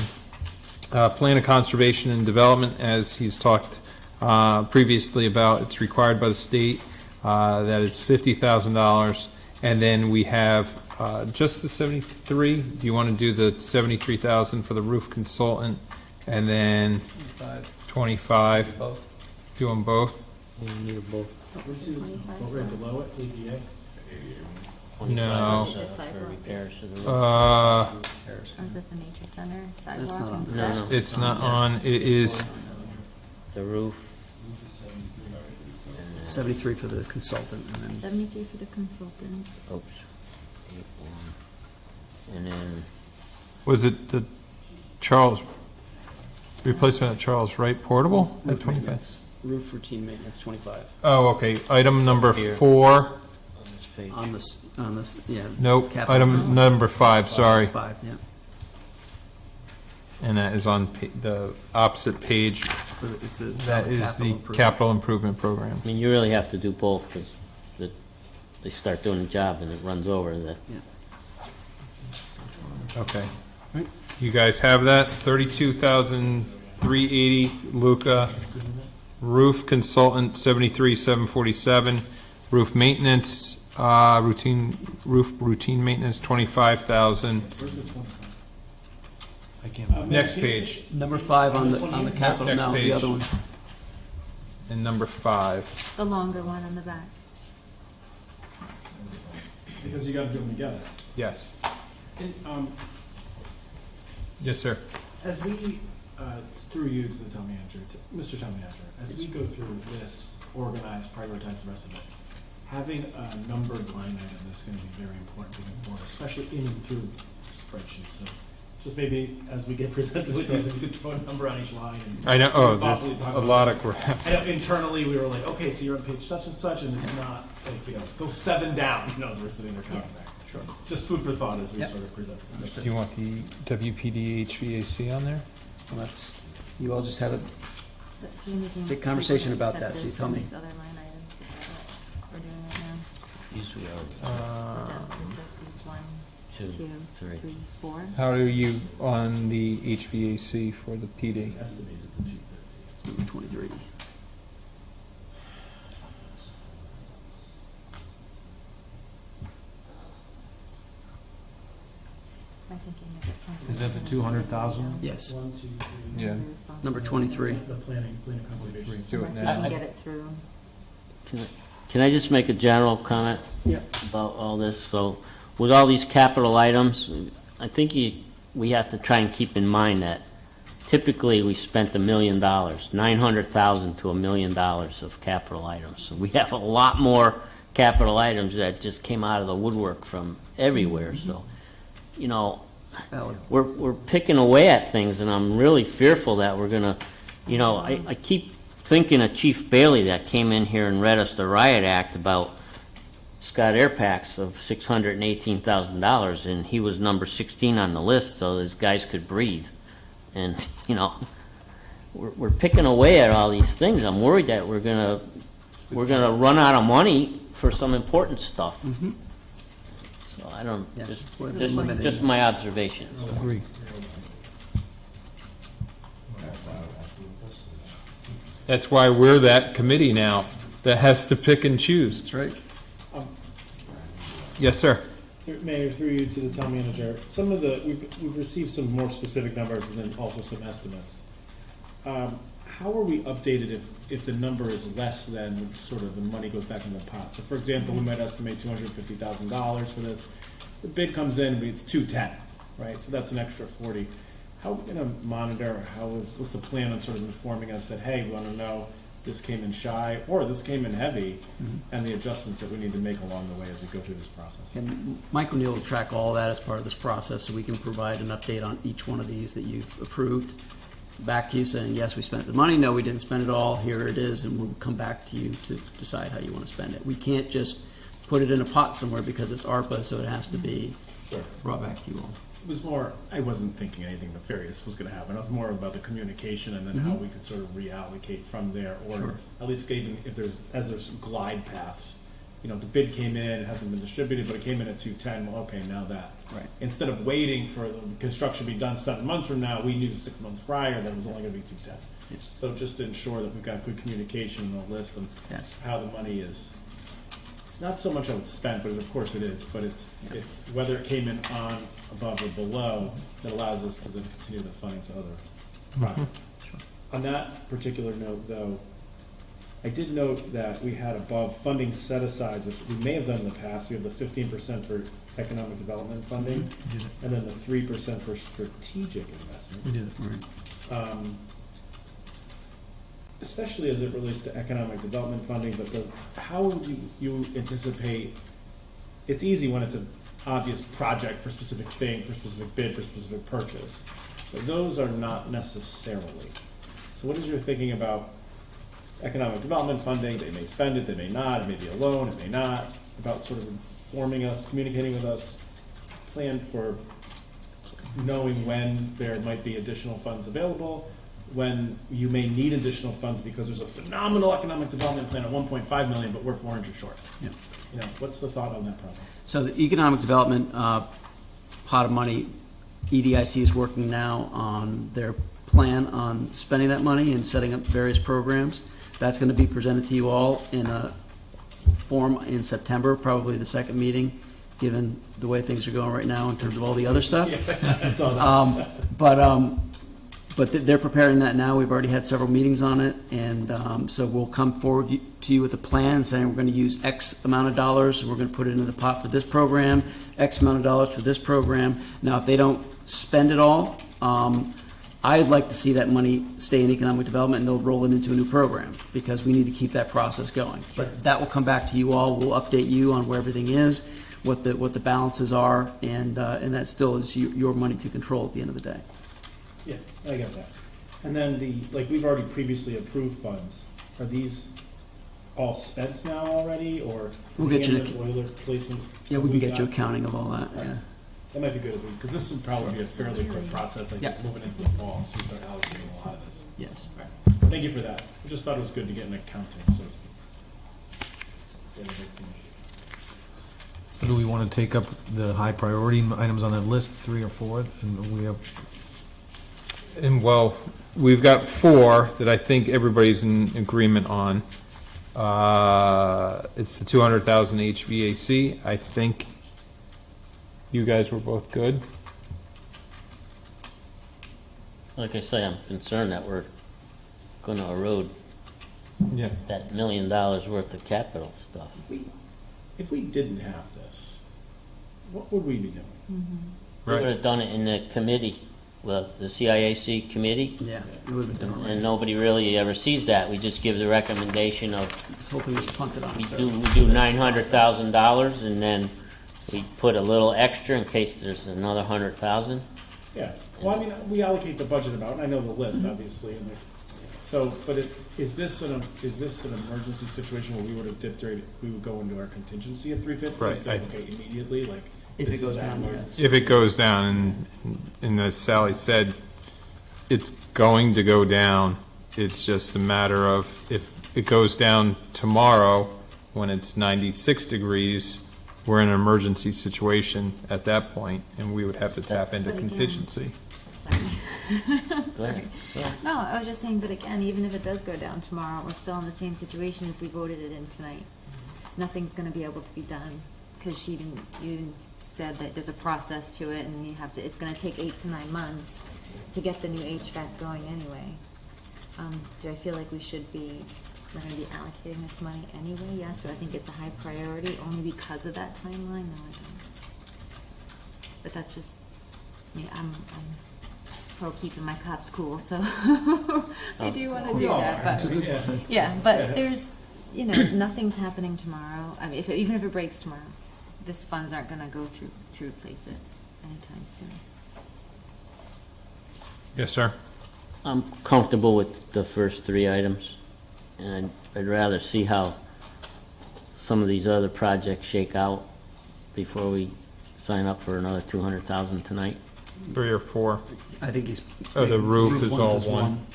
Plan of Conservation and Development, as he's talked previously about, it's required by the state. That is $50,000. And then we have just the 73. Do you want to do the 73,000 for the roof consultant? And then 25. Both. Do them both? You need both. Right below it, ADA. No. For repairs to the roof. Or is it the nature center, sidewalk not on and there. stuff? It's not on, it is, The roof. 73 for the consultant, and then 73 for the consultant. Oops. And then, was it the Charles, replacement of Charles Wright Portable at 25? roof routine maintenance, 25. Oh, okay. Item number Here. 4. on this page. On this, yeah. Nope, capital. item number 5, sorry. 5, yeah. And that is on the opposite page. It's a That is capital the improvement. capital improvement program. I mean, you really have to do both, because they start doing the job and it runs over that. Okay. You guys have that? $32,380, Luca. Roof consultant, $73,747. Roof maintenance, routine maintenance, $25,000. Next page. Number 5 on the capital, Next no, page. the other one. And number 5. The longer one on the back. Because you gotta do them together. Yes. Yes, sir. As we, through you to the town manager, Mr. Town Manager, as we go through this, organize, prioritize the rest of it, having a numbered line item is gonna be very important moving forward, especially in and through spreadsheets. So just maybe as we get presented with these, if you could throw a number on each line and. I know, thoughtfully there's talk a about lot it. of crap. I know internally, we were like, okay, so you're on page such and such, and it's not, like, go 7 down, as we're sitting there counting back. Sure. Just food for thought as we sort of present. Do you want the WPD HVAC on there? Well, you all just had a So you're making. big conversation people about accept that, so you this tell and me. These other line items, is that what we're doing right now? These we are. Just these 1, 2, 2, 3. 3, 4? How are you on the HVAC for the PD? It's number 23. I'm thinking, is it from? Is that the 200,000? Yes, Yeah. number 23. The planning conservation. Do it Unless you now. can get it through. Can I just make a general comment? Yeah. About all this? So, with all these capital items, I think we have to try and keep in mind that typically we spent $1 million, $900,000 to $1 million of capital items. So we have a lot more capital items that just came out of the woodwork from everywhere. So, you know, Valid. we're picking away at things, and I'm really fearful that we're gonna, you know, I keep thinking of Chief Bailey that came in here and read us the riot act about Scott Air Packs of $618,000, and he was number 16 on the list, so his guys could breathe. And, you know, we're picking away at all these things. I'm worried that we're gonna run out of money for some important stuff. So I don't, Yeah, just, it's worth just, limiting. just my observation. Agree. That's why we're that committee now that has to pick and choose. That's right. Yes, sir. Mayor, through you to the town manager, some of the, we've received some more specific numbers and then also some estimates. How are we updated if the number is less than sort of the money goes back in the pot? So for example, we might estimate $250,000 for this. The bid comes in, it's 210, right? So that's an extra 40. How are we gonna monitor, what's the plan on sort of informing us that, hey, we wanna know this came in shy, or this came in heavy, and the adjustments that we need to make along the way as we go through this process? And Mike O'Neill will track all that as part of this process, so we can provide an update on each one of these that you've approved. Back to you saying, yes, we spent the money, no, we didn't spend it all, here it is, and we'll come back to you to decide how you want to spend it. We can't just put it in a pot somewhere because it's ARPA, so it has to be brought back to you all. It was more, I wasn't thinking anything nefarious was gonna happen. It was more about the communication and then how we could sort of reallocate from there, or Sure. at least even if there's glide paths. You know, the bid came in, it hasn't been distributed, but it came in at 210, well, okay, now that. Right. Instead of waiting for the construction to be done 7 months from now, we knew 6 months prior that it was only gonna be 210. Yes. So just to ensure that we've got good communication on the list and Yes. how the money is. It's not so much how it's spent, but of course it is, but it's whether it came in on, above, or below that allows us to then continue the funding to other projects. On that particular note, though, I did note that we had above funding set-asides, which we may have done in the past. We have the 15% for economic development funding, and then the 3% for strategic investment. We did it. Especially as it relates to economic development funding, but how would you anticipate, it's easy when it's an obvious project for specific thing, for specific bid, for specific purchase, but those are not necessarily. So what is your thinking about economic development funding? They may spend it, they may not, it may be a loan, it may not, about sort of informing us, communicating with us, plan for knowing when there might be additional funds available, when you may need additional funds because there's a phenomenal economic development plan at 1.5 million, but we're 400 short. Yeah. You know, what's the thought on that process? So the economic development pot of money, EDIC is working now on their plan on spending that money and setting up various programs. That's going to be presented to you all in a form in September, probably the second meeting, given the way things are going right now in terms of all the other stuff. That's all that. But they're preparing that now. We've already had several meetings on it, and so we'll come forward to you with a plan saying we're going to use X amount of dollars, and we're going to put it into the pot for this program, X amount of dollars for this program. Now, if they don't spend it all, I'd like to see that money stay in economic development, and they'll roll it into a new program, because we need to keep that process going. But that will come back to you all. We'll update you on where everything is, what the balances are, and that still is your money to control at the end of the day. Yeah, I get that. And then we've already previously approved funds. Are these all spent now already, or? We'll get you the boiler placement? Yeah, we can get you accounting of all that, yeah. That might be good, because this would probably be a fairly quick process, I think, Yeah. moving into the fall, so we start allocating a lot of this. Yes. Right. Thank you for that. I just thought it was good to get an accounting, so to speak. So do we want to take up the high priority items on that list, 3 or 4? And we have, And well, we've got 4 that I think everybody's in agreement on. It's the 200,000 HVAC. I think you guys were both good. Like I say, I'm concerned that we're gonna erode Yeah. that $1 million worth of capital stuff. If we didn't have this, what would we be doing? We would have done it in the committee, well, the CIAC committee, Yeah, it would have been done and right. nobody really ever sees that. We just give the recommendation of, This whole thing was punted on, we so. do $900,000, and then we put a little extra in case there's another 100,000. Yeah, well, I mean, we allocate the budget amount, and I know the list, obviously, and so, but is this an emergency situation where we would have dipped right, we would go into our contingency at 350? Right, And say, okay, immediately, like. If this it goes is that down, much. yes. If it goes down, and as Sally said, it's going to go down. It's just a matter of if it goes down tomorrow when it's 96 degrees, we're in an emergency situation at that point, and we would have to tap into But again- contingency. Go ahead. Yeah. No, I was just saying, but again, even if it does go down tomorrow, we're still in the same situation if we voted it in tonight. Nothing's gonna be able to be done, because you even said that there's a process to it, and you have to, it's gonna take 8 to 9 months to get the new HVAC going anyway. Do I feel like we're gonna be allocating this money anyway? Yes. Do I think it's a high priority only because of that timeline? No, I don't. But that's just, I'm pro keeping my cops cool, so I do wanna do that, but, yeah, but there's, nothing's happening tomorrow. I mean, even if it breaks tomorrow, this funds aren't gonna go through to replace it anytime soon. Yes, sir. I'm comfortable with the first 3 items, and I'd rather see how some of these other projects shake out before we sign up for another 200,000 tonight. 3 or 4. I think he's. Oh, the roof is ones all one.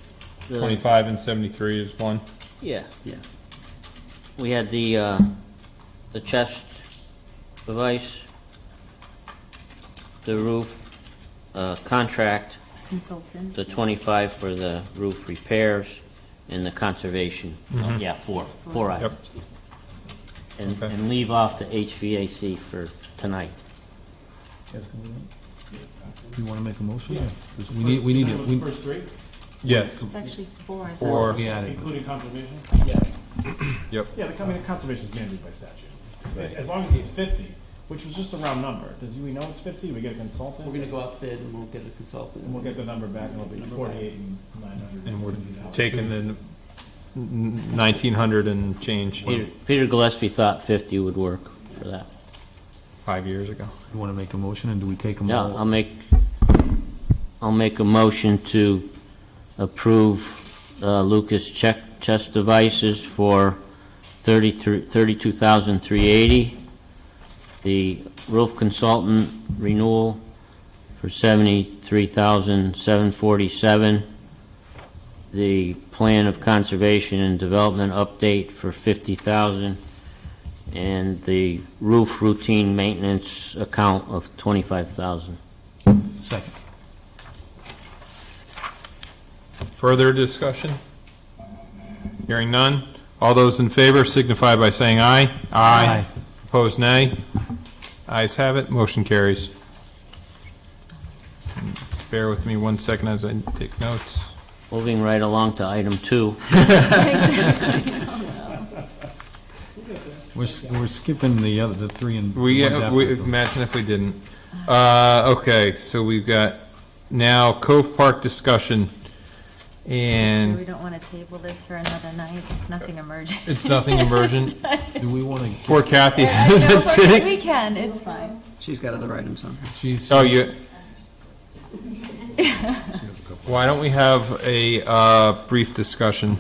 The- 25 and 73 is one. Yeah, Yeah. we had the chest device, the roof contract, Consultant. the 25 for the roof repairs, and the conservation. Yeah, four items. Okay. And leave off the HVAC for tonight. You want to make a motion? Because we need The to, first 3, Yes. It's actually 4. I thought. 4. we added. including conservation? Yep. Yeah, the conservation's mandated by statute. As long as it's 50, which was just a round number. Does we know it's 50? We get a consultant? We're gonna go out to bid and we'll get a consultant. And we'll get the number back, and it'll be 48 and 900. And we're taking the 1,900 and change Peter Gillespie thought 50 would work for that. 5 years ago. You want to make a motion, and do we take them Yeah, all? I'll make a motion to approve Lucas chest devices for $32,380. The roof consultant renewal for $73,747. The plan of conservation and development update for $50,000. And the roof routine maintenance account of $25,000. Second. Further discussion? Hearing none. All those in favor signify by saying aye. Aye. Opposed, nay. Ayes have it, motion carries. Bear with me 1 second as I take notes. Moving right along to item 2. We're skipping the 3 and. We, ones after it, though. imagine if we didn't. Okay, so we've got now Cove Park discussion, Sure we and don't want to table this for another night. It's nothing emergent. it's nothing emergent. Do we want to? Poor Kathy. I know, That's but it. we can, it's fine. She's got other items on her. She's. Oh, you, why don't we have a brief discussion,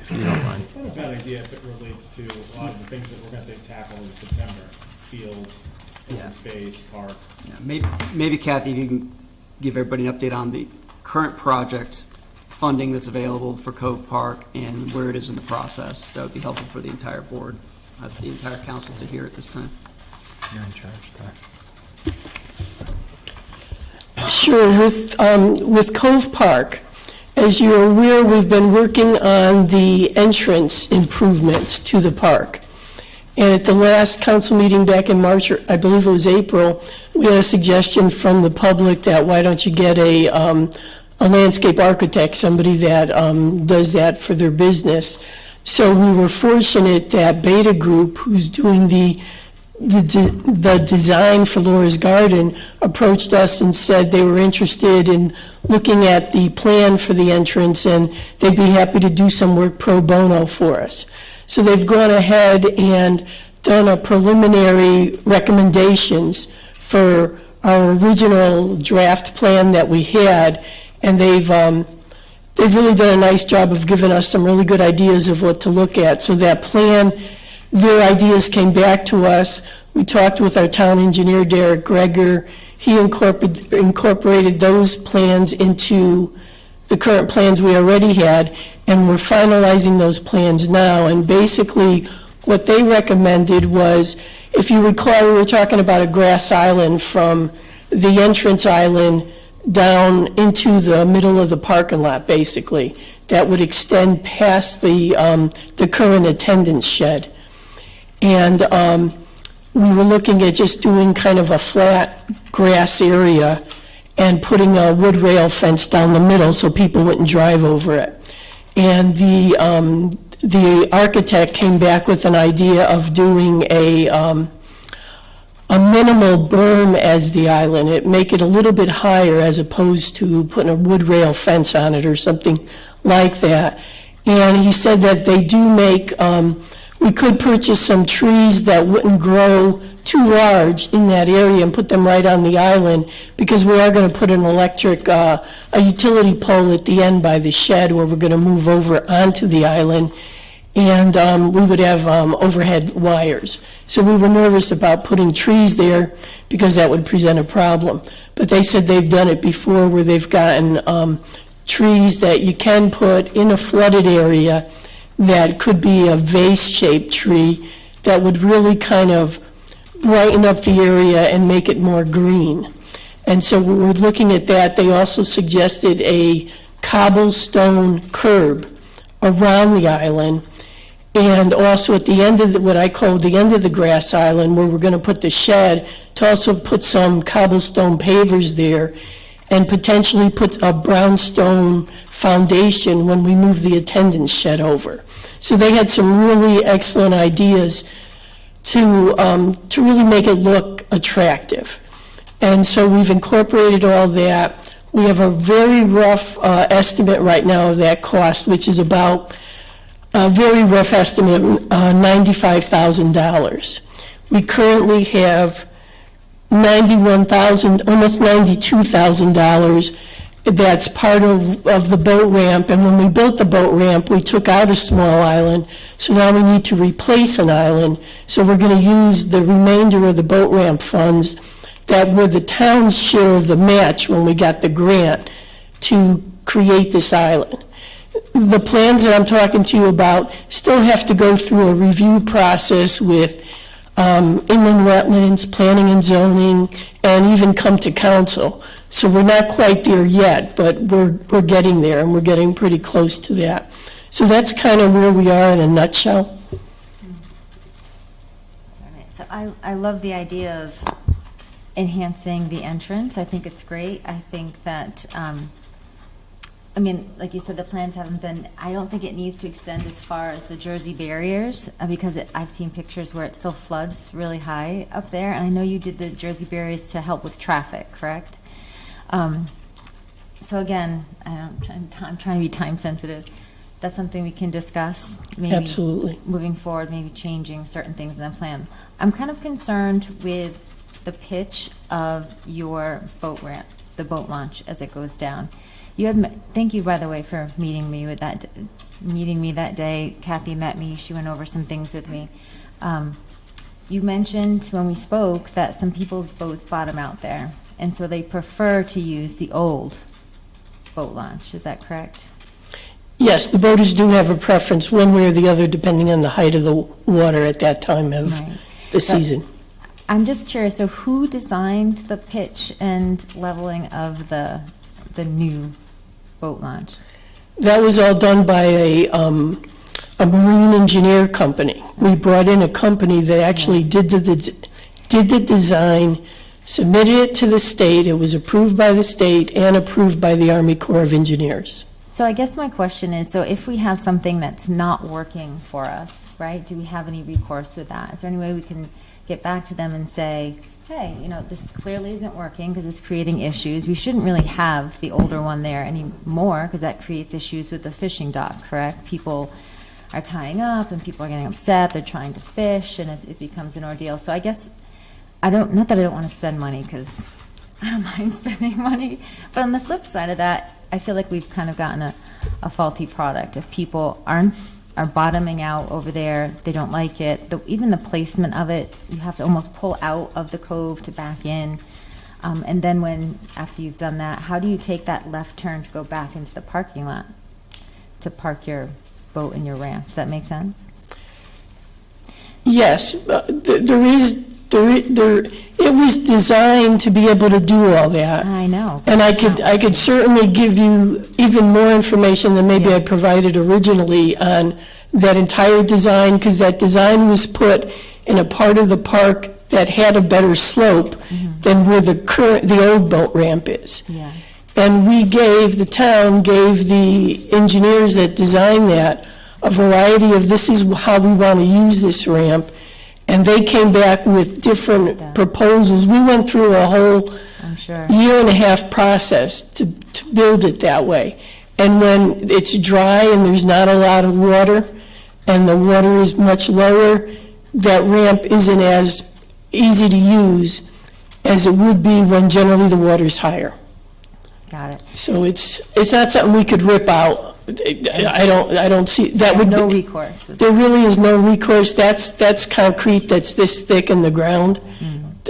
if you don't mind? It's not a bad idea if it relates to a lot of the things that we're going to tackle in September. Fields, Yeah. open space, parks. Yeah, maybe Kathy, if you can give everybody an update on the current project funding that's available for Cove Park and where it is in the process, that would be helpful for the entire board, the entire council to hear at this time. You're in charge, Doc. Sure, with Cove Park, as you're aware, we've been working on the entrance improvements to the park. And at the last council meeting back in March, or I believe it was April, we had a suggestion from the public that why don't you get a a landscape architect, somebody that does that for their business. So we were fortunate that Beta Group, who's doing the design for Laura's Garden, approached us and said they were interested in looking at the plan for the entrance, and they'd be happy to do some work pro bono for us. So they've gone ahead and done a preliminary recommendations for our original draft plan that we had, and they've really done a nice job of giving us some really good ideas of what to look at. So that plan, their ideas came back to us. We talked with our town engineer, Derek Greger. He incorporated those plans into the current plans we already had, and we're finalizing those plans now. And basically, what they recommended was, if you recall, we were talking about a grass island from the entrance island down into the middle of the parking lot, basically, that would extend past the current attendance shed. And we were looking at just doing kind of a flat grass area and putting a wood rail fence down the middle so people wouldn't drive over it. And the architect came back with an idea of doing a minimal berm as the island. It make it a little bit higher as opposed to putting a wood rail fence on it or something like that. And he said that they do make, we could purchase some trees that wouldn't grow too large in that area and put them right on the island, because we are going to put an electric, a utility pole at the end by the shed where we're going to move over onto the island, and we would have overhead wires. So we were nervous about putting trees there because that would present a problem. But they said they've done it before where they've gotten trees that you can put in a flooded area that could be a vase-shaped tree that would really kind of brighten up the area and make it more green. And so we were looking at that. They also suggested a cobblestone curb around the island, and also at the end of what I call the end of the grass island, where we're going to put the shed, to also put some cobblestone pavers there and potentially put a brownstone foundation when we move the attendance shed over. So they had some really excellent ideas to really make it look attractive. And so we've incorporated all that. We have a very rough estimate right now of that cost, which is about a very rough estimate of $95,000. We currently have $91,000, almost $92,000 that's part of the boat ramp. And when we built the boat ramp, we took out a small island, so now we need to replace an island. So we're going to use the remainder of the boat ramp funds that were the town's share of the match when we got the grant to create this island. The plans that I'm talking to you about still have to go through a review process with inland wetlands, planning and zoning, and even come to council. So we're not quite there yet, but we're getting there, and we're getting pretty close to that. So that's kind of where we are in a nutshell. So I love the idea of enhancing the entrance. I think it's great. I think that, I mean, like you said, the plans haven't been, I don't think it needs to extend as far as the Jersey barriers, because I've seen pictures where it still floods really high up there. And I know you did the Jersey barriers to help with traffic, correct? So again, I'm trying to be time sensitive. That's something we can discuss. Maybe Absolutely. Moving forward, maybe changing certain things in the plan. I'm kind of concerned with the pitch of your boat ramp, the boat launch as it goes down. Thank you, by the way, for meeting me that day. Kathy met me. She went over some things with me. You mentioned when we spoke that some people's boats bottom out there, and so they prefer to use the old boat launch. Is that correct? Yes, the boaters do have a preference one way or the other, depending on the height of the water at that time of the season. I'm just curious, so who designed the pitch and leveling of the new boat launch? That was all done by a marine engineer company. We brought in a company that actually did the design, submitted it to the state, it was approved by the state and approved by the Army Corps of Engineers. So I guess my question is, so if we have something that's not working for us, right, do we have any recourse with that? Is there any way we can get back to them and say, hey, you know, this clearly isn't working because it's creating issues. We shouldn't really have the older one there anymore because that creates issues with the fishing dock, correct? People are tying up and people are getting upset, they're trying to fish, and it becomes an ordeal. So I guess, not that I don't want to spend money, because I don't mind spending money, but on the flip side of that, I feel like we've kind of gotten a faulty product. If people are bottoming out over there, they don't like it, even the placement of it, you have to almost pull out of the cove to back in. And then after you've done that, how do you take that left turn to go back into the parking lot to park your boat and your ramp? Does that make sense? Yes, it was designed to be able to do all that. I know. And I could certainly give you even more information than maybe I provided originally on that entire design, because that design was put in a part of the park that had a better slope than where the old boat ramp is. Yeah. And the town gave the engineers that designed that a variety of, this is how we want to use this ramp. And they came back with different proposals. We went through a whole I'm sure. year and a half process to build it that way. And when it's dry and there's not a lot of water, and the water is much lower, that ramp isn't as easy to use as it would be when generally the water's higher. Got it. So it's not something we could rip out. I don't see, that would. No recourse. There really is no recourse. That's concrete that's this thick in the ground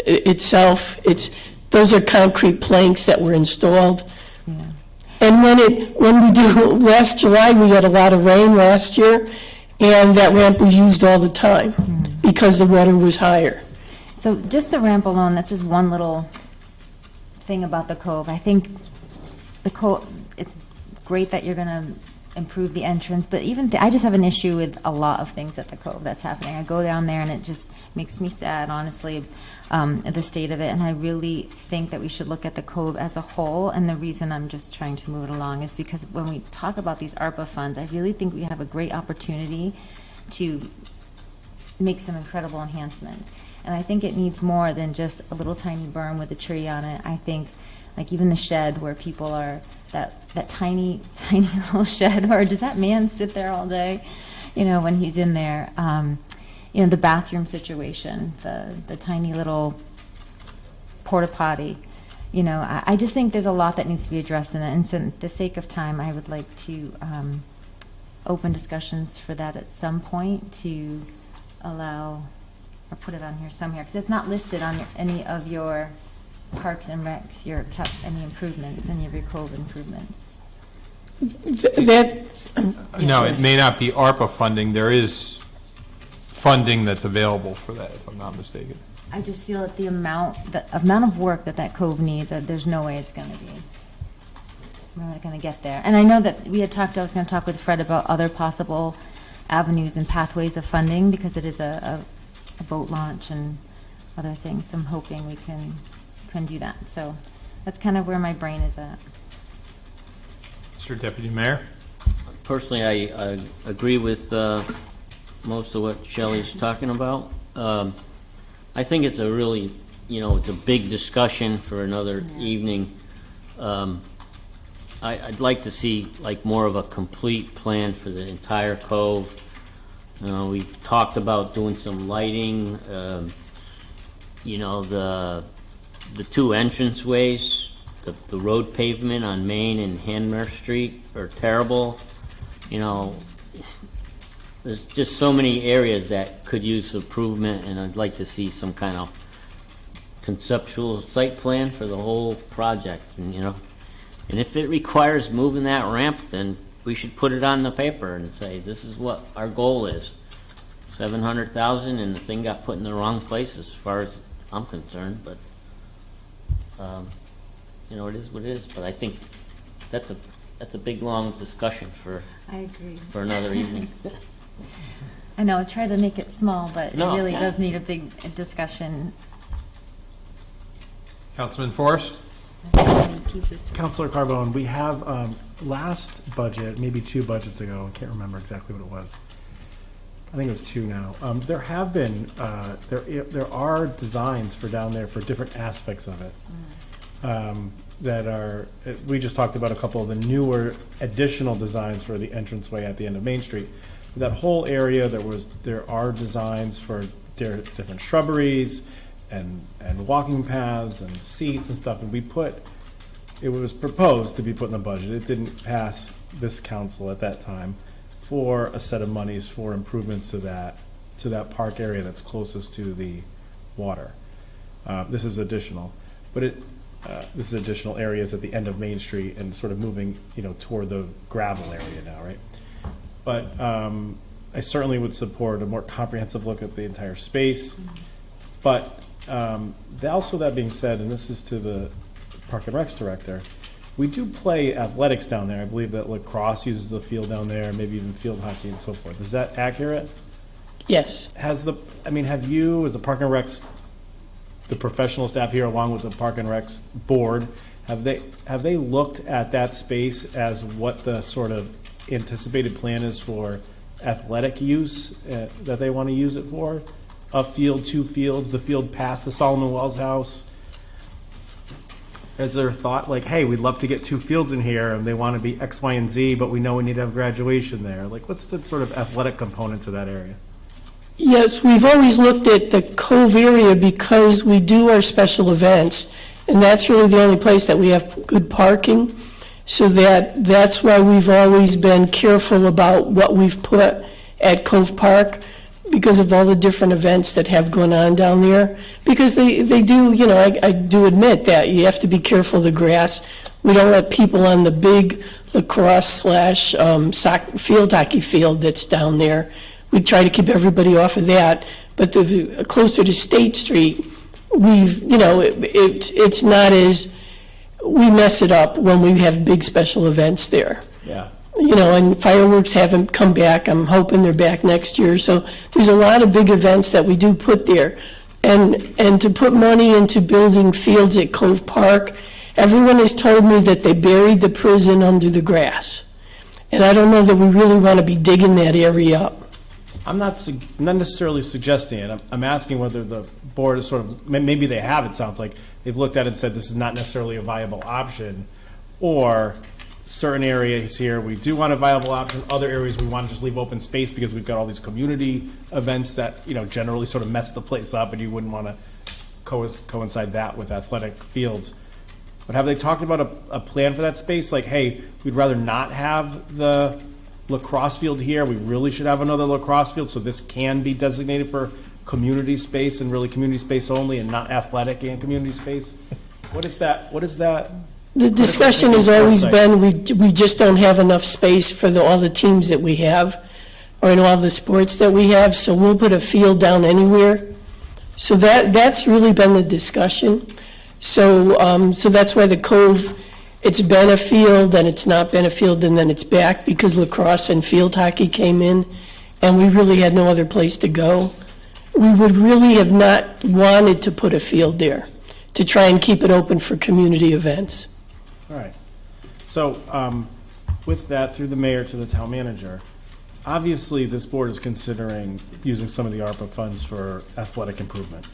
itself. Those are concrete planks that were installed. Yeah. And last July, we had a lot of rain last year, and that ramp was used all the time because the water was higher. So just the ramp alone, that's just one little thing about the Cove. I think the Cove, it's great that you're going to improve the entrance, but even I just have an issue with a lot of things at the Cove that's happening. I go down there and it just makes me sad, honestly, at the state of it, and I really think that we should look at the Cove as a whole, and the reason I'm just trying to move it along is because when we talk about these ARPA funds, I really think we have a great opportunity to make some incredible enhancements. And I think it needs more than just a little tiny berm with a tree on it. I think, like even the shed where people are, that tiny little shed, or does that man sit there all day, when he's in there? The bathroom situation, the tiny little porta potty. I just think there's a lot that needs to be addressed in that. And so, for the sake of time, I would like to open discussions for that at some point to allow, or put it on here somewhere, because it's not listed on any of your parks and recs, any improvements, any of your Cove improvements. No, it may not be ARPA funding. There is funding that's available for that, if I'm not mistaken. I just feel that the amount of work that Cove needs, there's no way it's going to be. We're not going to get there. And I know that I was going to talk with Fred about other possible avenues and pathways of funding, because it is a boat launch and other things. So I'm hoping we can do that. So that's kind of where my brain is at. Mr. Deputy Mayor? Personally, I agree with most of what Shelley's talking about. I think it's a really, it's a big discussion for another evening. I'd like to see like more of a complete plan for the entire Cove. We've talked about doing some lighting, the two entranceways, the road pavement on Main and Hanmer Street are terrible. There's just so many areas that could use improvement, and I'd like to see some kind of conceptual site plan for the whole project. And if it requires moving that ramp, then we should put it on the paper and say, this is what our goal is. $700,000, and the thing got put in the wrong place as far as I'm concerned, but it is what it is. But I think that's a big, long discussion for another evening. I know, I tried to make it small, but No. it really does need a big discussion. Councilman Forrest? Councilor Carbone, we have, last budget, maybe 2 budgets ago, I can't remember exactly what it was. I think it was 2 now. There have been, there are designs for down there for different aspects of it. That are, we just talked about a couple of the newer additional designs for the entranceway at the end of Main Street. That whole area, there are designs for different shrubberies and walking paths and seats and stuff, and it was proposed to be put in the budget. It didn't pass this council at that time for a set of monies for improvements to that park area that's closest to the water. This is additional, but this is additional areas at the end of Main Street and sort of moving, toward the gravel area now, right? But I certainly would support a more comprehensive look at the entire space. But also that being said, and this is to the Park and Recs director, we do play athletics down there. I believe that lacrosse uses the field down there, maybe even field hockey and so forth. Is that accurate? Yes. Have you, as the Park and Recs, the professional staff here, along with the Park and Recs board, have they looked at that space as what the sort of anticipated plan is for athletic use that they want to use it for? A field, 2 fields, the field past the Solomon Wells house? Is there a thought like, hey, we'd love to get 2 fields in here and they want to be X, Y, and Z, but we know we need to have graduation there? Like, what's the sort of athletic component to that area? Yes, we've always looked at the Cove area because we do our special events, and that's really the only place that we have good parking. So that's why we've always been careful about what we've put at Cove Park, because of all the different events that have gone on down there. Because they do, I do admit that you have to be careful of the grass. We don't let people on the big lacrosse / field hockey field that's down there. We try to keep everybody off of that, but closer to State Street, it's not as, we mess it up when we have big special events there. Yeah. And fireworks haven't come back. I'm hoping they're back next year. So there's a lot of big events that we do put there. And to put money into building fields at Cove Park, everyone has told me that they buried the prison under the grass. And I don't know that we really want to be digging that area up. I'm not necessarily suggesting it. I'm asking whether the board is sort of, maybe they have, it sounds like. They've looked at it and said this is not necessarily a viable option, or certain areas here we do want a viable option, other areas we want to just leave open space because we've got all these community events that, generally sort of mess the place up, and you wouldn't want to coincide that with athletic fields. But have they talked about a plan for that space? Like, hey, we'd rather not have the lacrosse field here. We really should have another lacrosse field, so this can be designated for community space and really community space only, and not athletic and community space. What is that? The discussion has always been, we just don't have enough space for all the teams that we have, or in all the sports that we have, so we'll put a field down anywhere. So that's really been the discussion. So that's why the Cove, it's been a field, and it's not been a field, and then it's back, because lacrosse and field hockey came in, and we really had no other place to go. We would really have not wanted to put a field there, to try and keep it open for community events. All right. So with that, through the mayor to the town manager, obviously this board is considering using some of the ARPA funds for athletic improvement.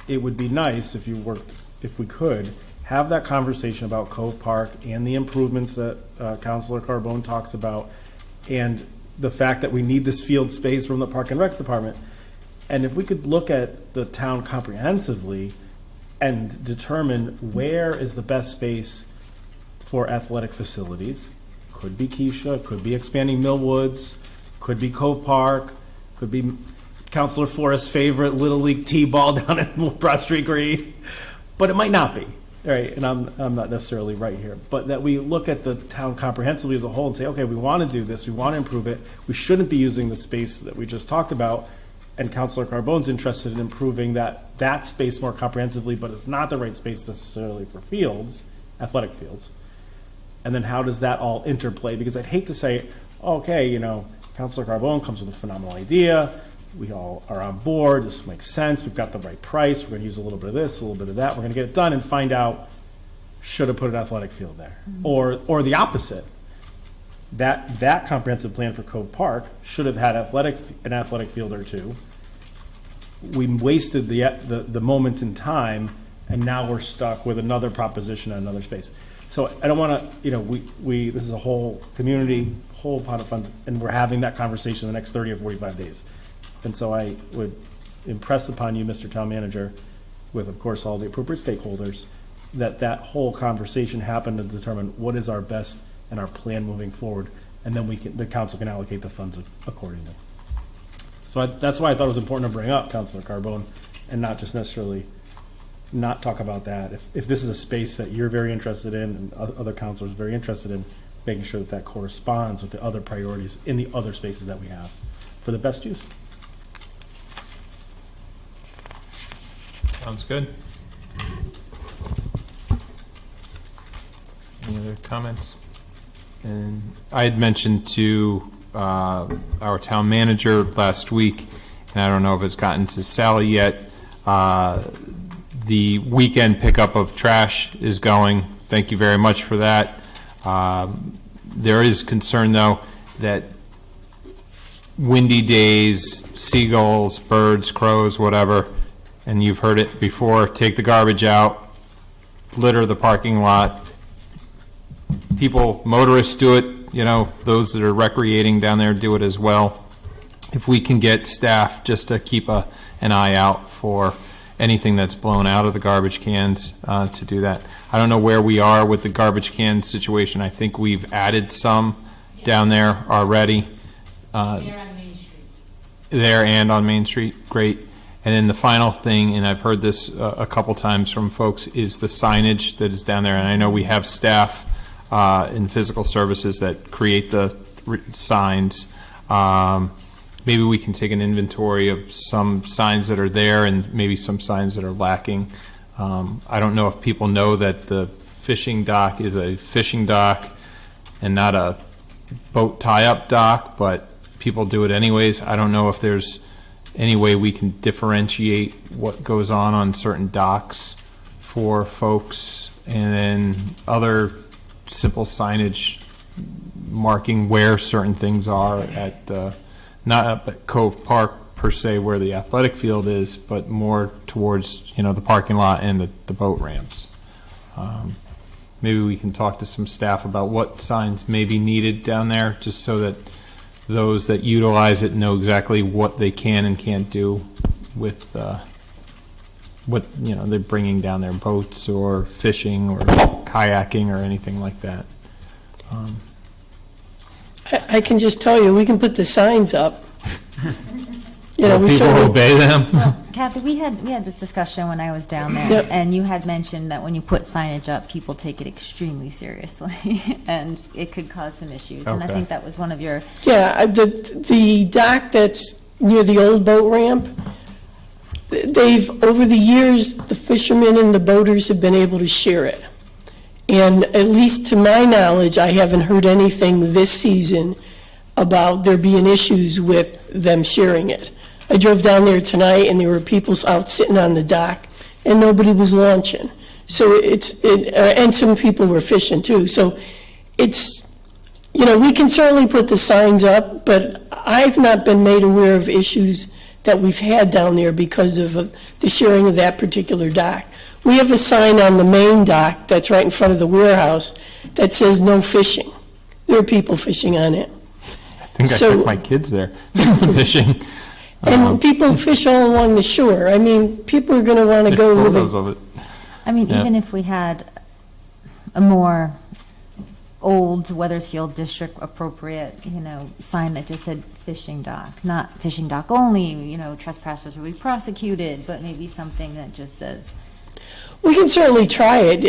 It would be nice if we could have that conversation about Cove Park and the improvements that Councilor Carbone talks about, and the fact that we need this field space from the Park and Recs Department. And if we could look at the town comprehensively and determine where is the best space for athletic facilities. Could be Keisha, could be expanding Millwoods, could be Cove Park, could be Councilor Forrest's favorite Little League T-ball down at Broad Street Green, but it might not be. Right, and I'm not necessarily right here, but that we look at the town comprehensively as a whole and say, okay, we want to do this, we want to improve it, we shouldn't be using the space that we just talked about, and Councilor Carbone's interested in improving that space more comprehensively, but it's not the right space necessarily for fields, athletic fields. And then how does that all interplay? Because I'd hate to say, okay, Councilor Carbone comes with a phenomenal idea, we all are on board, this makes sense, we've got the right price, we're gonna use a little bit of this, a little bit of that, we're gonna get it done and find out, should have put an athletic field there. Or the opposite. That comprehensive plan for Cove Park should have had an athletic field or two. We wasted the moment in time, and now we're stuck with another proposition and another space. So I don't want to, this is a whole community, whole pot of funds, and we're having that conversation in the next 30 or 45 days. And so I would impress upon you, Mr. Town Manager, with, of course, all the appropriate stakeholders, that whole conversation happened to determine what is our best and our plan moving forward, and then the council can allocate the funds accordingly. So that's why I thought it was important to bring up Councilor Carbone and not just necessarily not talk about that. If this is a space that you're very interested in and other councilors are very interested in, making sure that corresponds with the other priorities in the other spaces that we have for the best use. Sounds good. Any other comments? And I had mentioned to our town manager last week, and I don't know if it's gotten to Sally yet, the weekend pickup of trash is going. Thank you very much for that. There is concern, though, that windy days, seagulls, birds, crows, whatever, and you've heard it before, take the garbage out, litter the parking lot. People, motorists do it, those that are recreating down there do it as well. If we can get staff just to keep an eye out for anything that's blown out of the garbage cans to do that. I don't know where we are with the garbage can situation. I think we've added some down there already. There on Main Street. There and on Main Street, great. And then the final thing, and I've heard this a couple times from folks, is the signage that is down there. And I know we have staff in physical services that create the signs. Maybe we can take an inventory of some signs that are there and maybe some signs that are lacking. I don't know if people know that the fishing dock is a fishing dock and not a boat tie-up dock, but people do it anyways. I don't know if there's any way we can differentiate what goes on certain docks for folks, and then other simple signage marking where certain things are at, not up at Cove Park per se where the athletic field is, but more towards, the parking lot and the boat ramps. Maybe we can talk to some staff about what signs may be needed down there, just so that those that utilize it know exactly what they can and can't do with what they're bringing down their boats or fishing or kayaking or anything like that. I can just tell you, we can put the signs up. Will we people certainly- obey them? Kathy, we had this discussion when I was down there, Yep. and you had mentioned that when you put signage up, people take it extremely seriously, and it could cause some issues. And I Okay. think that was one of your, Yeah, the dock that's near the old boat ramp, over the years, the fishermen and the boaters have been able to share it. And at least to my knowledge, I haven't heard anything this season about there being issues with them sharing it. I drove down there tonight, and there were people out sitting on the dock, and nobody was launching. So and some people were fishing too. So we can certainly put the signs up, but I've not been made aware of issues that we've had down there because of the sharing of that particular dock. We have a sign on the main dock that's right in front of the warehouse that says no fishing. There are people fishing on it. I think I took my kids there fishing. And people fish all along the shore. I mean, people are going to want to go with Photos of it. even Yeah. if we had a more old Weathersfield district appropriate, sign that just said fishing dock, not fishing dock only, trespassers will be prosecuted, but maybe something that just says, We can certainly try it.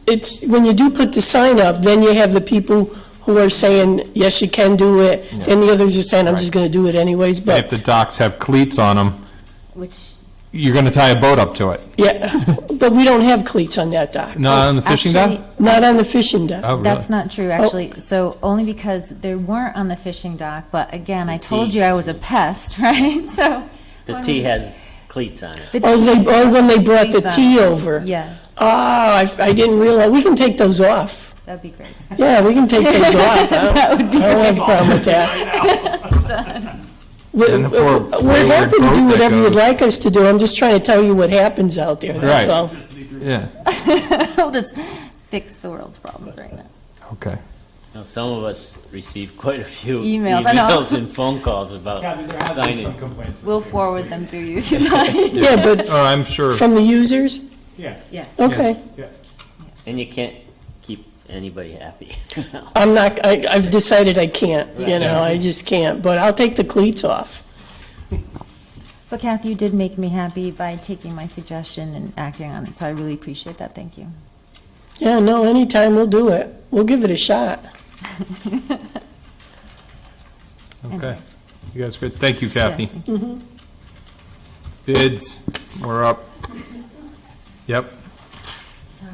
It's when you do put the sign up, then you have the people who are saying, yes, you can do it, and the others are saying, I'm just going to do it anyways. And if the docks have cleats on them, which You're going to tie a boat up to it? Yeah, but we don't have cleats on that dock. Not on the fishing dock? Not on the fishing dock. Oh, really? That's not true, actually. So only because they weren't on the fishing dock, but again, I told you I was a pest, right? So. The T has cleats on it. The Oh, T's when they brought the cleats tea on it. over. Yes, Oh, I didn't realize, we can take those off. that'd be great. Yeah, we can take those off. That would be I don't have a problem with that. And the poor We're wayward happy to boat do that whatever you'd goes- like us to do. I'm just trying to tell you what happens out there, that's Right. all. Yeah, We'll just fix the world's problems right now. okay. Now, some of us received quite a few Emails, I know. emails and phone calls about signing. We'll forward them to you. Yeah, but Oh, I'm sure. from the users? Yeah. Yes. Okay. And you can't keep anybody happy. I'm not, I've decided I can't, you know, I just can't, but I'll take the cleats off. But Kathy, you did make me happy by taking my suggestion and acting on it, so I really appreciate that. Thank you. Yeah, no, anytime we'll do it. We'll give it a shot. Okay. You guys good? Thank you, Kathy. Mhm. Bids, we're up. Yep. Sorry.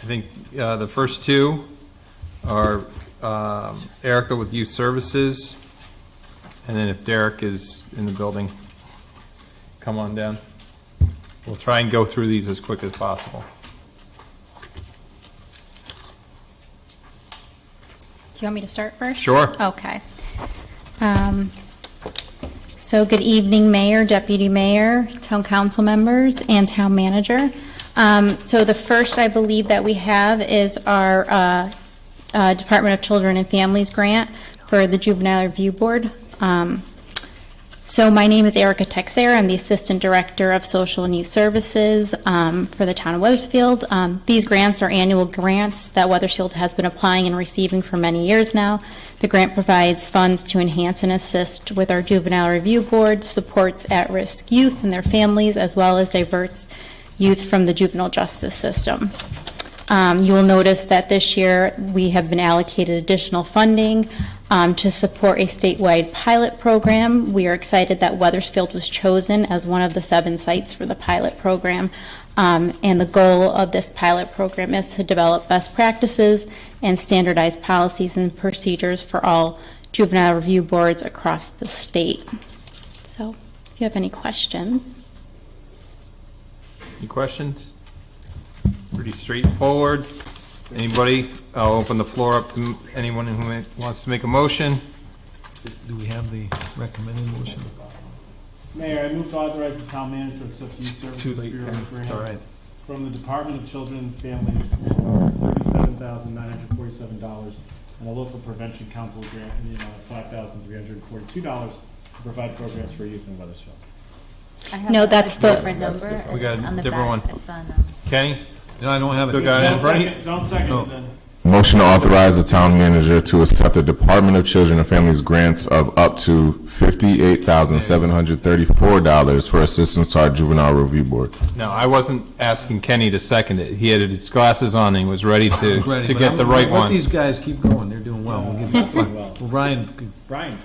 I think the first two are Erica with Youth Services, and then if Derek is in the building, come on down. We'll try and go through these as quick as possible. Do you want me to start first? Sure. Okay. So good evening, Mayor, Deputy Mayor, Town Council members, and Town Manager. So the first I believe that we have is our Department of Children and Families grant for the Juvenile Review Board. So my name is Erica Texera. I'm the Assistant Director of Social and Youth Services for the Town of Wethersfield. These grants are annual grants that Wethersfield has been applying and receiving for many years now. The grant provides funds to enhance and assist with our Juvenile Review Board, supports at-risk youth and their families, as well as diverts youth from the juvenile justice system. You will notice that this year we have been allocated additional funding to support a statewide pilot program. We are excited that Wethersfield was chosen as one of the 7 sites for the pilot program. And the goal of this pilot program is to develop best practices and standardized policies and procedures for all juvenile review boards across the state. So if you have any questions. Any questions? Pretty straightforward. Anybody? I'll open the floor up to anyone who wants to make a motion. Do we have the recommended motion? Mayor, I move to authorize the town manager to accept youth services bureau grant It's all right. from the Department of Children and Families for $37,947 and a local prevention council grant in the amount of $5,342 to provide programs for youth in Wethersfield. I have No, a that's the- different number. We got It's a on the different back. one. It's on, Kenny? No, I don't have it. Still got it in front of you? Don't second it then. Motion to authorize the town manager to accept the Department of Children and Families grants of up to $58,734 for assistance to our Juvenile Review Board. No, I wasn't asking Kenny to second it. He had his glasses on and he was ready to Ready, but get I'm the gonna right Let one. these guys keep going, they're doing well. We'll give them Well, Well, Brian, Brian.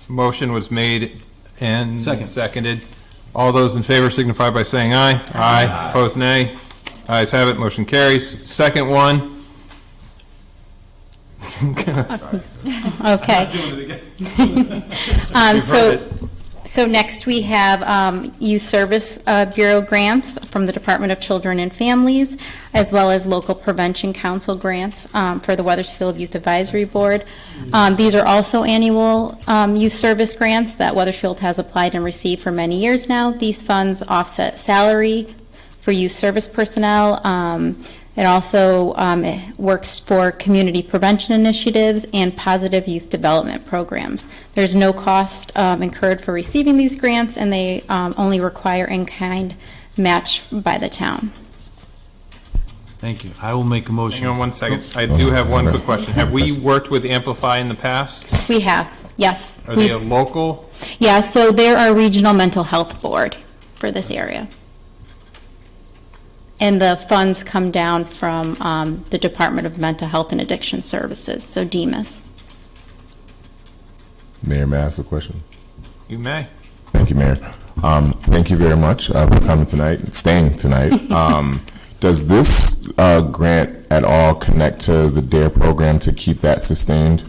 Motion was made and Second. seconded. All those in favor signify by saying aye. Aye. Opposed, nay. Ayes have it, motion carries. Second one. Okay. We've heard it. So next we have Youth Service Bureau grants from the Department of Children and Families, as well as local prevention council grants for the Wethersfield Youth Advisory Board. These are also annual youth service grants that Wethersfield has applied and received for many years now. These funds offset salary for youth service personnel. It also it works for community prevention initiatives and positive youth development programs. There's no cost incurred for receiving these grants, and they only require in-kind match by the town. thank you. I will make a motion. Hang on one second. I do have one quick question. Have we worked with Amplify in the past? We have, yes. Are they a local? Yeah, so they're our regional mental health board for this area. And the funds come down from the Department of Mental Health and Addiction Services, so DEMAS. Mayor, may I ask a question? You may. Thank you, Mayor. Thank you very much for coming tonight and staying tonight. Does this grant at all connect to the DARE program to keep that sustained?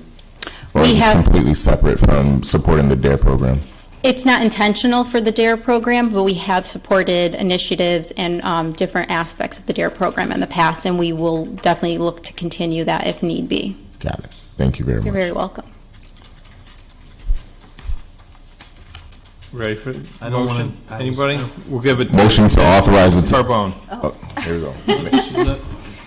Or is this completely separate from supporting the DARE program? It's not intentional for the DARE program, but we have supported initiatives and different aspects of the DARE program in the past, and we will definitely look to continue that if need be. Got it. Thank you very much. You're very welcome. Ready for I don't wanna- motion? Anybody? We'll give it. Motion to authorize it. Carbone. Oh, here we go.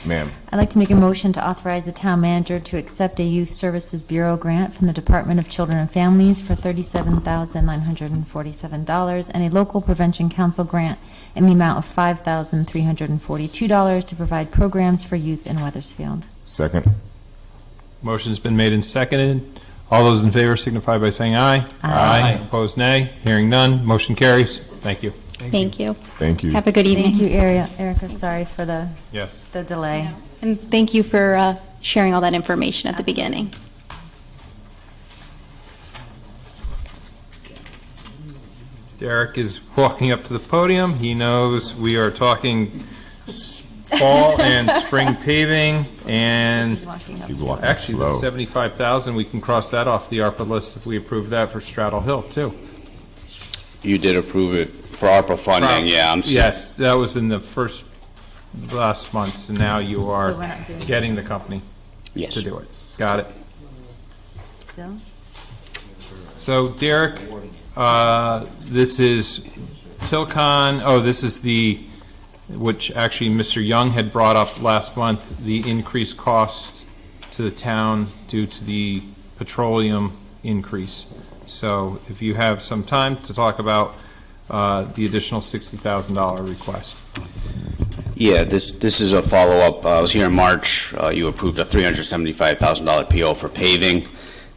Ma'am. I'd like to make a motion to authorize the town manager to accept a Youth Services Bureau grant from the Department of Children and Families for $37,947 and a local prevention council grant in the amount of $5,342 to provide programs for youth in Weathersfield. Second. Motion's been made and seconded. All those in favor signify by saying aye. Aye. Opposed, nay. Hearing none, motion carries. Thank you. Thank you. Thank you. Have a good evening. Thank you, Erica. Sorry for the Yes. the delay. And thank you for sharing all that information at the beginning. Derek is walking up to the podium. He knows we are talking fall and spring paving, and He's walking actually the slow. 75,000, we can cross that off the ARPA list if we approve that for Straddle Hill, too. You did approve it for ARPA funding, yeah. Yes, that was in the last months, and now you So are we're not doing getting the company Yes. to do it. Got it. Still? So Derek, this is Tilcon, this is which actually Mr. Young had brought up last month, the increased cost to the town due to the petroleum increase. So if you have some time to talk about the additional $60,000 request. Yeah, this is a follow-up. I was here in March. You approved a $375,000 PO for paving.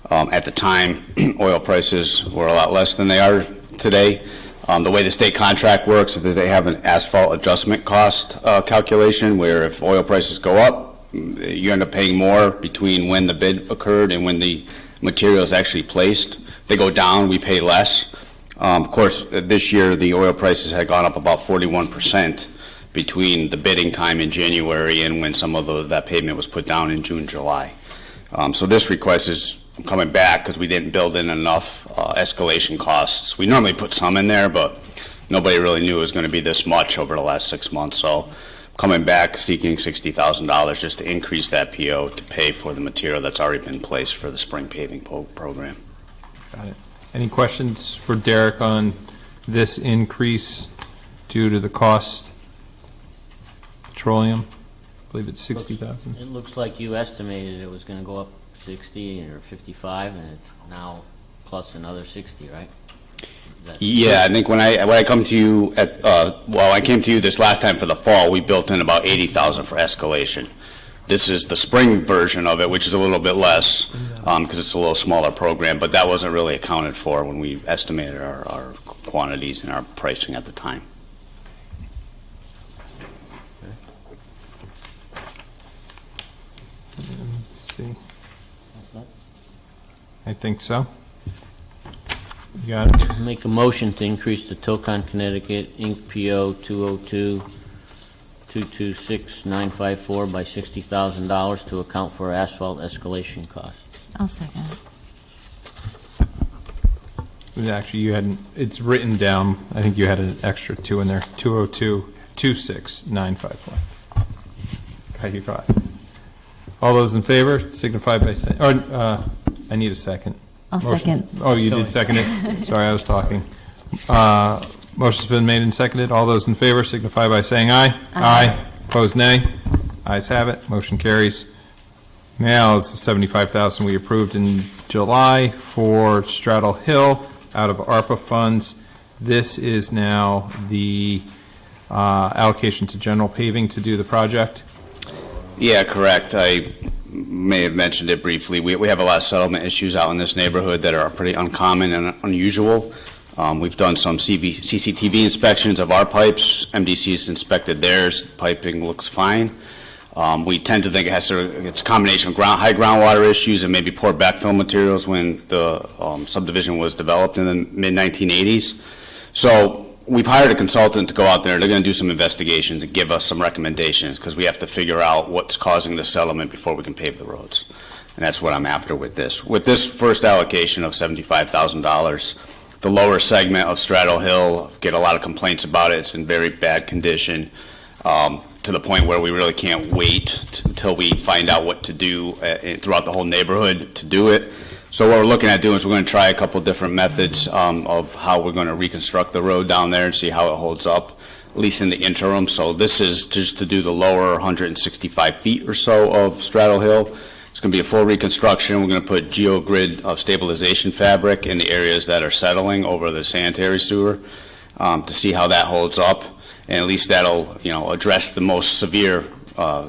At the time, oil prices were a lot less than they are today. The way the state contract works is that they have an asphalt adjustment cost calculation, where if oil prices go up, you end up paying more between when the bid occurred and when the material is actually placed. If they go down, we pay less. Of course, this year, the oil prices had gone up about 41% between the bidding time in January and when some of that pavement was put down in June, July. So this request is coming back because we didn't build in enough escalation costs. We normally put some in there, but nobody really knew it was going to be this much over the last 6 months. So coming back, seeking $60,000 just to increase that PO to pay for the material that's already been placed for the spring paving program. Got it. Any questions for Derek on this increase due to the cost? Petroleum, I believe it's 60,000. It looks like you estimated it was gonna go up 60 or 55, and it's now plus another 60, right? Yeah, I think when I come to you I came to you this last time for the fall, we built in about 80,000 for escalation. This is the spring version of it, which is a little bit less, because it's a little smaller program, but that wasn't really accounted for when we estimated our quantities and our pricing at the time. Let's see. I think so. You got it? Make a motion to increase the Tilcon Connecticut Inc. PO 202-226954 by $60,000 to account for asphalt escalation costs. I'll second. Actually, you hadn't, it's written down, I think you had an extra 2 in there, 202-26954. Got your glasses. All those in favor signify by saying, I need a second. I'll second. Oh, you did second it? Sorry, I was talking. Motion's been made and seconded. All those in favor signify by saying aye. Aye. Opposed, nay. Ayes have it. Motion carries. Now, it's the 75,000 we approved in July for Straddle Hill out of ARPA funds. This is now the allocation to general paving to do the project. Yeah, correct. I may have mentioned it briefly. We have a lot of settlement issues out in this neighborhood that are pretty uncommon and unusual. We've done some CCTV inspections of our pipes. MDC's inspected theirs. Piping looks fine. We tend to think it's a combination of high groundwater issues and maybe poor backfill materials when the subdivision was developed in the mid-1980s. So we've hired a consultant to go out there. They're going to do some investigations and give us some recommendations because we have to figure out what's causing the settlement before we can pave the roads. And that's what I'm after with this. With this first allocation of $75,000, the lower segment of Straddle Hill, get a lot of complaints about it. It's in very bad condition, to the point where we really can't wait until we find out what to do throughout the whole neighborhood to do it. So what we're looking at doing is we're going to try a couple different methods of how we're going to reconstruct the road down there and see how it holds up, at least in the interim. So this is just to do the lower 165 feet or so of Straddle Hill. It's going to be a full reconstruction. We're going to put geogrid stabilization fabric in the areas that are settling over the sanitary sewer to see how that holds up. And at least that'll, address the most severe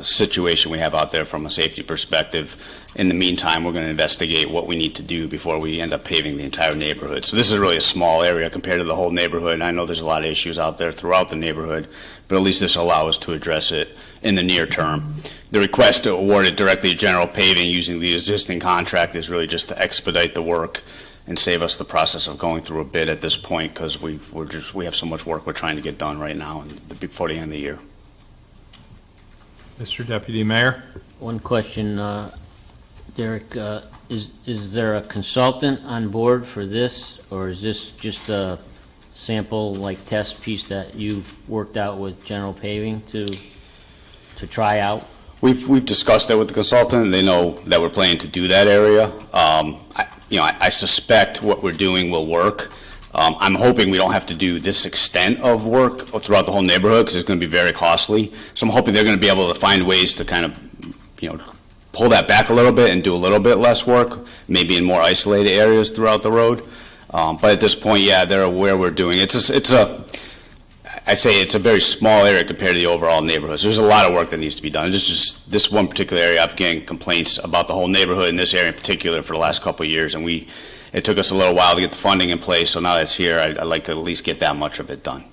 situation we have out there from a safety perspective. In the meantime, we're going to investigate what we need to do before we end up paving the entire neighborhood. So this is really a small area compared to the whole neighborhood. And I know there's a lot of issues out there throughout the neighborhood, but at least this will allow us to address it in the near term. The request to award it directly to general paving using the existing contract is really just to expedite the work and save us the process of going through a bid at this point, because we have so much work we're trying to get done right now and before the end of the year. Mr. Deputy Mayor? One question, Derek, is there a consultant on board for this, or is this just a sample, like, test piece that you've worked out with general paving to try out? We've discussed that with the consultant, and they know that we're planning to do that area. I suspect what we're doing will work. I'm hoping we don't have to do this extent of work throughout the whole neighborhood, because it's going to be very costly. So I'm hoping they're going to be able to find ways to kind of, pull that back a little bit and do a little bit less work, maybe in more isolated areas throughout the road. But at this point, yeah, they're aware we're doing it. I say it's a very small area compared to the overall neighborhood. So there's a lot of work that needs to be done. It's just this one particular area, I've getting complaints about the whole neighborhood in this area in particular for the last couple of years, and it took us a little while to get the funding in place. So now that it's here, I'd like to at least get that much of it done.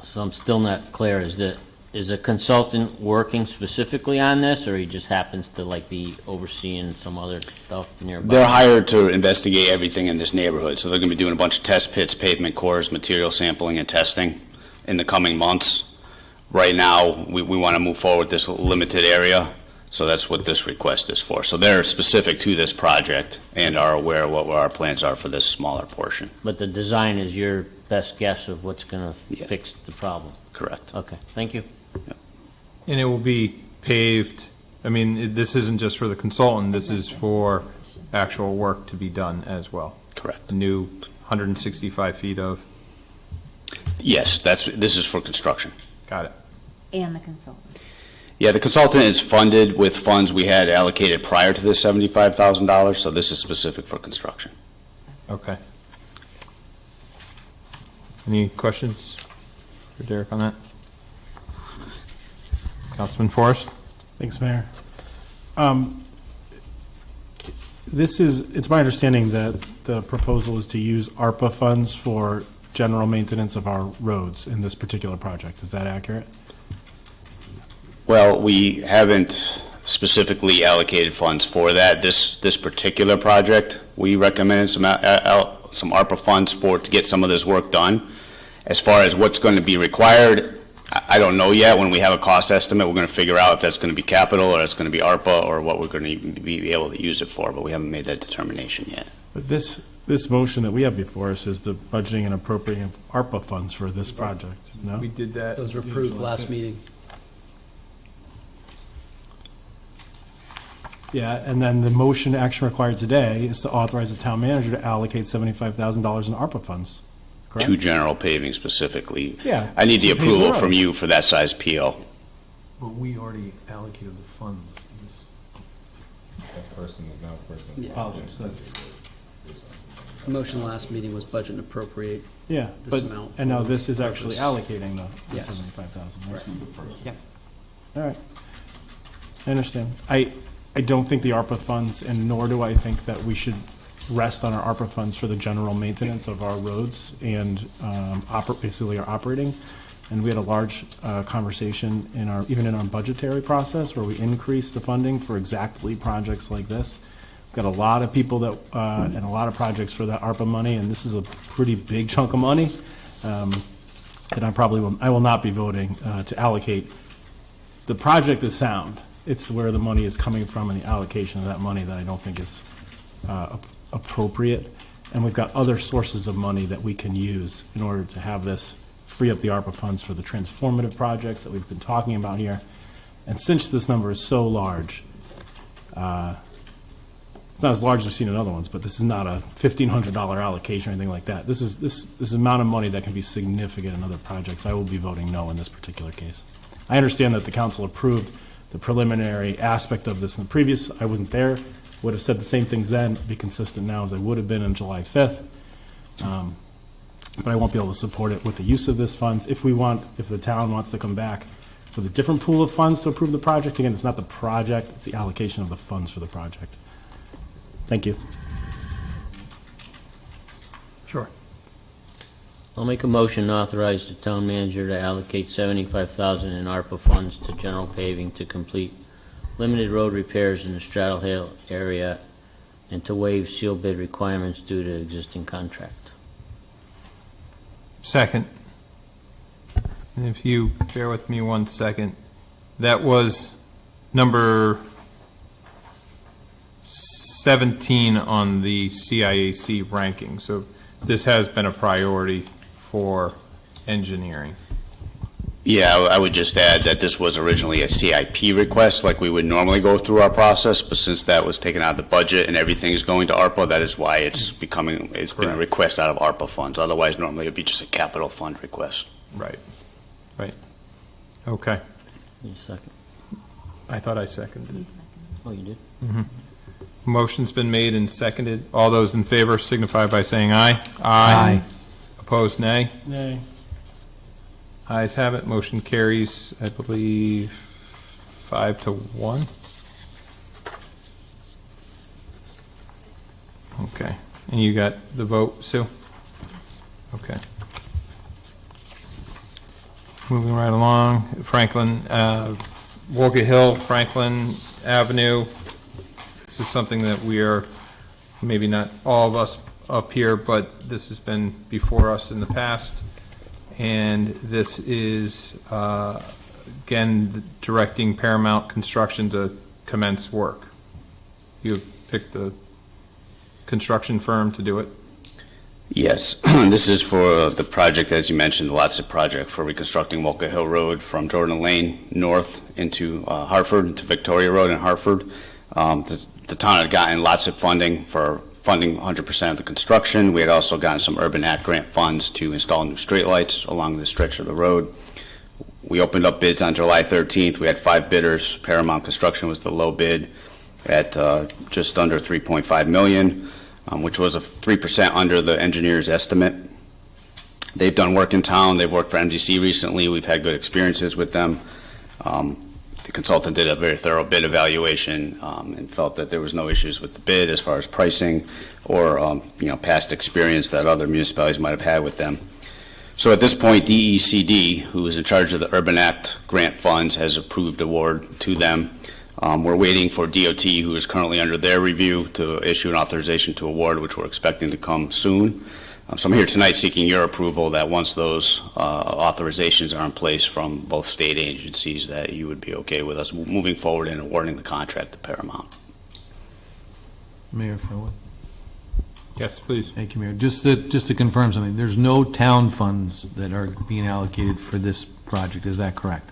So I'm still not clear, is a consultant working specifically on this, or he just happens to be overseeing some other stuff nearby? They're hired to investigate everything in this neighborhood, so they're going to be doing a bunch of test pits, pavement cores, material sampling and testing in the coming months. Right now, we want to move forward this limited area, so that's what this request is for. So they're specific to this project and are aware of what our plans are for this smaller portion. But the design is your best guess of what's going to fix the problem? Correct. Okay, thank you. And it will be paved, this isn't just for the consultant, this is for actual work to be done as well. Correct. The new 165 feet of, Yes, this is for construction. got it. And the consultant. Yeah, the consultant is funded with funds we had allocated prior to this $75,000, so this is specific for construction. Okay. Any questions for Derek on that? Councilman Forrest? Thanks, Mayor. It's my understanding that the proposal is to use ARPA funds for general maintenance of our roads in this particular project. Is that accurate? Well, we haven't specifically allocated funds for that. This particular project, we recommended some ARPA funds to get some of this work done. As far as what's going to be required, I don't know yet. When we have a cost estimate, we're going to figure out if that's going to be capital or it's going to be ARPA or what we're going to be able to use it for, but we haven't made that determination yet. But this motion that we have before us is the budgeting and appropriating of ARPA funds for this project, no? We did that. Those were approved last meeting. Yeah, and then the motion action required today is to authorize the town manager to allocate $75,000 in ARPA funds, correct? To general paving specifically. Yeah. I need the So pave the approval road. from you for that size PO. But we already allocated the funds. That person is now the person that's Apologies. The motion last meeting was budget and appropriate. Yeah, This but, amount and now for this this is actually purpose. allocating the Yes. 75,000, right? Yep. All right. I understand. I don't think the ARPA funds, and nor do I think that we should rest on our ARPA funds for the general maintenance of our roads and basically our operating. And we had a large conversation even in our budgetary process where we increased the funding for exactly projects like this. got a lot of people that, and a lot of projects for that ARPA money, and this is a pretty big chunk of money. And I will not be voting to allocate. The project is sound. It's where the money is coming from and the allocation of that money that I don't think is appropriate. And we've got other sources of money that we can use in order to have this free up the ARPA funds for the transformative projects that we've been talking about here. And since this number is so large, it's not as large as we've seen in other ones, but this is not a $1,500 allocation or anything like that. This is amount of money that can be significant in other projects. I will be voting no in this particular case. I understand that the council approved the preliminary aspect of this in the previous. I wasn't there. Would have said the same things then, be consistent now as I would have been on July 5th. But I won't be able to support it with the use of this funds. If the town wants to come back with a different pool of funds to approve the project, again, it's not the project, it's the allocation of the funds for the project. Thank you. Sure. I'll make a motion to authorize the town manager to allocate $75,000 in ARPA funds to general paving to complete limited road repairs in the Straddle Hill area and to waive seal bid requirements due to existing contract. Second. And if you bear with me 1 second, that was number 17 on the CIAC ranking. So this has been a priority for engineering. Yeah, I would just add that this was originally a CIP request, like we would normally go through our process, but since that was taken out of the budget and everything is going to ARPA, that is why it's been a request out of ARPA funds. Otherwise, normally it'd be just a capital fund request. Right. Okay. Need a second? I thought I seconded it. Oh, you did? Motion's been made and seconded. All those in favor signify by saying aye. Aye. Opposed, nay. Nay. Ayes have it. Motion carries, I believe, 5-1. Okay. And you got the vote, Sue? Okay. Moving right along, Franklin, Wolcott Hill, Franklin Avenue. This is something that we are, maybe not all of us up here, but this has been before us in the past. And this is, again, directing Paramount Construction to commence work. You picked the construction firm to do it? Yes, this is for the project, as you mentioned, the Lots of project for reconstructing Wolcott Hill Road from Jordan Lane north into Hartford, into Victoria Road in Hartford. The town had gotten lots of funding for funding 100% of the construction. We had also gotten some Urban Act grant funds to install new streetlights along the stretch of the road. We opened up bids on July 13th. We had 5 bidders. Paramount Construction was the low bid at just under $3.5 million. Which was a 3% under the engineer's estimate. They've done work in town. They've worked for MDC recently. We've had good experiences with them. The consultant did a very thorough bid evaluation and felt that there was no issues with the bid as far as pricing or past experience that other municipalities might have had with them. So at this point, DECD, who is in charge of the Urban Act grant funds, has approved award to them. We're waiting for DOT, who is currently under their review, to issue an authorization to award, which we're expecting to come soon. So I'm here tonight seeking your approval that once those authorizations are in place from both state agencies, that you would be okay with us moving forward and awarding the contract to Paramount. Mayor Farwood. Yes, please. Thank you, Mayor. Just to confirm something, there's no town funds that are being allocated for this project, is that correct?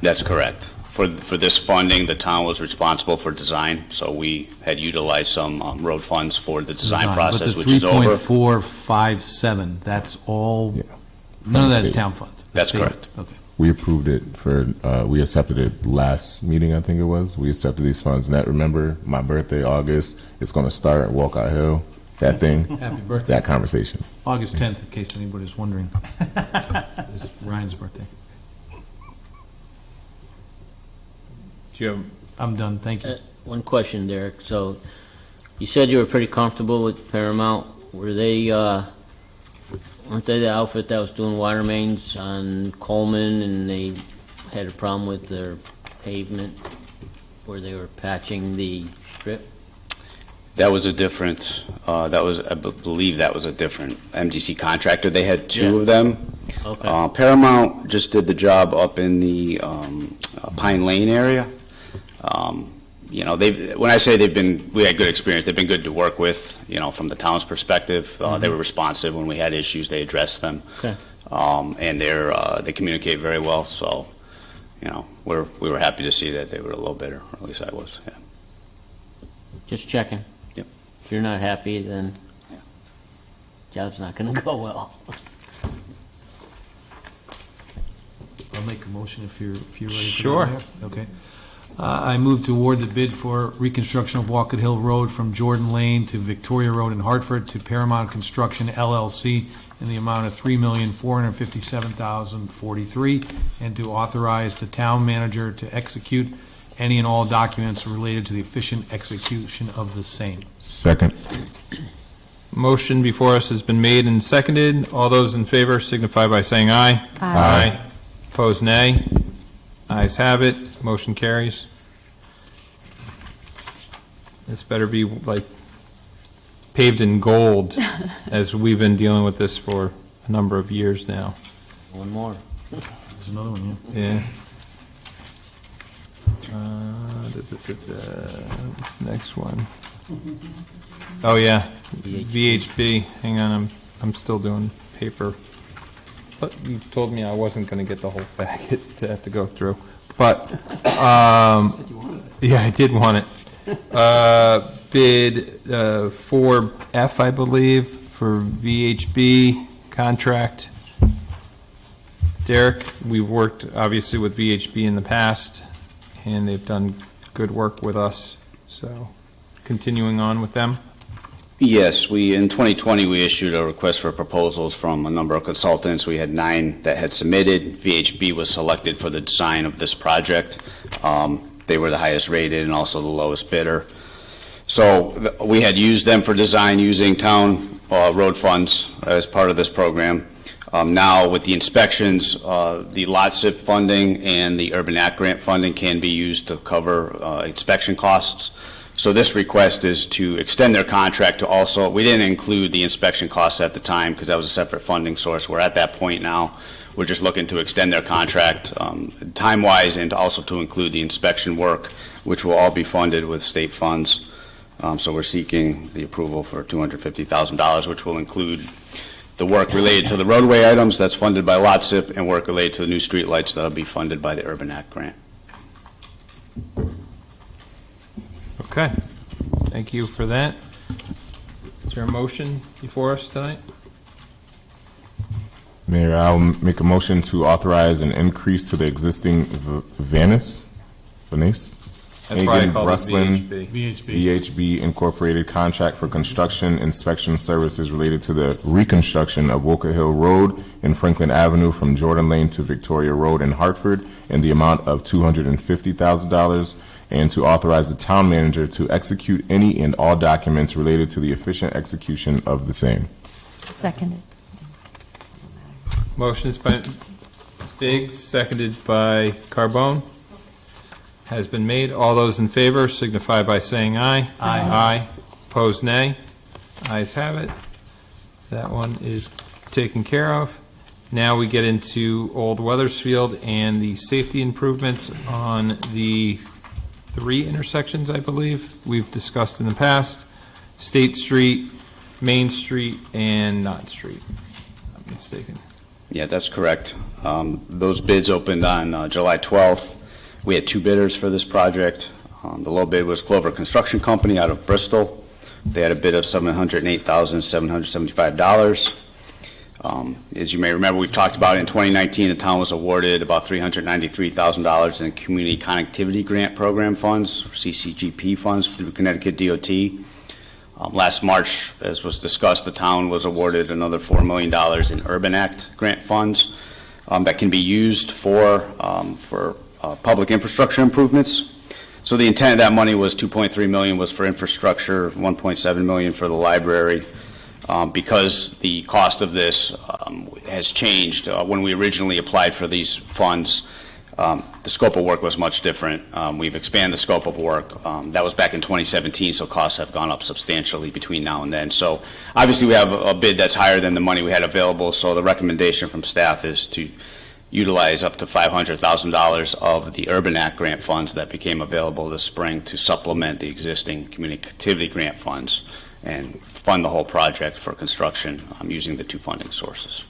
That's correct. For this funding, the town was responsible for design, so we had utilized some road funds for the design process, which is over. But the 3.457, that's all, none of that is town funds? That's correct. Okay. We approved it we accepted it last meeting, I think it was. We accepted these funds. And remember, my birthday, August, it's going to start at Wolcott Hill, that thing. Happy birthday. That conversation. August 10th, in case anybody's wondering. It's Ryan's birthday. I'm done, thank you. One question, Derek. So you said you were pretty comfortable with Paramount. Were they, weren't they the outfit that was doing water mains on Coleman and they had a problem with their pavement where they were patching the strip? That was a different, I believe that was a different MDC contractor. They had two of them. Okay. Paramount just did the job up in the Pine Lane area. You know, when I say we had good experience, they've been good to work with, you know, from the town's perspective. They were responsive when we had issues, they addressed them. Okay. And they communicate very well, so, you know, we were happy to see that they were a little better, or at least I was, yeah. Just checking. Yep. If you're not happy, then job's not gonna go well. I'll make a motion if you're ready for that. Sure. Mayor. Okay. I move to award the bid for reconstruction of Walcott Hill Road from Jordan Lane to Victoria Road in Hartford to Paramount Construction LLC in the amount of $3,457,043, and to authorize the town manager to execute any and all documents related to the efficient execution of the same. Second. Motion before us has been made and seconded. All those in favor signify by saying aye. Aye. Opposed, nay. Ayes have it. Motion carries. This better be like paved in gold, as we've been dealing with this for a number of years now. One more. There's another one, Yeah. This next one. Oh, yeah. VHB. Hang on, I'm still doing paper. But you told me I wasn't going to get the whole packet to have to go through. But, yeah, I did want it. Bid 4F, I believe, for VHB contract. Derek, we've worked obviously with VHB in the past, and they've done good work with us. So, continuing on with them. Yes, in 2020, we issued a request for proposals from a number of consultants. We had 9 that had submitted. VHB was selected for the design of this project. They were the highest rated and also the lowest bidder. So we had used them for design using town road funds as part of this program. Now with the inspections, the lot SIP funding and the Urban Act grant funding can be used to cover inspection costs. So this request is to extend their contract to also, we didn't include the inspection costs at the time because that was a separate funding source. We're at that point now. We're just looking to extend their contract time-wise and also to include the inspection work, which will all be funded with state funds. So we're seeking the approval for $250,000, which will include the work related to the roadway items that's funded by Lot SIP and work related to the new streetlights that'll be funded by the Urban Act grant. Okay. Thank you for that. Is there a motion before us tonight? Mayor, I'll make a motion to authorize an increase to the existing Venice That's why I call it VHB. VHB Incorporated contract for construction inspection services related to the reconstruction of Walcott Hill Road and Franklin Avenue from Jordan Lane to Victoria Road in Hartford in the amount of $250,000, and to authorize the town manager to execute any and all documents related to the efficient execution of the same. Seconded. Motion's by Biggs, seconded by Carbone. Has been made. All those in favor signify by saying aye. Aye. Aye. Opposed, nay. Ayes have it. That one is taken care of. Now we get into Old Weathersfield and the safety improvements on the 3 intersections, I believe, we've discussed in the past. State Street, Main Street, and Knott Street. I'm not mistaken. Yeah, that's correct. Those bids opened on July 12th. We had 2 bidders for this project. The low bid was Clover Construction Company out of Bristol. They had a bid of $708,775. As you may remember, we've talked about it in 2019, the town was awarded about $393,000 in Community Connectivity Grant Program funds, or CCGP funds, through Connecticut DOT. Last March, as was discussed, the town was awarded another $4 million in Urban Act grant funds that can be used for public infrastructure improvements. So the intent of that money was $2.3 million was for infrastructure, $1.7 million for the library. Because the cost of this has changed, when we originally applied for these funds, The scope of work was much different. We've expanded the scope of work. That was back in 2017, so costs have gone up substantially between now and then. So obviously, we have a bid that's higher than the money we had available, so the recommendation from staff is to utilize up to $500,000 of the Urban Act grant funds that became available this spring to supplement the existing community activity grant funds and fund the whole project for construction using the two funding sources.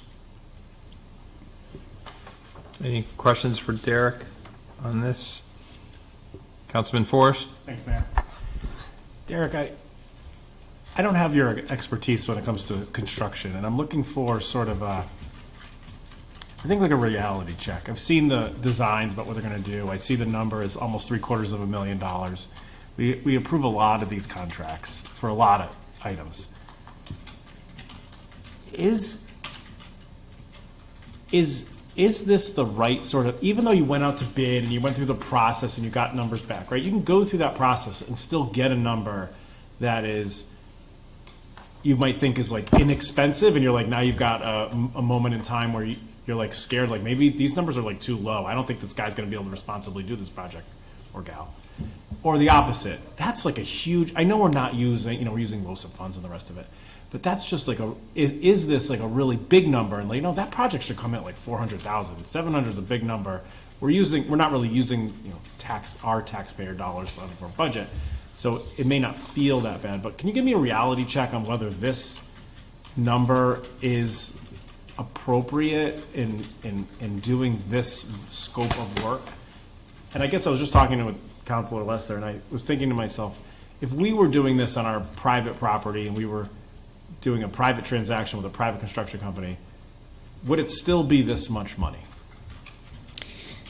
Any questions for Derek on this? Councilman Forrest? Thanks, Mayor. Derek, I don't have your expertise when it comes to construction, and I'm looking for sort of I think like a reality check. I've seen the designs about what they're going to do. I see the number is almost $750,000. We approve a lot of these contracts for a lot of items. Is this the right sort of, even though you went out to bid and you went through the process and you got numbers back, right? You can go through that process and still get a number that is, you might think is like inexpensive, and you're like, now you've got a moment in time where you're like scared, like maybe these numbers are like too low. I don't think this guy's gonna be able to responsibly do this project, or gal. Or the opposite. That's like a huge, I know we're not using, we're using LoSiP funds and the rest of it, but that's just like is this like a really big number? And like, that project should come in at like 400,000. 700 is a big number. We're not really using, our taxpayer dollars out of our budget. So it may not feel that bad, but can you give me a reality check on whether this number is appropriate in doing this scope of work? And I guess I was just talking to Councilor Lesser, and I was thinking to myself, if we were doing this on our private property and we were doing a private transaction with a private construction company, would it still be this much money?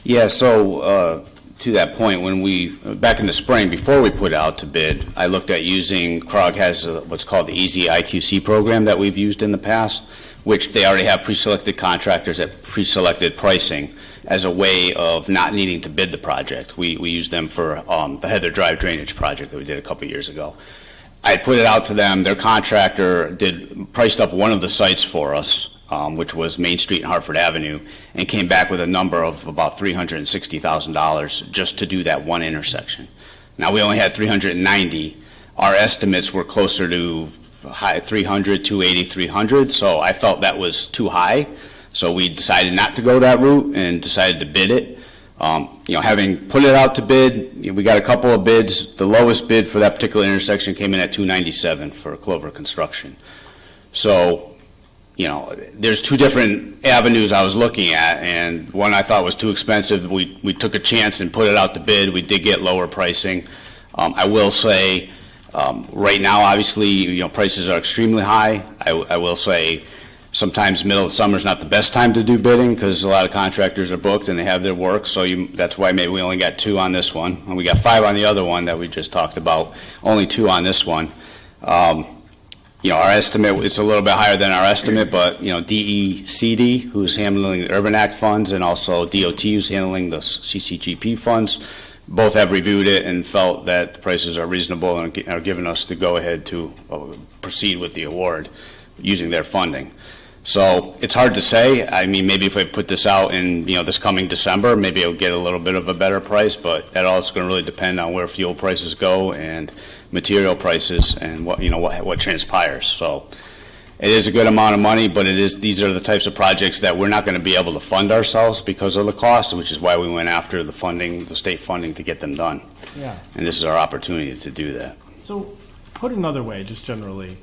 Yeah, so to that point, when back in the spring, before we put out to bid, I looked at using, CROG has what's called the Easy IQC program that we've used in the past, which they already have pre-selected contractors at pre-selected pricing as a way of not needing to bid the project. We use them for the Heather Drive drainage project that we did a couple years ago. I put it out to them. Their contractor priced up one of the sites for us, which was Main Street and Hartford Avenue, and came back with a number of about $360,000 just to do that one intersection. Now, we only had 390. Our estimates were closer to high 300, 280, 300, so I felt that was too high. So we decided not to go that route and decided to bid it. Having put it out to bid, we got a couple of bids. The lowest bid for that particular intersection came in at $297 for Clover Construction. So, there's two different avenues I was looking at, and one I thought was too expensive. We took a chance and put it out to bid. We did get lower pricing. I will say, right now, obviously, prices are extremely high. I will say, sometimes middle of summer is not the best time to do bidding because a lot of contractors are booked and they have their work. So that's why maybe we only got 2 on this one. And we got 5 on the other one that we just talked about, only 2 on this one. Our estimate, it's a little bit higher than our estimate, but, DECD, who's handling the Urban Act funds, and also DOT, who's handling the CCGP funds, both have reviewed it and felt that the prices are reasonable and are giving us the go-ahead to proceed with the award using their funding. So it's hard to say. I mean, maybe if I put this out in, this coming December, maybe it'll get a little bit of a better price, but that all is going to really depend on where fuel prices go and material prices and what transpires. So it is a good amount of money, but these are the types of projects that we're not going to be able to fund ourselves because of the cost, which is why we went after the funding, the state funding, to get them done. Yeah. And this is our opportunity to do that. So put another way, just generally,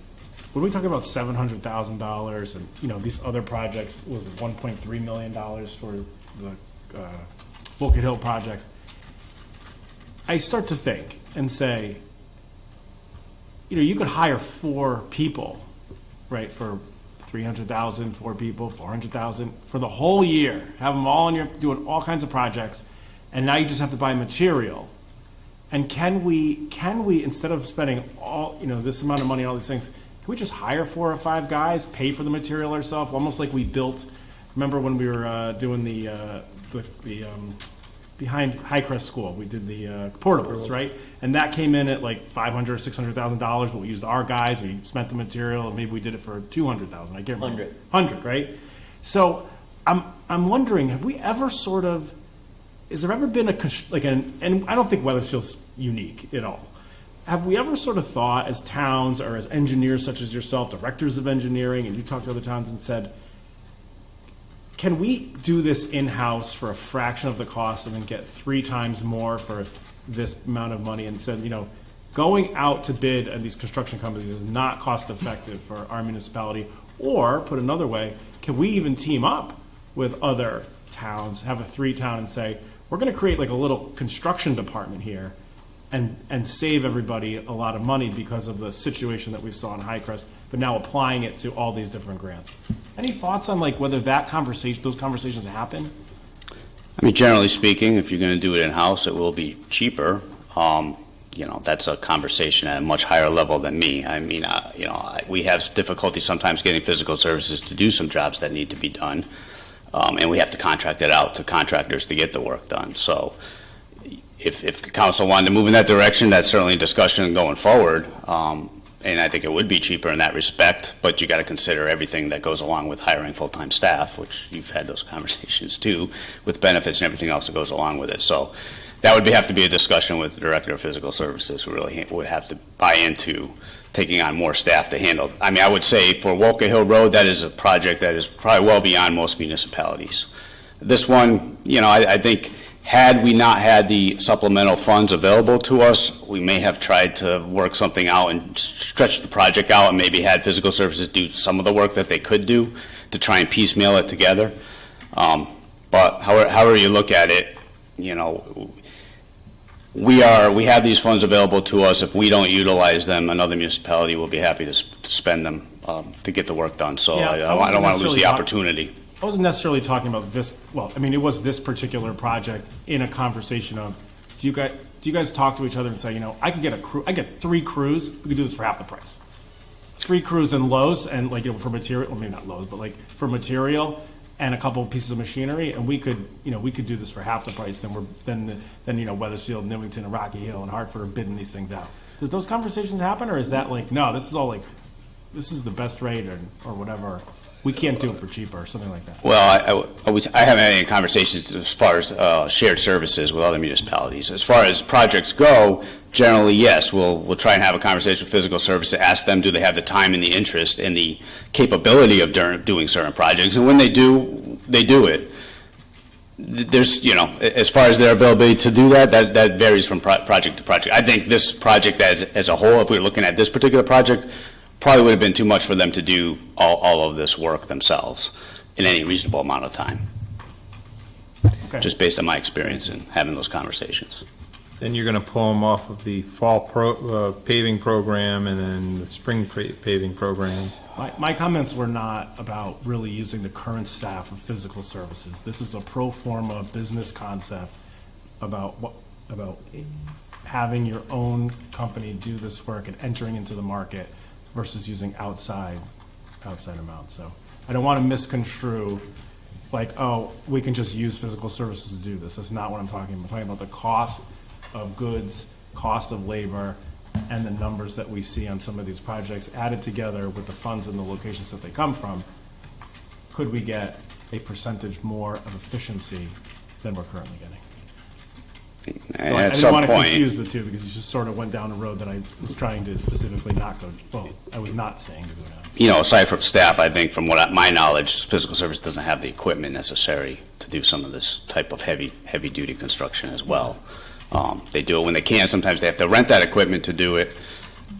when we talk about $700,000 and, these other projects, was it $1.3 million for the Wilkett Hill project, I start to think and say, you could hire 4 people, right, for $300,000, 4 people, $400,000 for the whole year, have them all doing all kinds of projects, and now you just have to buy material. And can we instead of spending all, this amount of money on all these things, can we just hire 4 or 5 guys, pay for the material ourselves, almost like we built, remember when we were doing the behind Highcrest School, we did the portables, right? And that came in at like $500,000, $600,000, but we used our guys, we spent the material, and maybe we did it for $200,000, I can't remember. 100, right? So I'm wondering, have we ever sort of has there ever been and I don't think Weathersfield's unique at all. Have we ever sort of thought as towns or as engineers such as yourself, directors of engineering, and you talk to other towns and said, can we do this in-house for a fraction of the cost and then get 3 times more for this amount of money, and said, going out to bid at these construction companies is not cost effective for our municipality? Or, put another way, can we even team up with other towns, have a 3-town and say, we're going to create like a little construction department here and save everybody a lot of money because of the situation that we saw in Highcrest, but now applying it to all these different grants. Any thoughts on like whether those conversations happen? I mean, generally speaking, if you're going to do it in-house, it will be cheaper. That's a conversation at a much higher level than me. I mean, we have difficulty sometimes getting physical services to do some jobs that need to be done, and we have to contract it out to contractors to get the work done. So if council wanted to move in that direction, that's certainly a discussion going forward. And I think it would be cheaper in that respect, but you got to consider everything that goes along with hiring full-time staff, which you've had those conversations too, with benefits and everything else that goes along with it. So that would have to be a discussion with the Director of Physical Services, who really would have to buy into taking on more staff to handle. I mean, I would say for Wolcott Hill Road, that is a project that is probably well beyond most municipalities. This one, I think had we not had the supplemental funds available to us, we may have tried to work something out and stretch the project out and maybe had physical services do some of the work that they could do to try and piecemeal it together. But however you look at it, we have these funds available to us. If we don't utilize them, another municipality will be happy to spend them to get the work done. So I don't want to lose the opportunity. I wasn't necessarily talking about this. Well, I mean, it was this particular project in a conversation of, do you guys talk to each other and say, I could get a crew, I get 3 crews, we could do this for half the price. 3 crews in Lowe's and for material, well, maybe not Lowe's, but like for material and a couple of pieces of machinery, and we could do this for half the price. Then Weathersfield, Newington, and Rocky Hill and Hartford are bidding these things out. Does those conversations happen, or is that like, no, this is the best rate or whatever? We can't do it for cheaper or something like that. Well, I haven't had any conversations as far as shared services with other municipalities. As far as projects go, generally, yes, we'll try and have a conversation with physical services, ask them, do they have the time and the interest and the capability of doing certain projects, and when they do it. There's, as far as their availability to do that varies from project to project. I think this project as a whole, if we're looking at this particular project, probably would have been too much for them to do all of this work themselves in any reasonable amount of time. Okay. Just based on my experience in having those conversations. Then you're going to pull them off of the fall paving program and then the spring paving program. My comments were not about really using the current staff of physical services. This is a pro forma business concept about having your own company do this work and entering into the market versus using outside amounts. So I don't want to misconstrue like, oh, we can just use physical services to do this. That's not what I'm talking about. I'm talking about the cost of goods, cost of labor, and the numbers that we see on some of these projects added together with the funds and the locations that they come from. Could we get a percentage more of efficiency than we're currently getting? So I didn't want to confuse the two, because you just sort of went down a road that I was trying to specifically not go, well, I was not saying to go down. Aside from staff, I think from my knowledge, physical service doesn't have the equipment necessary to do some of this type of heavy duty construction as well. They do it when they can. Sometimes they have to rent that equipment to do it.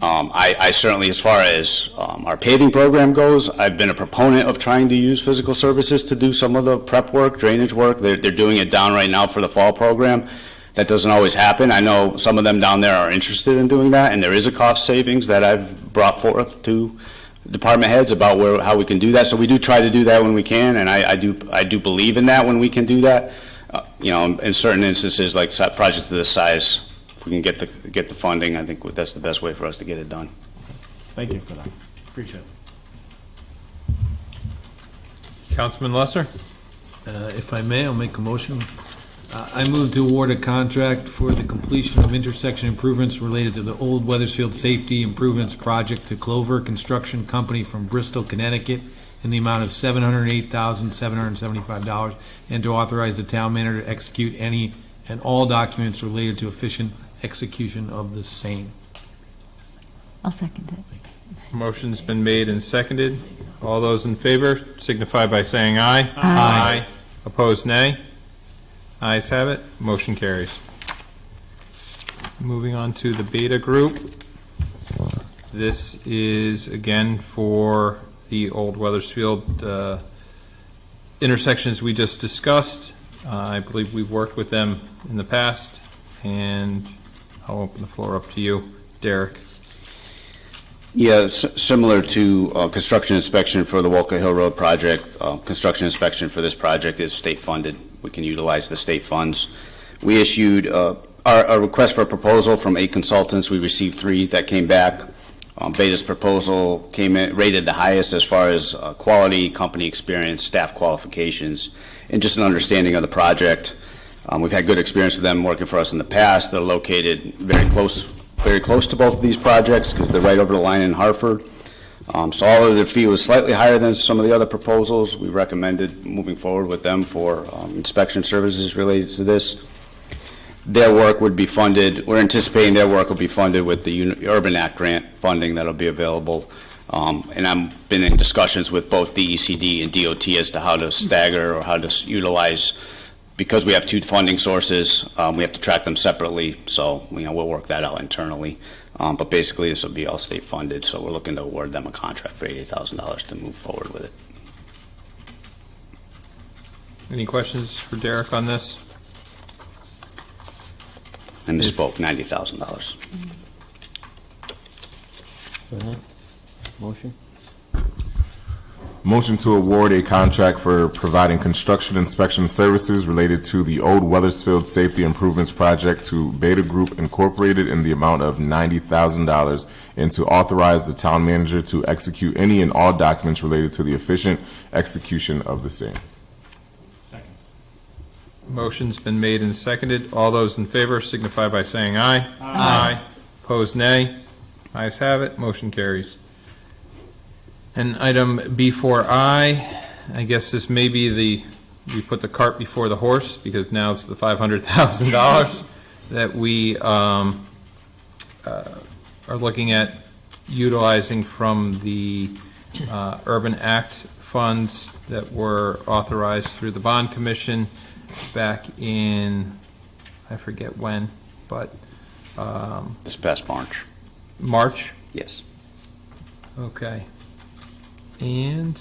I certainly, as far as our paving program goes, I've been a proponent of trying to use physical services to do some of the prep work, drainage work. They're doing it down right now for the fall program. That doesn't always happen. I know some of them down there are interested in doing that, and there is a cost savings that I've brought forth to department heads about how we can do that. So we do try to do that when we can, and I do believe in that when we can do that. In certain instances, like projects of this size, if we can get the funding, I think that's the best way for us to get it done. Thank you for that. Appreciate it. Councilman Lesser? If I may, I'll make a motion. I move to award a contract for the completion of intersection improvements related to the Old Weathersfield Safety Improvements Project to Clover Construction Company from Bristol, Connecticut, in the amount of $708,775, and to authorize the town manager to execute any and all documents related to efficient execution of the same. I'll second it. Motion's been made and seconded. All those in favor signify by saying aye. Aye. Opposed, nay. Ayes have it. Motion carries. Moving on to the Beta Group. This is, again, for the Old Weathersfield intersections we just discussed. I believe we've worked with them in the past, and I'll open the floor up to you, Derek. Yeah, similar to construction inspection for the Walker Hill Road project, construction inspection for this project is state funded. We can utilize the state funds. We issued a request for a proposal from 8 consultants. We received 3 that came back. Beta's proposal came in, rated the highest as far as quality, company experience, staff qualifications, and just an understanding of the project. We've had good experience with them working for us in the past. They're located very close to both of these projects because they're right over the line in Hartford. So all of their fee was slightly higher than some of the other proposals. We recommended moving forward with them for inspection services related to this. Their work would be funded, we're anticipating their work will be funded with the Urban Act grant funding that'll be available. And I've been in discussions with both DECD and DOT as to how to stagger or how to utilize, because we have 2 funding sources, we have to track them separately, so we'll work that out internally. But basically, this will be all state funded, so we're looking to award them a contract for $88,000 to move forward with it. Any questions for Derek on this? I misspoke, $90,000. Motion? Motion to award a contract for providing construction inspection services related to the Old Weathersfield Safety Improvements Project to Beta Group Incorporated in the amount of $90,000, and to authorize the town manager to execute any and all documents related to the efficient execution of the same. Motion's been made and seconded. All those in favor signify by saying aye. Aye. Opposed, nay. Ayes have it. Motion carries. And item B4I, I guess this may be we put the cart before the horse, because now it's the $500,000 that we are looking at utilizing from the Urban Act funds that were authorized through the Bond Commission back in, I forget when, but This past March. March? Yes. Okay. And,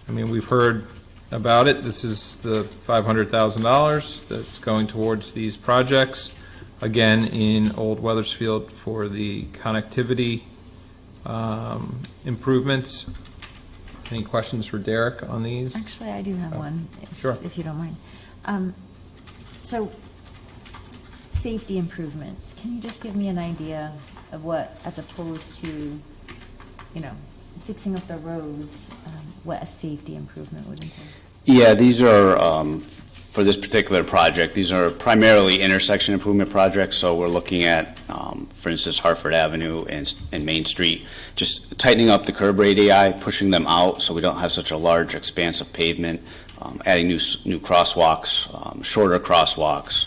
I mean, we've heard about it. This is the $500,000 that's going towards these projects, again, in Old Weathersfield for the connectivity improvements. Any questions for Derek on these? Actually, I do have one, Sure. if you don't mind. So, safety improvements, can you just give me an idea of what, as opposed to, fixing up the roads, what a safety improvement would entail? Yeah, these are, for this particular project, these are primarily intersection improvement projects, so we're looking at, for instance, Hartford Avenue and Main Street, just tightening up the curb radii, pushing them out so we don't have such a large expanse of pavement, adding new crosswalks, shorter crosswalks.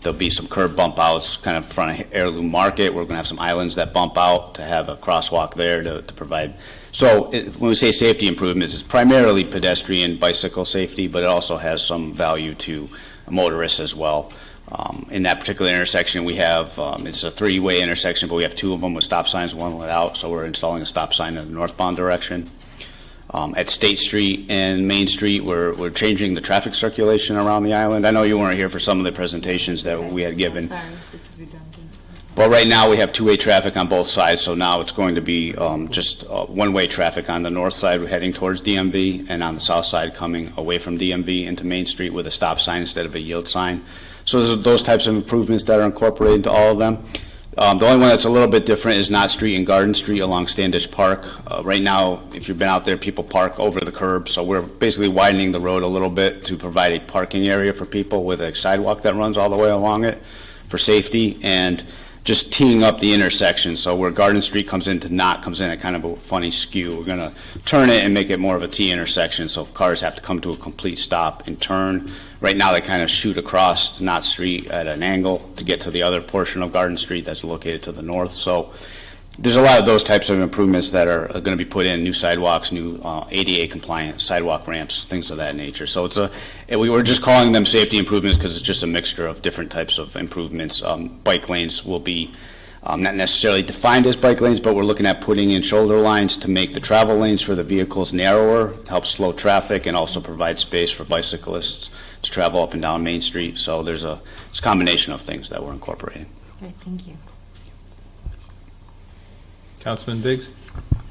There'll be some curb bump outs kind of in front of Heirloom Market. We're going to have some islands that bump out to have a crosswalk there to provide. So when we say safety improvements, it's primarily pedestrian, bicycle safety, but it also has some value to motorists as well. In that particular intersection, we have, it's a 3-way intersection, but we have 2 of them with stop signs, 1 without, so we're installing a stop sign in the northbound direction. At State Street and Main Street, we're changing the traffic circulation around the island. I know you weren't here for some of the presentations that we had given. Sorry, this is redundant. But right now, we have 2-way traffic on both sides, so now it's going to be just 1-way traffic on the north side heading towards DMV, and on the south side coming away from DMV into Main Street with a stop sign instead of a yield sign. So there's those types of improvements that are incorporated into all of them. The only one that's a little bit different is Knott Street and Garden Street along Standish Park. Right now, if you've been out there, people park over the curb, so we're basically widening the road a little bit to provide a parking area for people with a sidewalk that runs all the way along it for safety. And just teeing up the intersection, so where Garden Street comes in to Knott comes in at kind of a funny skew. We're gonna turn it and make it more of a T intersection, so cars have to come to a complete stop and turn. Right now, they kind of shoot across Knott Street at an angle to get to the other portion of Garden Street that's located to the north. So there's a lot of those types of improvements that are going to be put in, new sidewalks, new ADA compliant sidewalk ramps, things of that nature. So we were just calling them safety improvements because it's just a mixture of different types of improvements. Bike lanes will be not necessarily defined as bike lanes, but we're looking at putting in shoulder lines to make the travel lanes for the vehicles narrower, help slow traffic, and also provide space for bicyclists to travel up and down Main Street. So it's a combination of things that we're incorporating. Great, thank you. Councilman Biggs?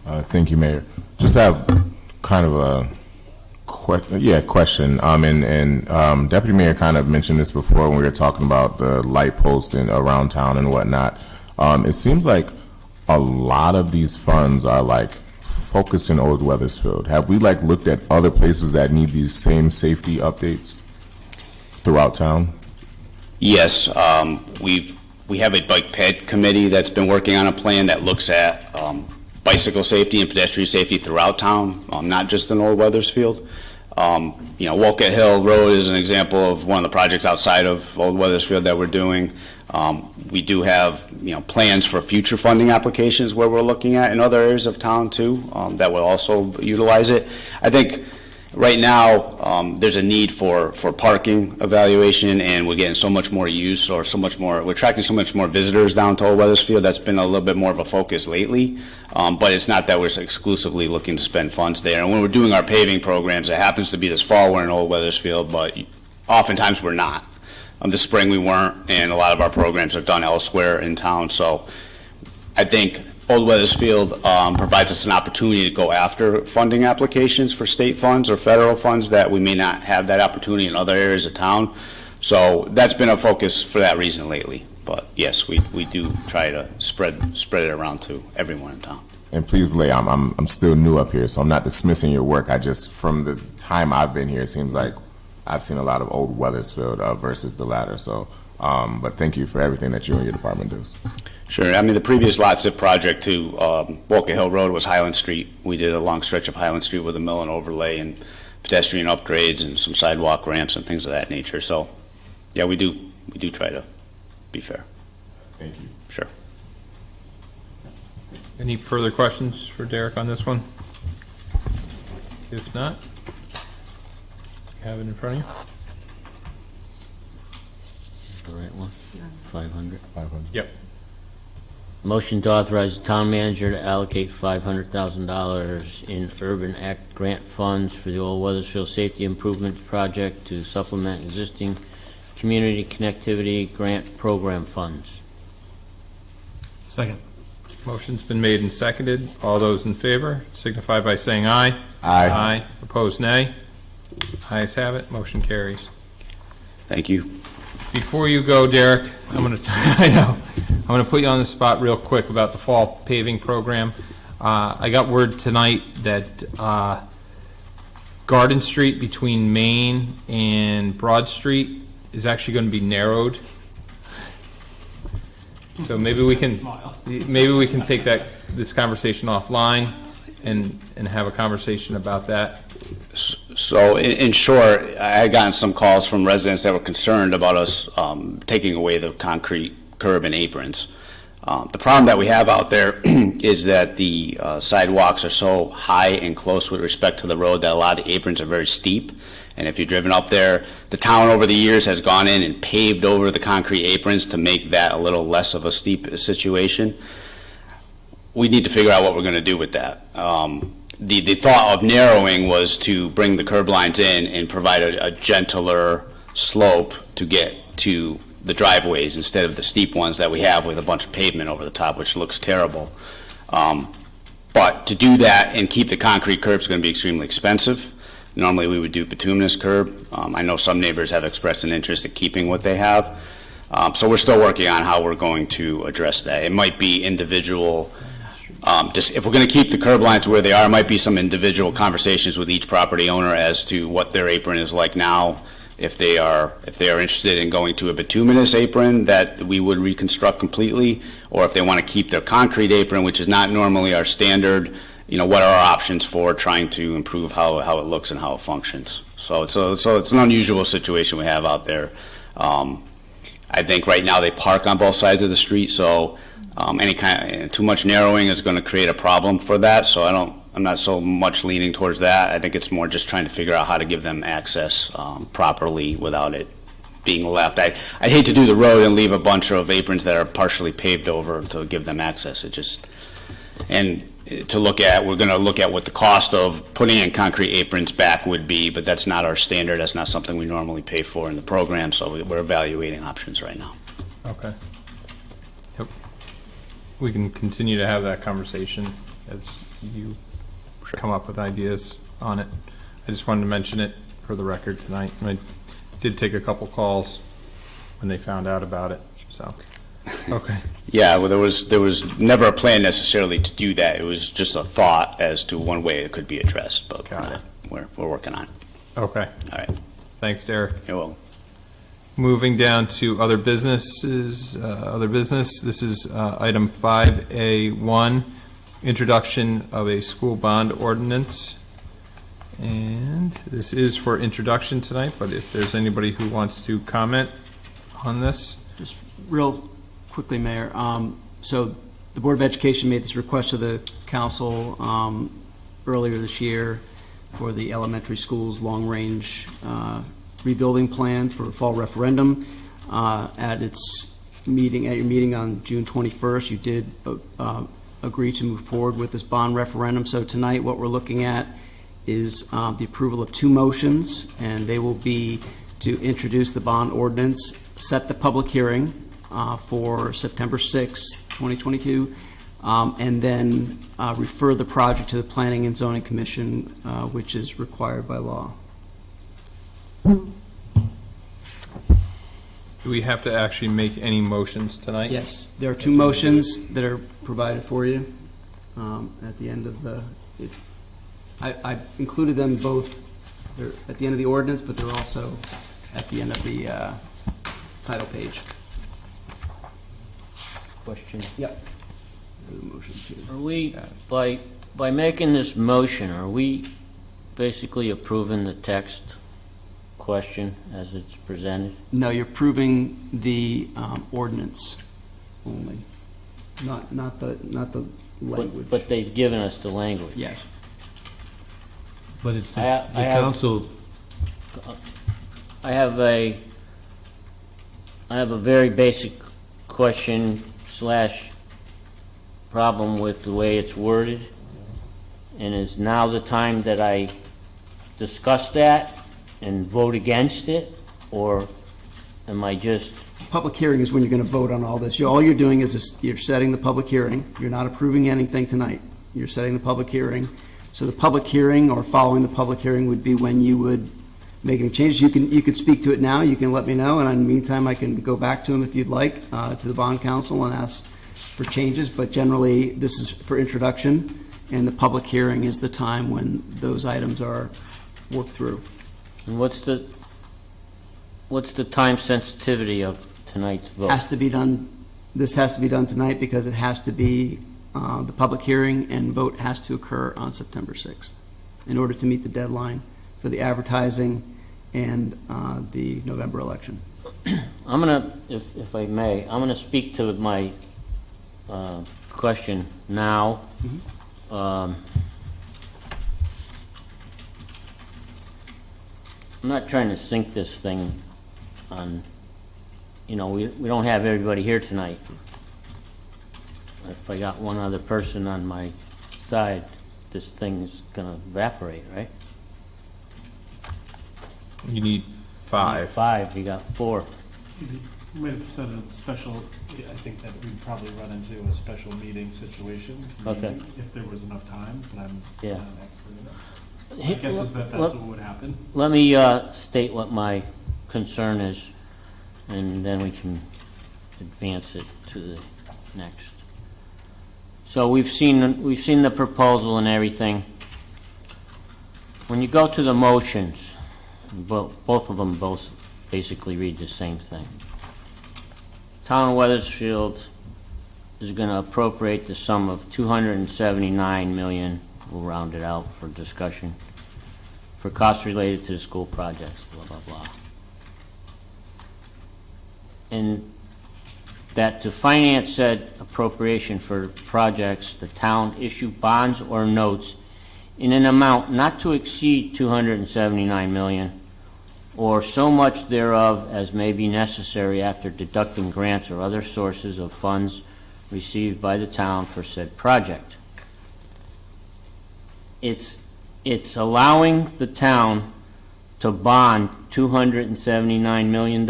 Thank you, Mayor. Just have kind of a question. Deputy Mayor kind of mentioned this before when we were talking about the light posts around town and whatnot. It seems like a lot of these funds are like focused in Old Weathersfield. Have we looked at other places that need these same safety updates throughout town? Yes, we have a bike ped committee that's been working on a plan that looks at bicycle safety and pedestrian safety throughout town, not just in Old Weathersfield. Wolcott Hill Road is an example of one of the projects outside of Old Weathersfield that we're doing. We do have, plans for future funding applications where we're looking at in other areas of town too, that will also utilize it. I think right now, there's a need for parking evaluation, and we're getting so much more use or we're attracting so much more visitors down to Old Weathersfield. That's been a little bit more of a focus lately, but it's not that we're exclusively looking to spend funds there. And when we're doing our paving programs, it happens to be this fall we're in Old Weathersfield, but oftentimes we're not. This spring we weren't, and a lot of our programs are done elsewhere in town. So I think Old Weathersfield provides us an opportunity to go after funding applications for state funds or federal funds that we may not have that opportunity in other areas of town. So that's been a focus for that reason lately. But yes, we do try to spread it around to everyone in town. And please believe I'm still new up here, so I'm not dismissing your work. From the time I've been here, it seems like I've seen a lot of Old Weathersfield versus the latter. So, but thank you for everything that you and your department does. Sure. I mean, the previous lot zip project to Wolcott Hill Road was Highland Street. We did a long stretch of Highland Street with a mill and overlay and pedestrian upgrades and some sidewalk ramps and things of that nature. So, yeah, we do try to be fair. Thank you. Sure. Any further questions for Derek on this one? If not, you have it in front of you. The right one? 500. 500. Yep. Motion to authorize the town manager to allocate $500,000 in Urban Act grant funds for the Old Weathersfield Safety Improvement Project to supplement existing community connectivity grant program funds. Second. Motion's been made and seconded. All those in favor signify by saying aye. Aye. Aye. Opposed, nay. Ayes have it. Motion carries. Thank you. Before you go, Derek, I'm gonna put you on the spot real quick about the fall paving program. I got word tonight that Garden Street between Main and Broad Street is actually going to be narrowed. So maybe we can take this conversation offline and have a conversation about that. So in short, I had gotten some calls from residents that were concerned about us taking away the concrete curb and aprons. The problem that we have out there is that the sidewalks are so high and close with respect to the road that a lot of the aprons are very steep. And if you've driven up there, the town over the years has gone in and paved over the concrete aprons to make that a little less of a steep situation. We need to figure out what we're going to do with that. The thought of narrowing was to bring the curb lines in and provide a gentler slope to get to the driveways instead of the steep ones that we have with a bunch of pavement over the top, which looks terrible. But to do that and keep the concrete curbs is going to be extremely expensive. Normally we would do bituminous curb. I know some neighbors have expressed an interest in keeping what they have. So we're still working on how we're going to address that. It might be individual, just if we're going to keep the curb lines where they are, it might be some individual conversations with each property owner as to what their apron is like now If they are interested in going to a bituminous apron that we would reconstruct completely, or if they want to keep their concrete apron, which is not normally our standard, what are our options for trying to improve how it looks and how it functions. So it's an unusual situation we have out there. I think right now they park on both sides of the street, so any kind of too much narrowing is going to create a problem for that. So I'm not so much leaning towards that. I think it's more just trying to figure out how to give them access properly without it being left. I hate to do the road and leave a bunch of aprons that are partially paved over to give them access. We're going to look at what the cost of putting in concrete aprons back would be, but that's not our standard. That's not something we normally pay for in the program, so we're evaluating options right now. Okay. Yep. We can continue to have that conversation as you come up with ideas on it. I just wanted to mention it for the record tonight. I did take a couple calls when they found out about it, so, okay. Yeah, well, there was never a plan necessarily to do that. It was just a thought as to one way it could be addressed, but we're working on it. Okay. All right. Thanks, Derek. You're welcome. Moving down to other businesses, this is item 5A1, introduction of a school bond ordinance. And this is for introduction tonight, but if there's anybody who wants to comment on this. Just real quickly, Mayor. So the Board of Education made this request to the council earlier this year for the elementary schools long-range rebuilding plan for a fall referendum. At your meeting on June 21st, you did agree to move forward with this bond referendum. So tonight, what we're looking at is the approval of two motions, and they will be to introduce the bond ordinance, set the public hearing for September 6th, 2022, and then refer the project to the Planning and Zoning Commission, which is required by law. Do we have to actually make any motions tonight? Yes, there are two motions that are provided for you at the end of the, I included them both. They're at the end of the ordinance, but they're also at the end of the title page. Question. Yep. The motions here. Are we, by making this motion, are we basically approving the text question as it's presented? No, you're approving the ordinance only, not the language. But they've given us the language. Yes. But it's the council. I have a very basic question / problem with the way it's worded. And is now the time that I discuss that and vote against it, or am I just? Public hearing is when you're going to vote on all this. All you're doing is you're setting the public hearing. You're not approving anything tonight. You're setting the public hearing. So the public hearing or following the public hearing would be when you would make any changes. You could speak to it now. You can let me know, and in the meantime, I can go back to them if you'd like, to the bond council and ask for changes. But generally, this is for introduction, and the public hearing is the time when those items are worked through. And what's the time sensitivity of tonight's vote? Has to be done. This has to be done tonight because it has to be the public hearing and vote has to occur on September 6th in order to meet the deadline for the advertising and the November election. I'm gonna, if I may, I'm gonna speak to my question now. I'm not trying to sink this thing on, we don't have everybody here tonight. If I got one other person on my side, this thing's gonna evaporate, right? You need 5. 5, you got 4. We might have set a special, I think that we'd probably run into a special meeting situation. Okay. If there was enough time, but I'm Yeah. not an expert in that. My guess is that's what would happen. Let me state what my concern is, and then we can advance it to the next. So we've seen the proposal and everything. When you go to the motions, both of them basically read the same thing. Town of Weathersfield is going to appropriate the sum of $279 million, we'll round it out for discussion, for costs related to the school projects, blah, blah, blah. And that to finance said appropriation for projects, the town issue bonds or notes in an amount not to exceed $279 million, or so much thereof as may be necessary after deducting grants or other sources of funds received by the town for said project. It's allowing the town to bond $279 million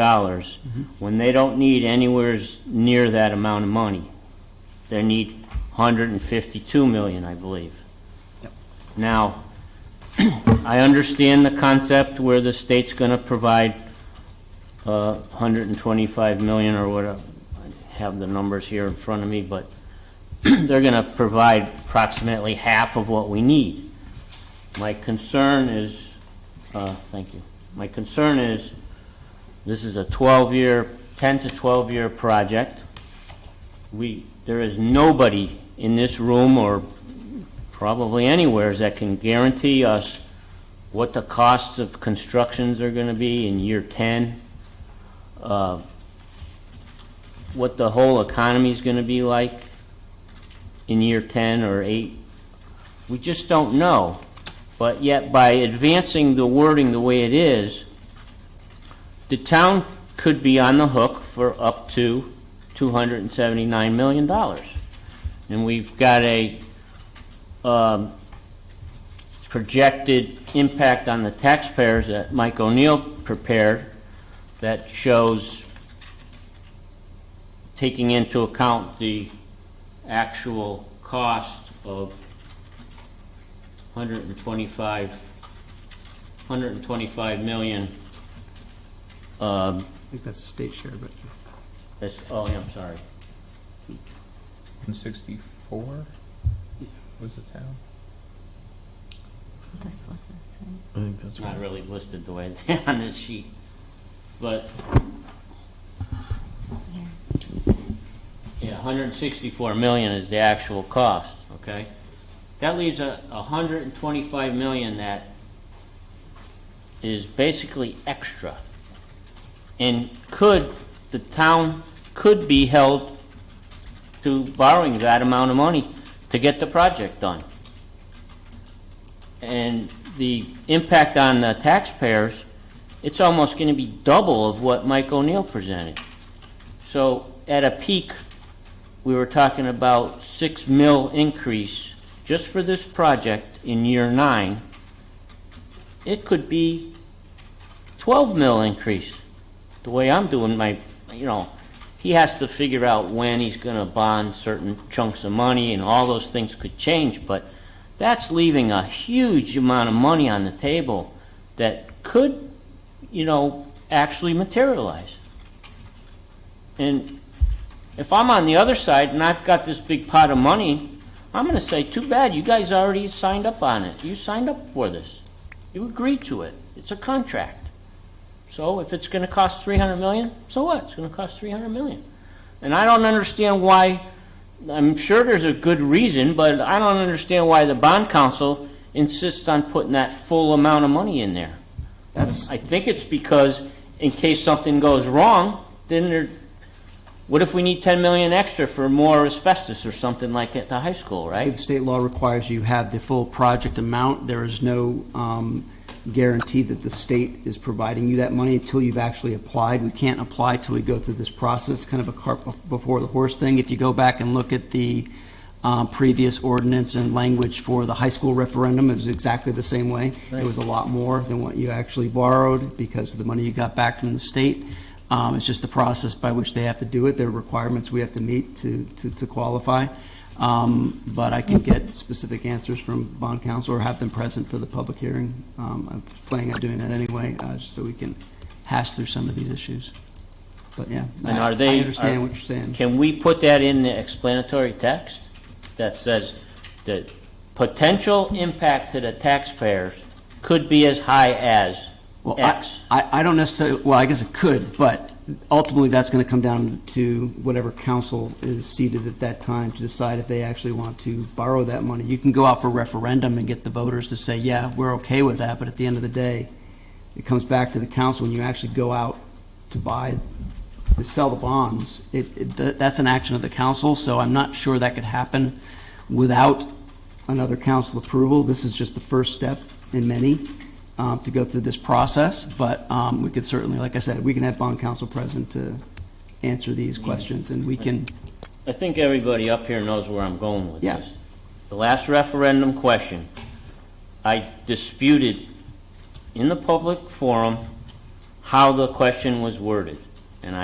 when they don't need anywhere near that amount of money. They need $152 million, I believe. Now, I understand the concept where the state's going to provide $125 million or whatever. I have the numbers here in front of me, but they're going to provide approximately half of what we need. My concern is, thank you. My concern is this is a 12-year, 10 to 12-year project. There is nobody in this room or probably anywhere that can guarantee us what the costs of constructions are going to be in year 10, what the whole economy is going to be like in year 10 or 8. We just don't know. But yet, by advancing the wording the way it is, the town could be on the hook for up to $279 million. And we've got a projected impact on the taxpayers that Mike O'Neill prepared that shows, taking into account the actual cost of $125 million. I think that's the state share, but. Oh, yeah, I'm sorry. 164 was the town. This was this, right? I think that's Not right. really listed the way it's on this sheet, but yeah, 164 million is the actual cost, okay? That leaves a 125 million that is basically extra. And the town could be held to borrowing that amount of money to get the project done. And the impact on the taxpayers, it's almost going to be double of what Mike O'Neill presented. So at a peak, we were talking about $6 million increase just for this project in year 9. It could be $12 million increase. The way I'm doing my, he has to figure out when he's going to bond certain chunks of money, and all those things could change, but that's leaving a huge amount of money on the table that could, actually materialize. And if I'm on the other side and I've got this big pot of money, I'm going to say, too bad, you guys already signed up on it. You signed up for this. You agreed to it. It's a contract. So if it's going to cost $300 million, so what? It's going to cost $300 million. And I don't understand why. I'm sure there's a good reason, but I don't understand why the bond council insists on putting that full amount of money in there. I think it's because in case something goes wrong, then what if we need $10 million extra for more asbestos or something like at the high school, I right? think state law requires you have the full project amount. There is no guarantee that the state is providing you that money until you've actually applied. We can't apply till we go through this process, kind of a cart before the horse thing. If you go back and look at the previous ordinance and language for the high school referendum, it was exactly the same way. Right. It was a lot more than what you actually borrowed because of the money you got back from the state. It's just the process by which they have to do it. There are requirements we have to meet to qualify. But I can get specific answers from bond counsel or have them present for the public hearing. I'm planning on doing that anyway, just so we can hash through some of these issues. But yeah, And I understand what you're saying. Can we put that in the explanatory text that says the potential impact to the taxpayers could be as high as Well, X. I don't necessarily, well, I guess it could, but ultimately, that's going to come down to whatever council is seated at that time to decide if they actually want to borrow that money. You can go out for referendum and get the voters to say, yeah, we're okay with that, but at the end of the day, it comes back to the council when you actually go out to sell the bonds. That's an action of the council, so I'm not sure that could happen without another council approval. This is just the first step in many to go through this process, but we could certainly, like I said, we can have bond council present to answer these questions, and we can. I think everybody up here knows where I'm going with Yeah. this. The last referendum question, I disputed in the public forum how the question was worded. And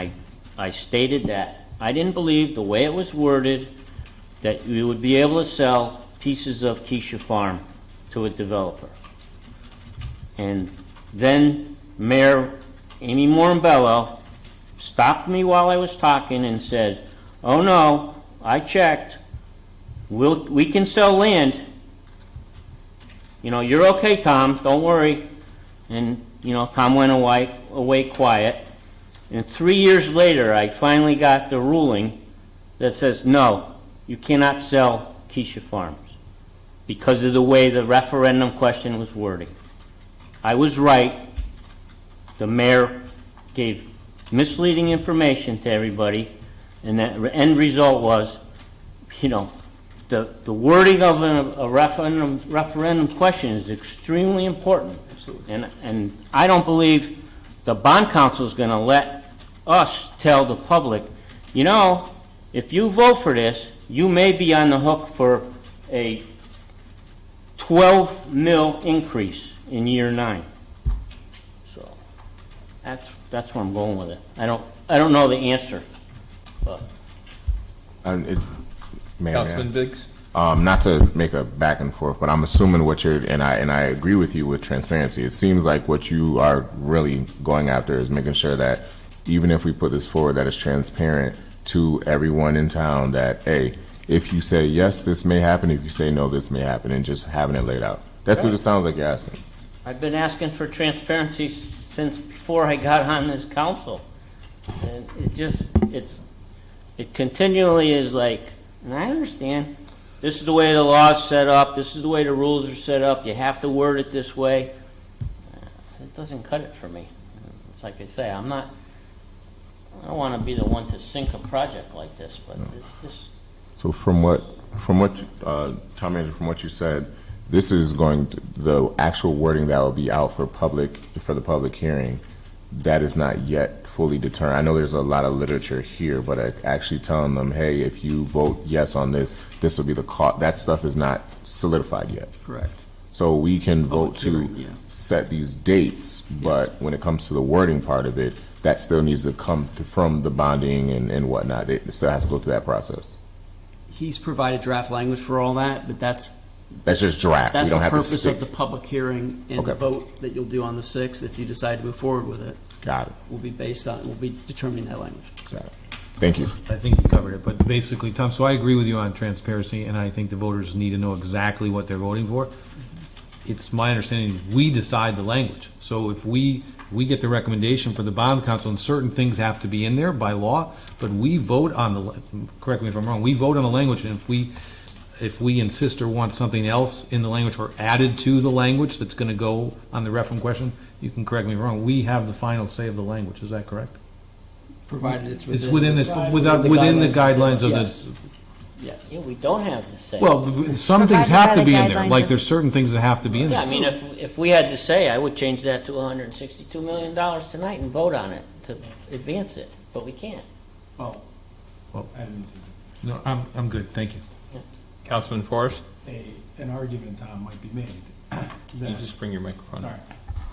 I stated that I didn't believe the way it was worded that we would be able to sell pieces of Keisha Farm to a developer. And then Mayor Amy Morambello stopped me while I was talking and said, oh no, I checked, we can sell land. You know, you're okay, Tom, don't worry. And, you know, Tom went away quiet. And 3 years later, I finally got the ruling that says, no, you cannot sell Keisha Farms because of the way the referendum question was worded. I was right. The mayor gave misleading information to everybody, and the end result was, you know, the wording of a referendum question is extremely important. And I don't believe the bond council is going to let us tell the public, you know, if you vote for this, you may be on the hook for a 12 mil increase in year 9. So that's where I'm going with it. I don't know the answer, but. Councilman Biggs? Not to make a back and forth, but I'm assuming what you're, and I agree with you with transparency. It seems like what you are really going after is making sure that even if we put this forward, that it's transparent to everyone in town that, hey, if you say yes, this may happen, if you say no, this may happen, and just having it laid out. That's what it sounds like you're asking. I've been asking for transparency since before I got on this council. And it continually is like, and I understand, this is the way the law is set up, this is the way the rules are set up, you have to word it this way. It doesn't cut it for me. It's like I say, I don't want to be the one to sink a project like this, but it's just. So from what Town Manager, from what you said, this is going to, the actual wording that will be out for the public hearing, that is not yet fully determined. I know there's a lot of literature here, but actually telling them, hey, if you vote yes on this, this will be the cost. That stuff is not solidified yet. Correct. So we can vote to yeah. set these dates, but when it comes to the wording part of it, that still needs to come from the bonding and whatnot. It still has to go through that process. He's provided draft language for all that, but that's just draft. That's We don't the have to purpose stick. of the public hearing and the vote that you'll do on the 6th, if you decide to move forward with it. Got it. Will be determining that language. Got it. Thank you. I think you covered it, but basically, Tom, so I agree with you on transparency, and I think the voters need to know exactly what they're voting for. It's my understanding, we decide the language. So if we get the recommendation for the bond council, and certain things have to be in there by law, but we vote on correct me if I'm wrong, we vote on the language, and if we insist or want something else in the language or added to the language that's going to go on the referendum question, you can correct me if I'm wrong, we have the final say of the language, is that correct? Provided it's within the guidelines of this. Yes. Yeah, we don't have to say. Well, some things have to be in there, like there's certain things that have to be in Yeah, there. I mean, if we had to say, I would change that to $162 million tonight and vote on it to advance it, but we can't. Well, No, I'm good, thank you. Councilman Forrest? an argument, Tom, might be made. Can you just bring your microphone? Sorry.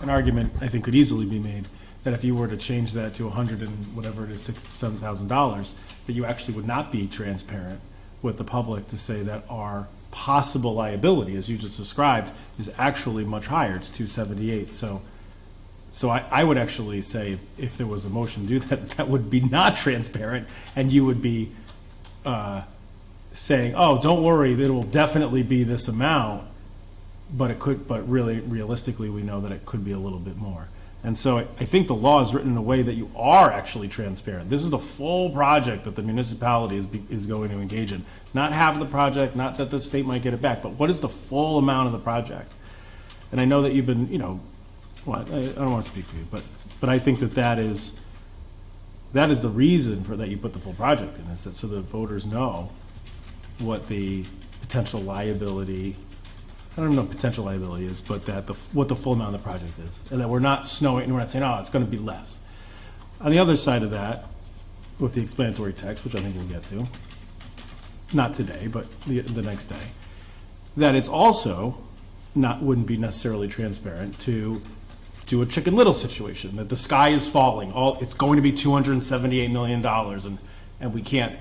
An argument, I think, could easily be made that if you were to change that to $100 and whatever it is, $7,000, that you actually would not be transparent with the public to say that our possible liability, as you just described, is actually much higher. It's 278. So I would actually say if there was a motion to do that, that would be not transparent, and you would be saying, "Oh, don't worry, it will definitely be this amount," but really realistically, we know that it could be a little bit more. And so I think the law is written in a way that you are actually transparent. This is the full project that the municipality is going to engage in. Not half of the project, not that the state might get it back, but what is the full amount of the project? And I know that you've been, well, I don't want to speak for you, but I think that is the reason for that you put the full project in, is that so the voters know what the potential liability, I don't know what potential liability is, but that what the full amount of the project is, and that we're not snowing, and we're not saying, oh, it's going to be less. On the other side of that, with the explanatory text, which I think we'll get to, not today, but the next day, that it's also wouldn't be necessarily transparent to do a Chicken Little situation, that the sky is falling, it's going to be $278 million, and we can't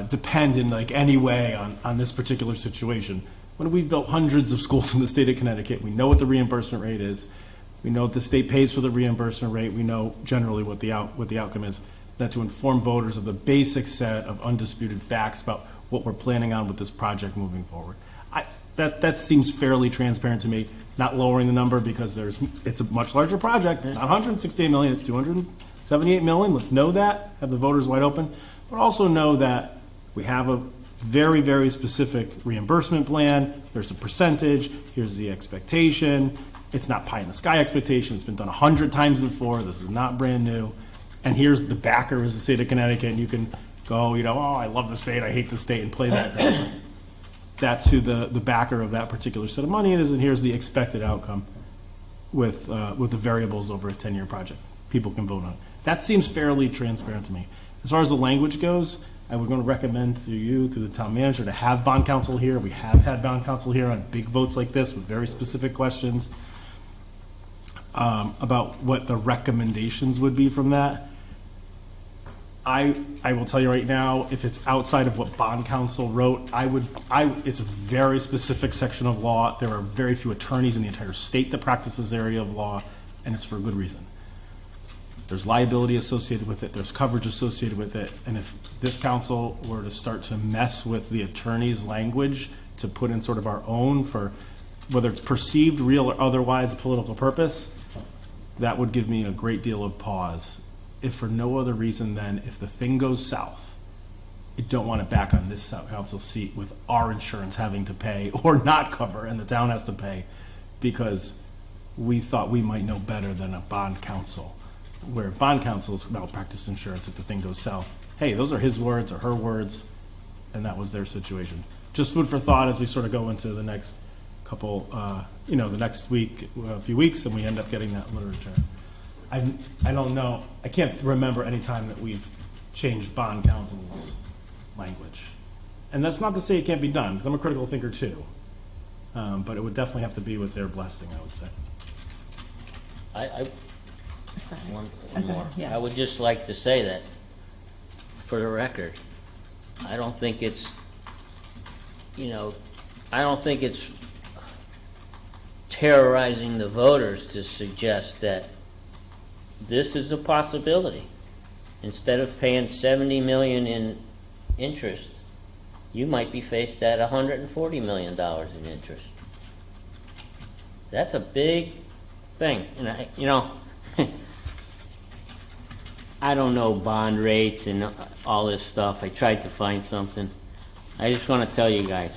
depend in like any way on this particular situation. When we've built hundreds of schools in the state of Connecticut, we know what the reimbursement rate is. We know what the state pays for the reimbursement rate. We know generally what the outcome is. That to inform voters of the basic set of undisputed facts about what we're planning on with this project moving forward. That seems fairly transparent to me. Not lowering the number because it's a much larger project. It's not 168 million. It's 278 million. Let's know that. Have the voters wide open, but also know that we have a very, very specific reimbursement plan. There's a percentage. Here's the expectation. It's not pie in the sky expectation. It's been done 100 times before. This is not brand new. And here's the backer is the state of Connecticut. And you can go, oh, I love the state. I hate the state, and play that card. That's who the backer of that particular set of money is. And here's the expected outcome with the variables over a 10-year project. People can vote on it. That seems fairly transparent to me. As far as the language goes, I would going to recommend to you, to the town manager, to have bond counsel here. We have had bond counsel here on big votes like this with very specific questions about what the recommendations would be from that. I will tell you right now, if it's outside of what bond counsel wrote, it's a very specific section of law. There are very few attorneys in the entire state that practice this area of law, and it's for a good reason. There's liability associated with it, there's coverage associated with it, and if this council were to start to mess with the attorney's language to put in sort of our own for whether it's perceived, real, or otherwise a political purpose, that would give me a great deal of pause. If for no other reason than if the thing goes south, I don't want it back on this council seat with our insurance having to pay or not cover, and the town has to pay because we thought we might know better than a bond counsel. Where bond counsel's malpractice insurance if the thing goes south. Hey, those are his words or her words, and that was their situation. Just food for thought as we sort of go into the next couple, the next week, a few weeks, and we end up getting that literature. I don't know. I can't remember any time that we've changed bond counsel's language. And that's not to say it can't be done, because I'm a critical thinker too. But it would definitely have to be with their blessing, I would say. One more. I would just like to say that, for the record, I don't think it's terrorizing the voters to suggest that this is a possibility. Instead of paying $70 million in interest, you might be faced at $140 million in interest. That's a big thing, and I don't know bond rates and all this stuff. I tried to find something. I just want to tell you guys,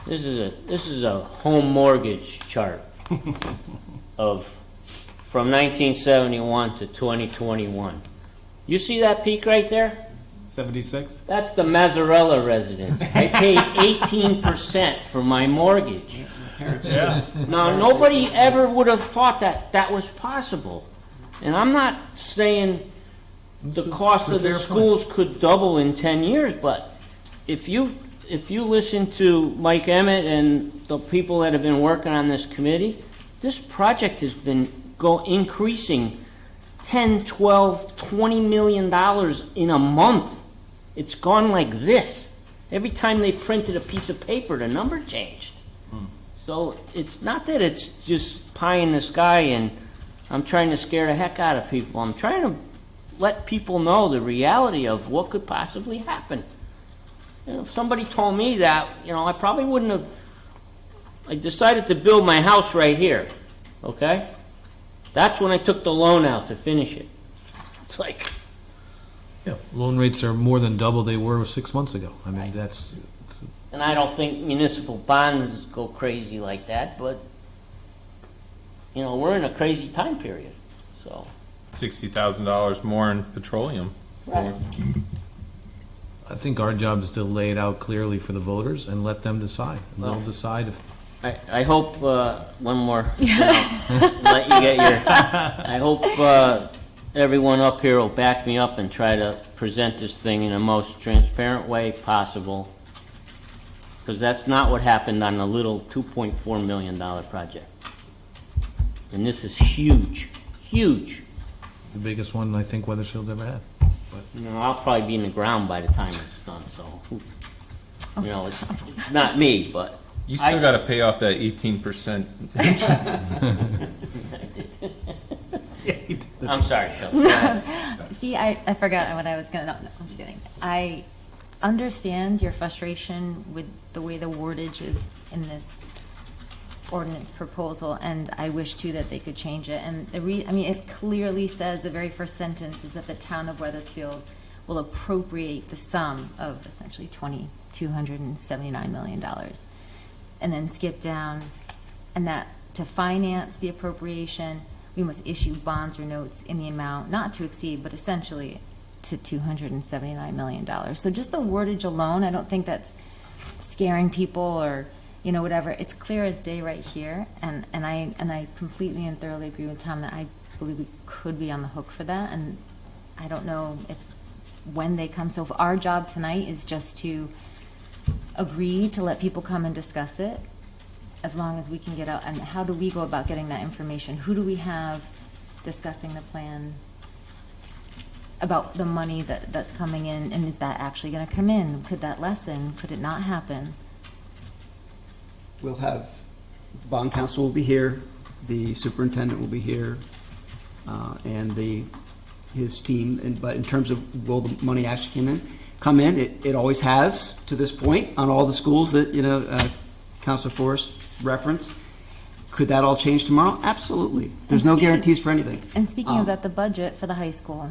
this is a home mortgage chart of from 1971 to 2021. You see that peak right there? 76? That's the Mazzarella residence. I paid 18% for my mortgage. Yeah. Now, nobody ever would have thought that was possible. And I'm not saying the cost of the schools could double in 10 years, but if you listen to Mike Emmett and the people that have been working on this committee, this project has been increasing $10, $12, $20 million in a month. It's gone like this. Every time they printed a piece of paper, the number changed. So it's not that it's just pie in the sky and I'm trying to scare the heck out of people. I'm trying to let people know the reality of what could possibly happen. If somebody told me that, I probably wouldn't have. I decided to build my house right here. okay? That's when I took the loan out to finish it. It's like, Yeah, loan rates are more than double they were 6 months ago. I mean, it's- and I don't think municipal bonds go crazy like that, but, you know, we're in a crazy time period, so. $60,000 more in petroleum. Right. I think our job is to lay it out clearly for the voters and let them decide. And they'll Well- decide if, I hope, one more, you know, let you get your, I hope, everyone up here will back me up and try to present this thing in the most transparent way possible. Because that's not what happened on the little $2.4 million project. And this is huge, huge. the biggest one I think Weathersfield's ever had. You know, I'll probably be in the ground by the time it's done, so, you know, it's not me, but. You still got to pay off that 18%. I'm sorry, Shelley. See, I forgot what I was gonna, no, I'm just kidding. I understand your frustration with the way the wordage is in this ordinance proposal, and I wish too that they could change it. And I mean, it clearly says, the very first sentence is that the town of Weathersfield will appropriate the sum of essentially $279 million. And then skip down, and that to finance the appropriation, we must issue bonds or notes in the amount not to exceed, but essentially to $279 million. So just the wordage alone, I don't think that's scaring people or, you know, whatever. It's clear as day right here, and I completely and thoroughly agree with Tom that I believe we could be on the hook for that, and I don't know when they come. So if our job tonight is just to agree to let people come and discuss it, as long as we can get out. And how do we go about getting that information? Who do we have discussing the plan about the money that's coming in, and is that actually going to come in? Could that lessen? Could it not happen? We'll have, bond counsel will be here, the superintendent will be here, and his team, but in terms of will the money actually come in, it always has to this point on all the schools that, you know, Councilor Forrest referenced. Could that all change tomorrow? Absolutely. There's no guarantees for anything. And speaking of that, the budget for the high school,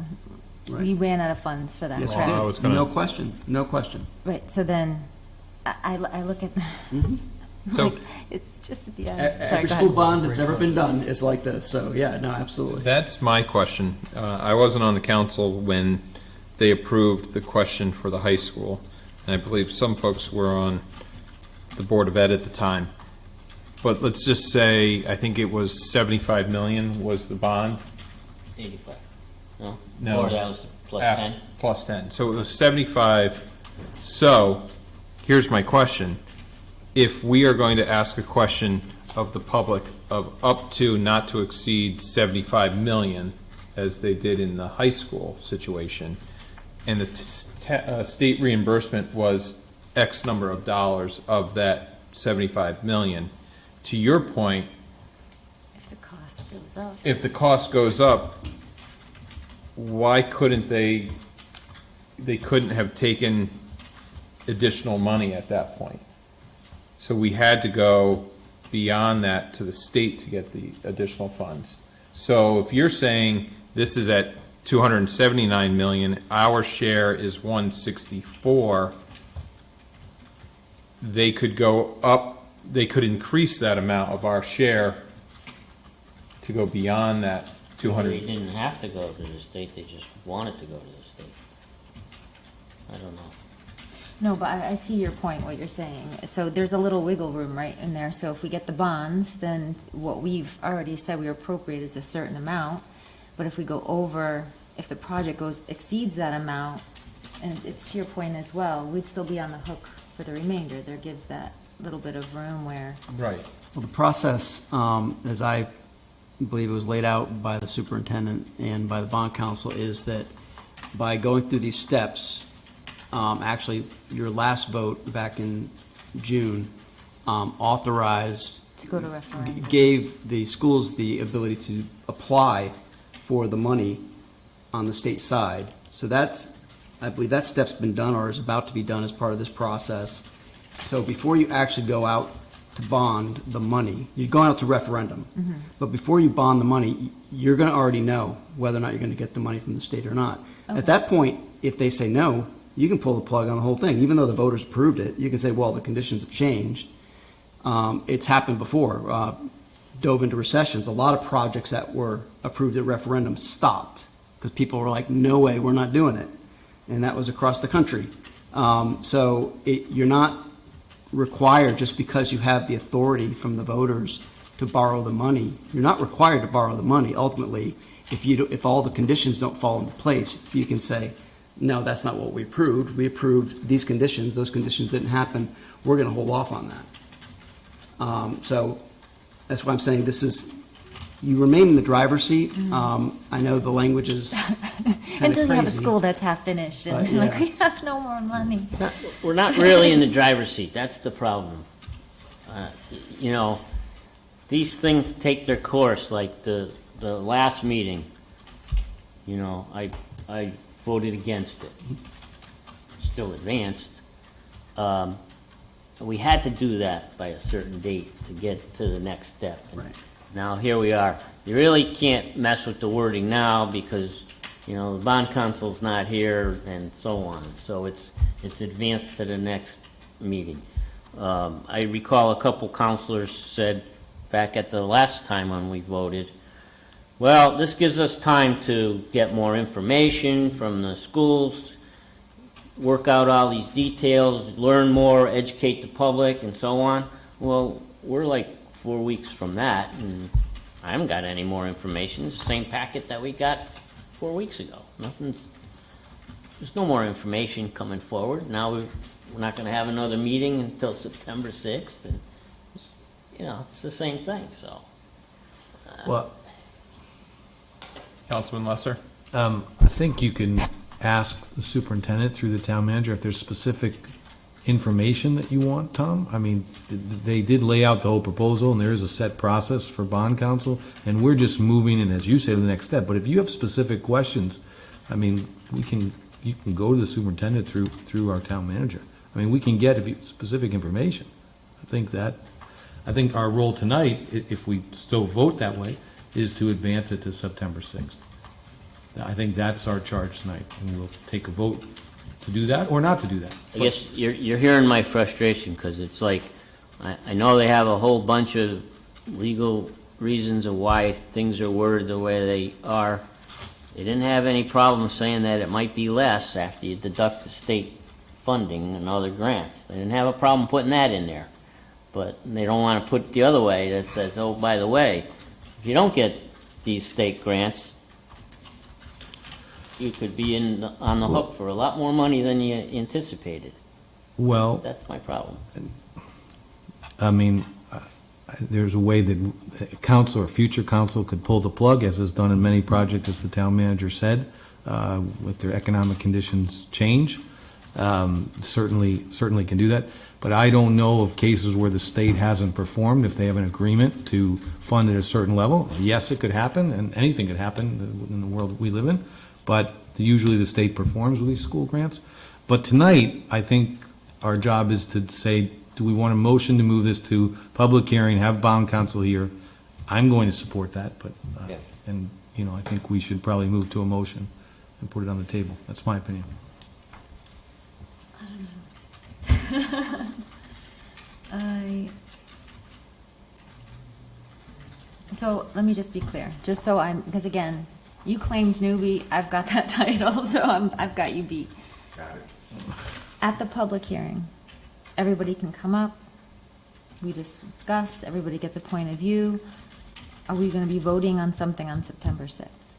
we ran out of funds for that. Yes, correct? we did. No question, no question. Right, so then, I look at, So- like, it's just, yeah. Sorry, Every go school ahead. bond that's ever been done is like this, so, yeah, no, absolutely. That's my question. I wasn't on the council when they approved the question for the high school, and I believe some folks were on the Board of Ed at the time. But let's just say, I think it was 75 million was the bond. 85, no? No. Or that was plus Ah, 10? Plus 10. So it was 75. So here's my question. If we are going to ask a question of the public of up to, not to exceed 75 million, as they did in the high school situation, and the state reimbursement was X number of dollars of that 75 million, to your point, If the cost goes up. if the cost goes up, why couldn't they couldn't have taken additional money at that point? So we had to go beyond that to the state to get the additional funds. So if you're saying this is at 279 million, our share is 164, they could go up, they could increase that amount of our share to go beyond that 200. They didn't have to go to the state, they just wanted to go to the state. I don't know. No, but I see your point, what you're saying. So there's a little wiggle room right in there. So if we get the bonds, then what we've already said we appropriate is a certain amount. But if we go over, if the project exceeds that amount, and it's to your point as well, we'd still be on the hook for the remainder. There gives that little bit of room where. Right. Well, the process, as I believe it was laid out by the superintendent and by the bond counsel, is that by going through these steps, actually, your last vote back in June authorized, To go to referendum. gave the schools the ability to apply for the money on the state side. So that's, I believe that step's been done or is about to be done as part of this process. So before you actually go out to bond the money. You're going out to referendum. Mhm. But before you bond the money, you're going to already know whether or not you're going to get the money from the state or not. Okay. At that point, if they say no, you can pull the plug on the whole thing. Even though the voters approved it, you can say, well, the conditions have changed. It's happened before. Dove into recessions. A lot of projects that were approved at referendum stopped because people were like, no way, we're not doing it. And that was across the country. You're not required, just because you have the authority from the voters to borrow the money, you're not required to borrow the money. Ultimately, if all the conditions don't fall into place, you can say, no, that's not what we approved. We approved these conditions. Those conditions didn't happen. We're going to hold off on that. So that's why I'm saying you remain in the driver's seat. I know the language is Until you have a crazy. school that's half finished and But, like, yeah. we have no more money. We're not really in the driver's seat, that's the problem. You know, these things take their course, like the last meeting, you know, I voted against it. Still advanced. We had to do that by a certain date to get to the next step. And now here we are. You really can't mess with the wording now because, you know, the bond council's not here and so on. So it's advanced to the next meeting. I recall a couple counselors said back at the last time when we voted, well, this gives us time to get more information from the schools, work out all these details, learn more, educate the public, and so on. Well, we're like 4 weeks from that, and I haven't got any more information. It's the same packet that we got 4 weeks ago. There's no more information coming forward. Now we're not going to have another meeting until September 6th, and you know, it's the same thing. So, Well, Councilman Lesser? I think you can ask the superintendent through the town manager if there's specific information that you want, Tom. I mean, they did lay out the whole proposal, and there is a set process for bond counsel, and we're just moving in, as you say, to the next step. But if you have specific questions, I mean, you can go to the superintendent through our town manager. I mean, we can get specific information. I think our role tonight, if we still vote that way, is to advance it to September 6th. I think that's our charge tonight, and we'll take a vote to do that or not to do that. I guess you're hearing my frustration, because it's like, I know they have a whole bunch of legal reasons of why things are worded the way they are. They didn't have any problem saying that it might be less after you deduct the state funding and other grants. They didn't have a problem putting that in there. But they don't want to put it the other way that says, oh, by the way, if you don't get these state grants, you could be on the hook for a lot more money than you anticipated. Well, That's my problem. I mean, there's a way that council or future council could pull the plug, as is done in many projects, as the town manager said, if their economic conditions change. Certainly can do that. But I don't know of cases where the state hasn't performed, if they have an agreement to fund at a certain level. Yes, it could happen, and anything could happen in the world we live in, but usually the state performs with these school grants. But tonight, I think our job is to say, do we want a motion to move this to public hearing, have bond counsel here? I'm going to support that, but, and, you know, I think we should probably move to a motion and put it on the table. That's my opinion. So let me just be clear, just so because again, you claimed newbie, I've got that title, so I've got you beat. Got it. At the public hearing, everybody can come up, we discuss, everybody gets a point of view. Are we gonna be voting on something on September 6th?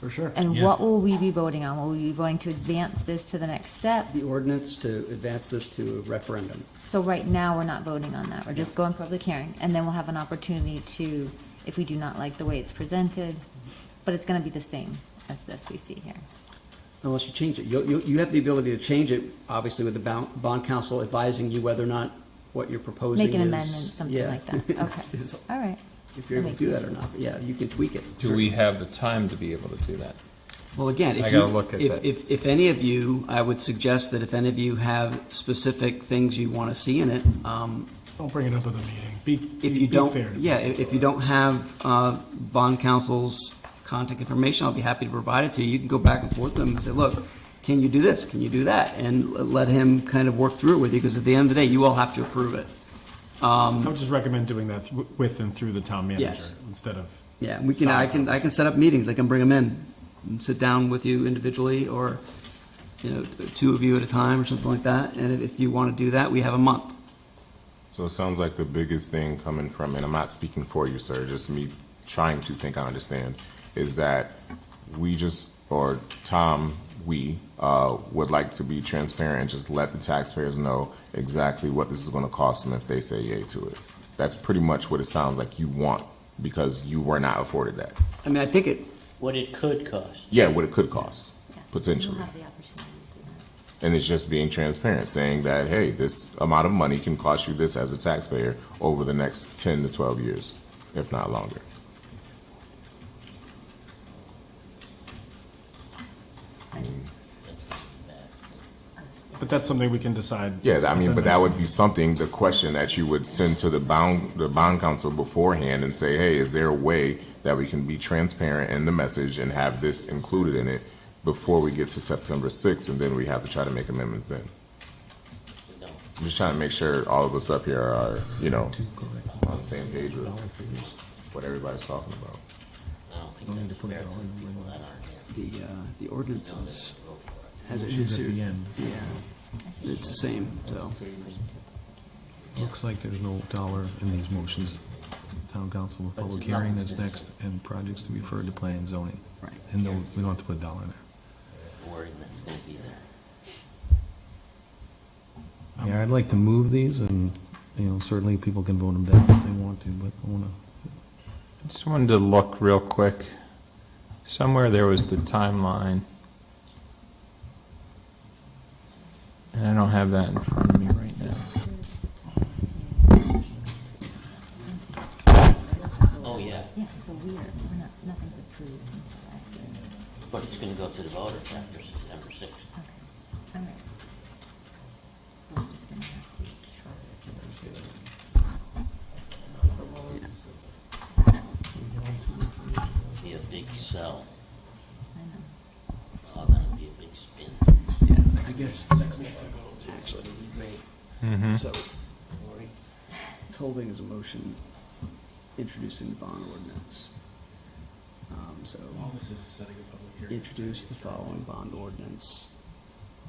For sure. And what will we be voting on? Will we be voting to advance this to the next step? The ordinance to advance this to a referendum. So right now, we're not voting on that, we're just going public hearing, and then we'll have an opportunity to, if we do not like the way it's presented, but it's gonna be the same as this we see here. Unless you change it. You have the ability to change it, obviously, with the bond counsel advising you whether or not what you're proposing is. Make an amendment, something like that, okay, all right. If you're able to do that or not, but yeah, you can tweak it. Do we have the time to be able to do that? Well, again, I gotta look at that. if any of you, I would suggest that if any of you have specific things you want to see in it, Don't bring it up at the meeting. If you Be don't, fair to yeah, people. if you don't have bond counsel's contact information, I'll be happy to provide it to you. You can go back and forth with them and say, look, can you do this? Can you do that? And let him kind of work through it with you, because at the end of the day, you all have to approve it. I would just recommend doing that with and through the town manager Yes. instead of. Yeah, I can set up meetings. I can bring them in and sit down with you individually, or, two of you at a time or something like that. And if you want to do that, we have a month. So it sounds like the biggest thing coming from, and I'm not speaking for you, sir, just me trying to think I understand, is that we just, or Tom, we would like to be transparent and just let the taxpayers know exactly what this is going to cost them if they say yay to it. That's pretty much what it sounds like you want, because you were not afforded that. I mean, I think it, What it could cost. Yeah, what it could cost, potentially. You'll have the opportunity to do that. And it's just being transparent, saying that, hey, this amount of money can cost you this as a taxpayer over the next 10 to 12 years, if not longer. But that's something we can decide. Yeah, I mean, but that would be something, the question that you would send to the bond council beforehand and say, hey, is there a way that we can be transparent in the message and have this included in it before we get to September 6th, and then we have to try to make amendments then? I'm just trying to make sure all of us up here are, on the same page with what everybody's talking about. I don't think that's fair to the people that aren't here. the ordinances has an Motions at insert. the end. Yeah, it's the same, so. Looks like there's no dollar in these motions. Town council, a public hearing is next, and projects to be referred to planning and zoning. Right. And no, we don't have to put a dollar in there. The wording that's going to be there. Yeah, I'd like to move these, and, certainly people can vote them down if they want to, but I want to. Just wanted to look real quick. Somewhere there was the timeline. And I don't have that in front of me right now. Oh, yeah, Yeah, so we're not, nothing's approved until after. but it's going to go to the voters after September 6th. Okay, all right. So I'm just gonna have to trust. Be a big sell. I know. It's all going to be a big spin. Yeah, I guess, actually, so, it's holding as a motion, introducing the bond ordinance. So, All this is setting a public hearing. introduce the following bond ordinance.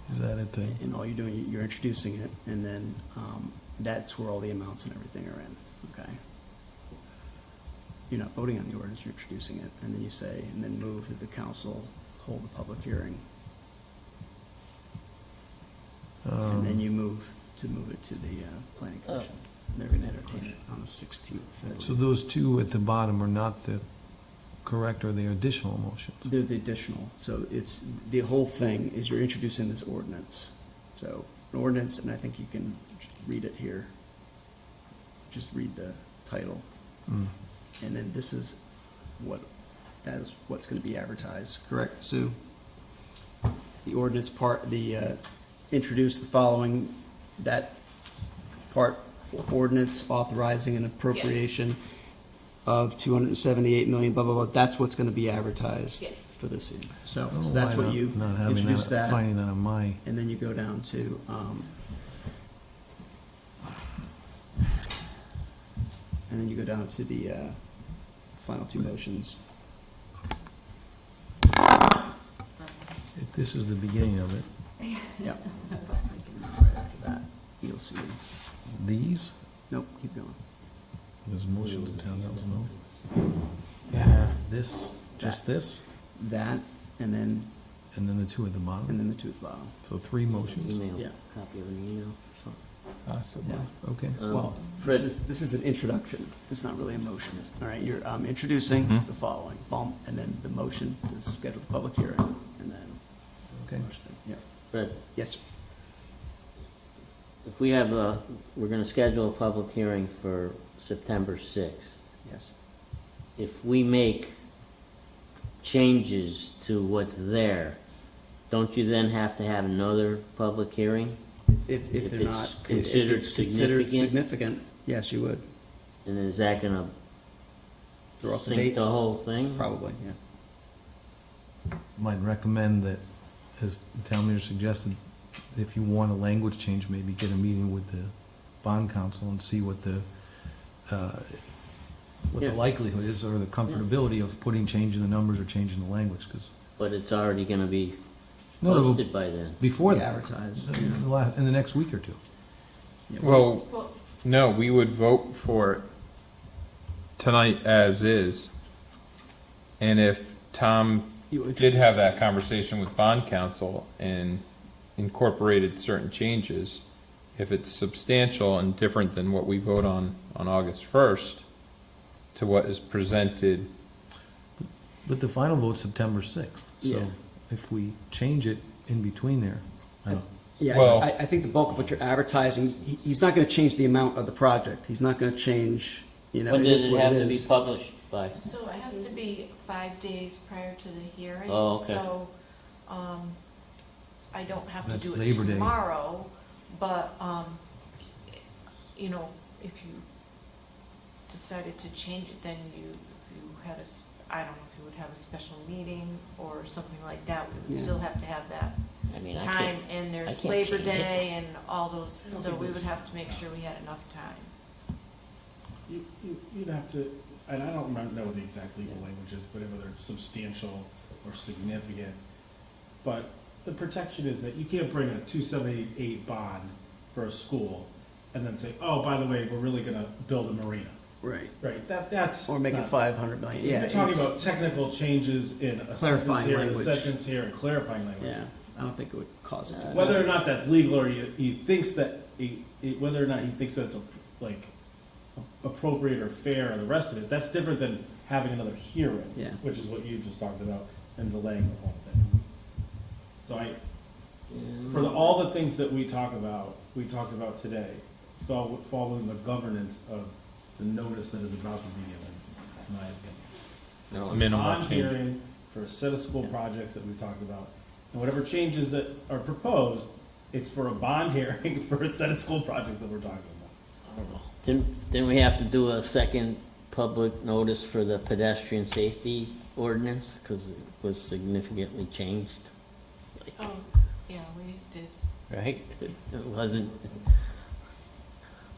Is that it then? And all you're doing, you're introducing it, and then that's where all the amounts and everything are in, okay? You're not voting on the ordinance, you're introducing it, and then you say, and then move that the council hold a public hearing. And then you move it to the planning commission. They're gonna entertain it on the 16th. So those two at the bottom are not the correct or the additional motions? They're the additional, so it's, the whole thing is you're introducing this ordinance. So, an ordinance, and I think you can read it here. Just read the title. Mm. And then this is that is what's gonna be advertised, correct, Sue? The ordinance part, introduce the following, that part, ordinance authorizing an appropriation of 278 million, blah, blah, blah, that's what's gonna be advertised Yes. for this year. So Oh, that's why what you not having introduce that, finding that on my, and then you go down to, and then you go down to the, final two motions. if this is the beginning of it, Yep. Right after that, you'll see, these, nope, keep going. there's a motion to town council, no? Yeah. This, just this, That, and then and then the two at the bottom? the two at the bottom. So three motions? Yeah. Email, copy of an email. Possibly. Okay. Well, Fred- this is an introduction, it's not really a motion, all right, you're, introducing the following, and then the motion to schedule the public hearing, and then. Okay. Yeah, Fred, yes, sir. if we have we're going to schedule a public hearing for September 6th. Yes. If we make changes to what's there, don't you then have to have another public hearing? If they're it's not, if considered it's considered significant? significant, Yes, you would. And is that gonna Throw off the sink date? the whole thing? Probably, yeah. Might recommend that, as the town manager suggested, if you want a language change, maybe get a meeting with the bond council and see what the Yeah. likelihood is, or the comfortability of putting, changing the numbers or changing the language, because But it's already gonna be No, no, posted by then. before Be that, advertised, in the next week or two. Well, no, we would vote for it tonight as is. And if Tom You did have that conversation with bond counsel and incorporated certain changes, if it's substantial and different than what we vote on August 1st to what is presented. But the final vote's September 6th, Yeah. so if we change it in between there, I don't. Yeah, Well- I think the bulk of what you're advertising, he's not gonna change the amount of the project. He's not gonna change, you know, When it does is it what have it to be is. published by? So it has to be 5 days prior to the hearing. Oh, okay. So, I don't have to That's do it Labor Day. tomorrow, but, you know, if you decided to change it, then if you had I don't know if you would have a special meeting or something like that, we would Yeah. still have to have that I mean, I time, can't, and I there's can't Labor change it. Day and all those, so we would have to make sure we had enough time. You'd have to, and I don't know what the exact legal language is, but whether it's substantial or significant. But the protection is that you can't bring a 278 bond for a school and then say, oh, by the way, we're really gonna build a marina. Right. Right, that's. Or make it not- 500 million, yeah. You're talking it's- about technical changes in a sentence Clarifying here, and a language. sentence here, and clarifying language. Yeah, I don't think it would cause it to. Whether or not that's legal, or he thinks that, whether or not he thinks that's like appropriate or fair, or the rest of it, that's different than having another hearing. Yeah. Which is what you just talked about, and delaying the whole thing. So for all the things that we talked about today, fall within the governance of the notice that is about to be given, in my opinion. No, It's a minimal bond change. hearing for a set of school projects that we've talked about. And whatever changes that are proposed, it's for a bond hearing for a set of school projects that we're talking about. Didn't we have to do a second public notice for the pedestrian safety ordinance, because it was significantly changed? Oh, yeah, we did. Right? It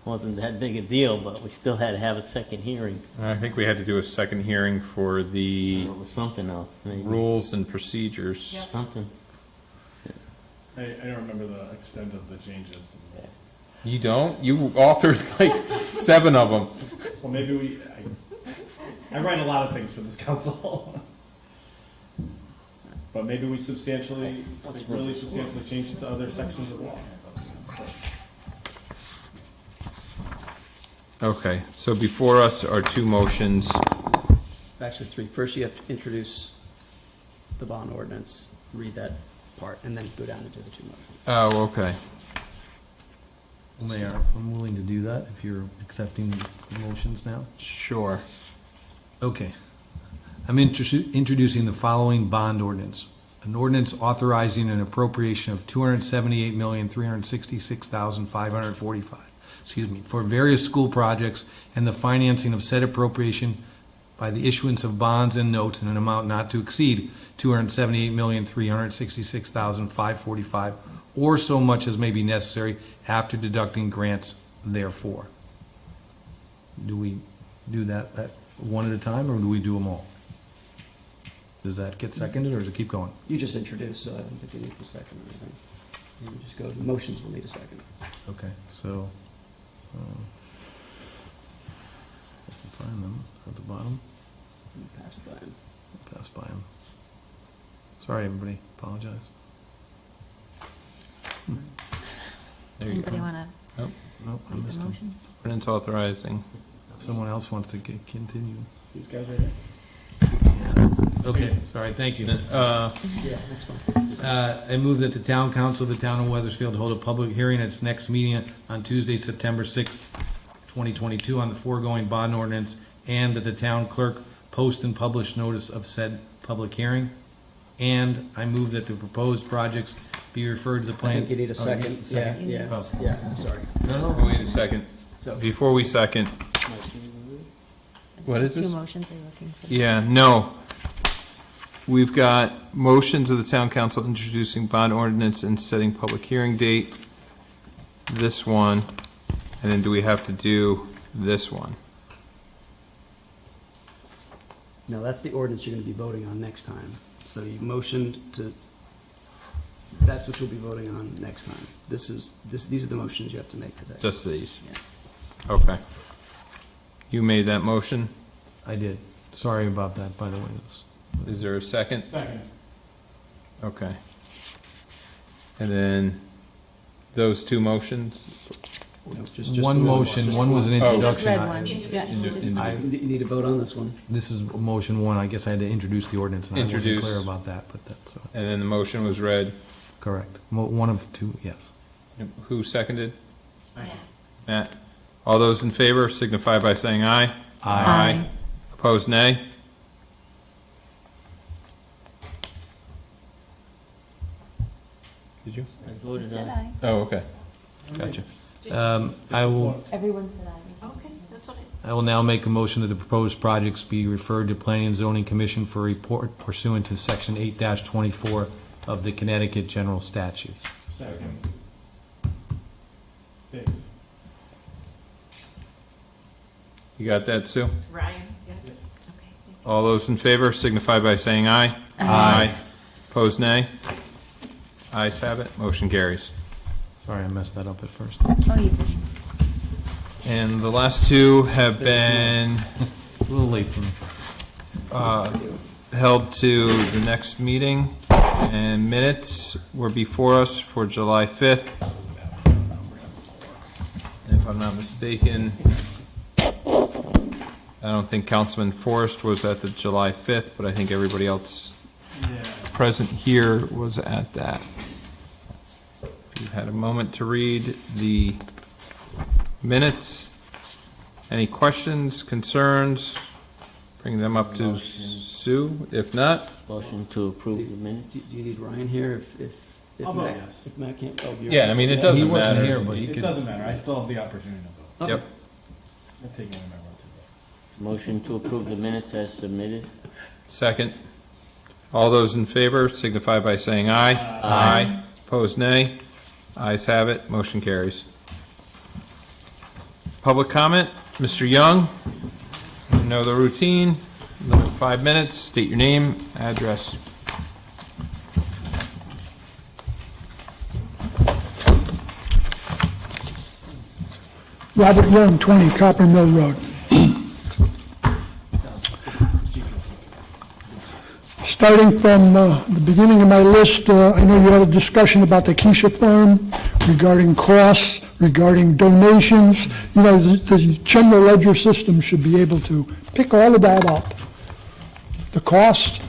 wasn't that big a deal, but we still had to have a second hearing. I think we had to do a second hearing for the It was something else, maybe. rules and procedures. Yeah. Something. I don't remember the extent of the changes. You don't? You authored like 7 of them. Well, maybe I write a lot of things for this council. But maybe we really substantially change it to other sections of law. Okay, so before us are 2 motions. It's actually 3. First, you have to introduce the bond ordinance, read that part, and then go down and do the 2 motions. Oh, okay. Mayor, I'm willing to do that if you're accepting the motions now. Sure. Okay. I'm introducing the following bond ordinance. An ordinance authorizing an appropriation of $278,366,545, for various school projects and the financing of said appropriation by the issuance of bonds and notes in an amount not to exceed $278,366,545, or so much as may be necessary after deducting grants therefore. Do we do that one at a time, or do we do them all? Does that get seconded, or does it keep going? You just introduced, so I don't think you need to second or anything. You just go, the motions will need a second. Okay, so, I can find them at the bottom, Pass by them. pass by them. Sorry, everybody, apologize. There you Anybody go. want to Nope, I read missed the them. motion? Ordinance authorizing. If someone else wants to continue. These guys right here? Okay, sorry, thank you. Yeah, that's fine. I move that the town council of the town of Weathersfield hold a public hearing at its next meeting on Tuesday, September 6th, 2022, on the foregoing bond ordinance, and that the town clerk post and publish notice of said public hearing. And I move that the proposed projects be referred to the I plan. think you need a second. Yeah, Oh. yeah, I'm sorry. No, wait a second. before we second, what is Two this? motions are you looking for? Yeah, no. We've got motions of the town council introducing bond ordinance and setting public hearing date. This one, and then do we have to do this one? No, that's the ordinance you're going to be voting on next time. So you motioned to, that's what you'll be voting on next time. These are the motions you have to make today. Just these? Okay. You made that motion? I did. Sorry about that, by the way. Is there a second? Second. Okay. And then those two motions? Just One the motion, Just one was an Oh. introduction. Just read I- one. Yeah, You need to vote on this one. This is motion one. I guess I had to introduce the ordinance, and I wasn't Introduce. clear about that, but that's And then the motion was read. correct. One of two, yes. Who seconded? Matt. All those in favor signify by saying aye. Aye. Opposed, nay? Did you? I voted Said aye. aye. Oh, okay. Gotcha. I will, Everyone said aye. Okay, that's what I will now make a motion that the proposed projects be referred to Planning and Zoning Commission for report pursuant to Section 8-24 of the Connecticut General Statutes. Second. You got that, Sue? Ryan, yes? All those in favor signify by saying aye. Aye. Opposed, nay? Ayes have it, motion carries. Sorry, I messed that up at first. Oh, you did. And the last two have been It's a little late for me. held to the next meeting, and minutes were before us for July 5th. And if I'm not mistaken, I don't think Councilman Forrest was at the July 5th, but I think everybody else present here was at that. If you had a moment to read the minutes, any questions, concerns, bring them up to Sue. If not, Motion to approve the minutes. Do you need Ryan here if I'll vote Matt, yes. if Matt can't? Oh, you're- yeah, I mean, it doesn't He wasn't matter. here, but he It could. doesn't matter, I still have the opportunity to vote. Yep. I'm taking one of my vote Motion to approve the minutes as submitted. Second. All those in favor signify by saying aye. Aye. Opposed, nay. Ayes have it, motion carries. Public comment, Mr. Young. You know the routine, limit 5 minutes, state your name, address. Robert Young, 20 Copper Mill Road. Starting from the beginning of my list, I know you had a discussion about the Keisha Farm regarding costs, regarding donations. You know, the general ledger system should be able to pick all of that up. The cost,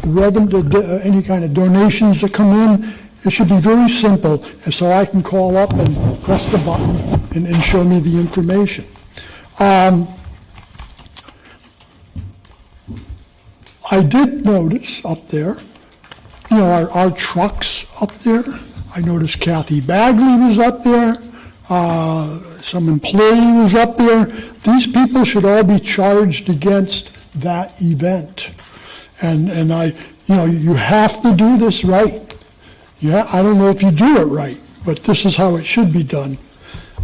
the revenue, any kind of donations that come in, it should be very simple, and so I can call up and press the button and show me the information. I did notice up there, you know, our trucks up there. I noticed Kathy Bagley was up there, some employee was up there. These people should all be charged against that event. And I, you know, you have to do this right. Yeah, I don't know if you do it right, but this is how it should be done.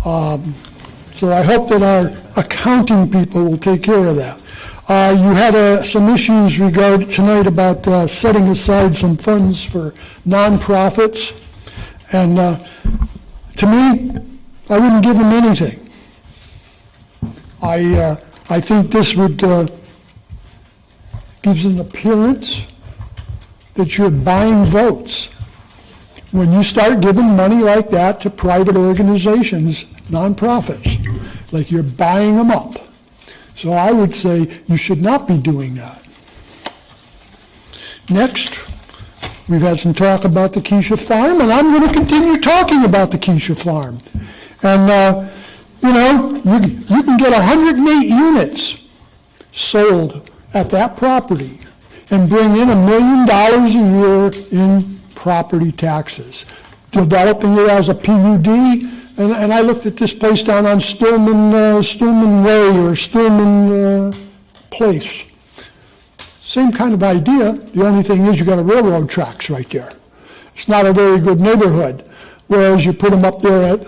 So I hope that our accounting people will take care of that. You had some issues tonight about setting aside some funds for nonprofits, and to me, I wouldn't give them anything. I think this would gives an appearance that you're buying votes. When you start giving money like that to private organizations, nonprofits, like you're buying them up. So I would say you should not be doing that. Next, we've had some talk about the Keisha Farm, and I'm going to continue talking about the Keisha Farm. And, you know, you can get 108 units sold at that property and bring in $1 million a year in property taxes. Developing it as a PUD, and I looked at this place down on Stillman Way or Stillman Place. Same kind of idea. The only thing is you got a railroad tracks right there. It's not a very good neighborhood. Whereas you put them up there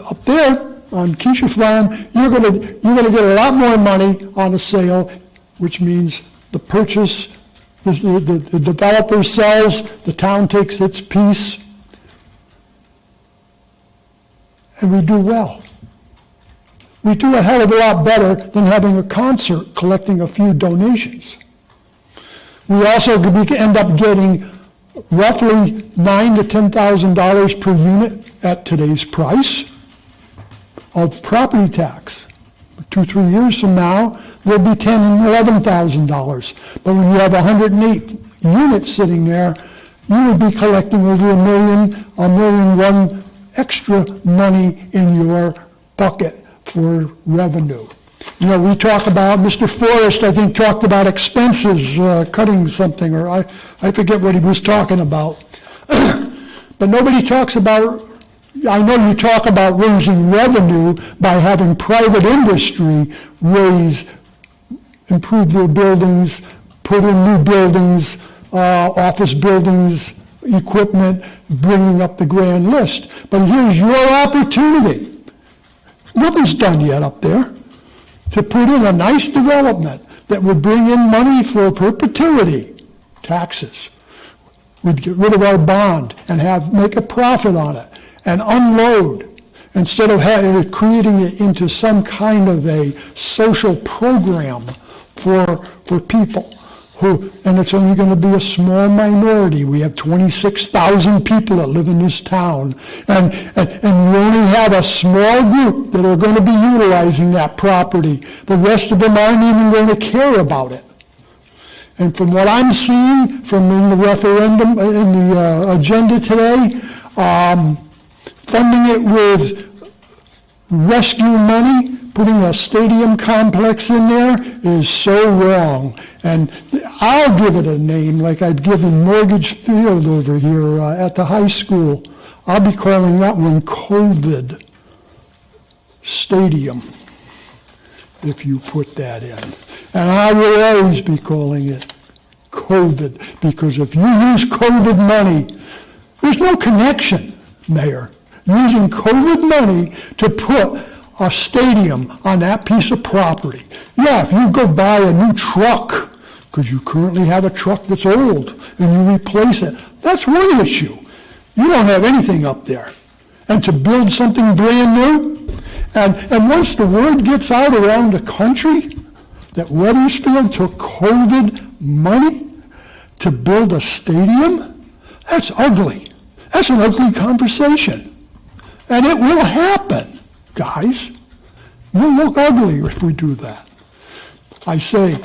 on Keisha Farm, you're gonna get a lot more money on a sale, which means the purchase is the developer sells, the town takes its piece, and we do well. We do a hell of a lot better than having a concert collecting a few donations. We also end up getting roughly $9,000 to $10,000 per unit at today's price of property tax. 2-3 years from now, there'll be $10,000 and $11,000. But when you have 108 units sitting there, you would be collecting over $1.1 million extra money in your bucket for revenue. You know, we talk about, Mr. Forrest, I think, talked about expenses, cutting something, or I forget what he was talking about. But nobody talks about, I know you talk about raising revenue by having private industry improve their buildings, put in new buildings, office buildings, equipment, bringing up the grand list. But here's your opportunity. Nothing's done yet up there. To put in a nice development that would bring in money for perpetuity, taxes. We'd get rid of our bond and make a profit on it and unload instead of creating it into some kind of a social program for people and it's only going to be a small minority. We have 26,000 people that live in this town, and we only have a small group that are going to be utilizing that property. The rest of them aren't even going to care about it. And from what I'm seeing from in the referendum, in the agenda today, funding it with rescue money, putting a stadium complex in there is so wrong. And I'll give it a name like I've given Mortgage Field over here at the high school. I'll be calling that one COVID Stadium, if you put that in. And I will always be calling it COVID, because if you use COVID money, there's no connection, Mayor, using COVID money to put a stadium on that piece of property. Yeah, if you go buy a new truck, because you currently have a truck that's old, and you replace it, that's one issue. You don't have anything up there. And to build something brand new, and once the word gets out around the country that Wethersfield took COVID money to build a stadium, that's ugly. That's an ugly conversation. And it will happen, guys. We'll look ugly if we do that. I say,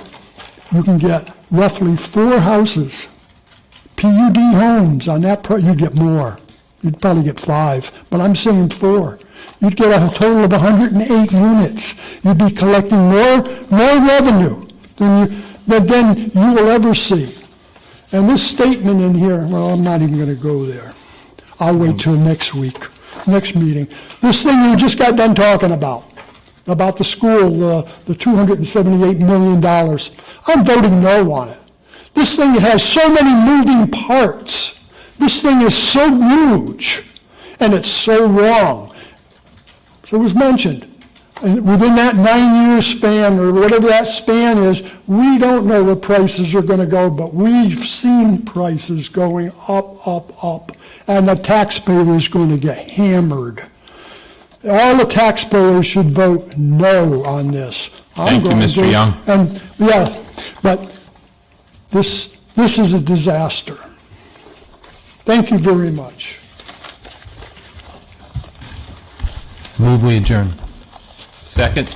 you can get roughly 4 houses, PUD homes on that, you'd get more. You'd probably get 5, but I'm saying 4. You'd get a total of 108 units. You'd be collecting more revenue than you will ever see. And this statement in here, well, I'm not even going to go there. I'll wait till next week, next meeting. This thing you just got done talking about the school, the $278 million. I'm voting no on it. This thing has so many moving parts. This thing is so huge, and it's so wrong. So it was mentioned, within that 9-year span, or whatever that span is, we don't know where prices are going to go, but we've seen prices going up, and the taxpayer is going to get hammered. All the taxpayers should vote no on this. Thank you, Mr. Young. And, yeah, but this is a disaster. Thank you very much. Move we adjourn. Second.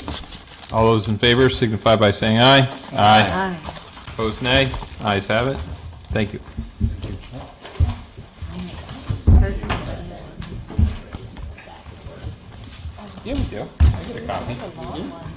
All those in favor signify by saying aye. Aye. Opposed, nay. Ayes have it. Thank you. Yeah, we do. I get a copy.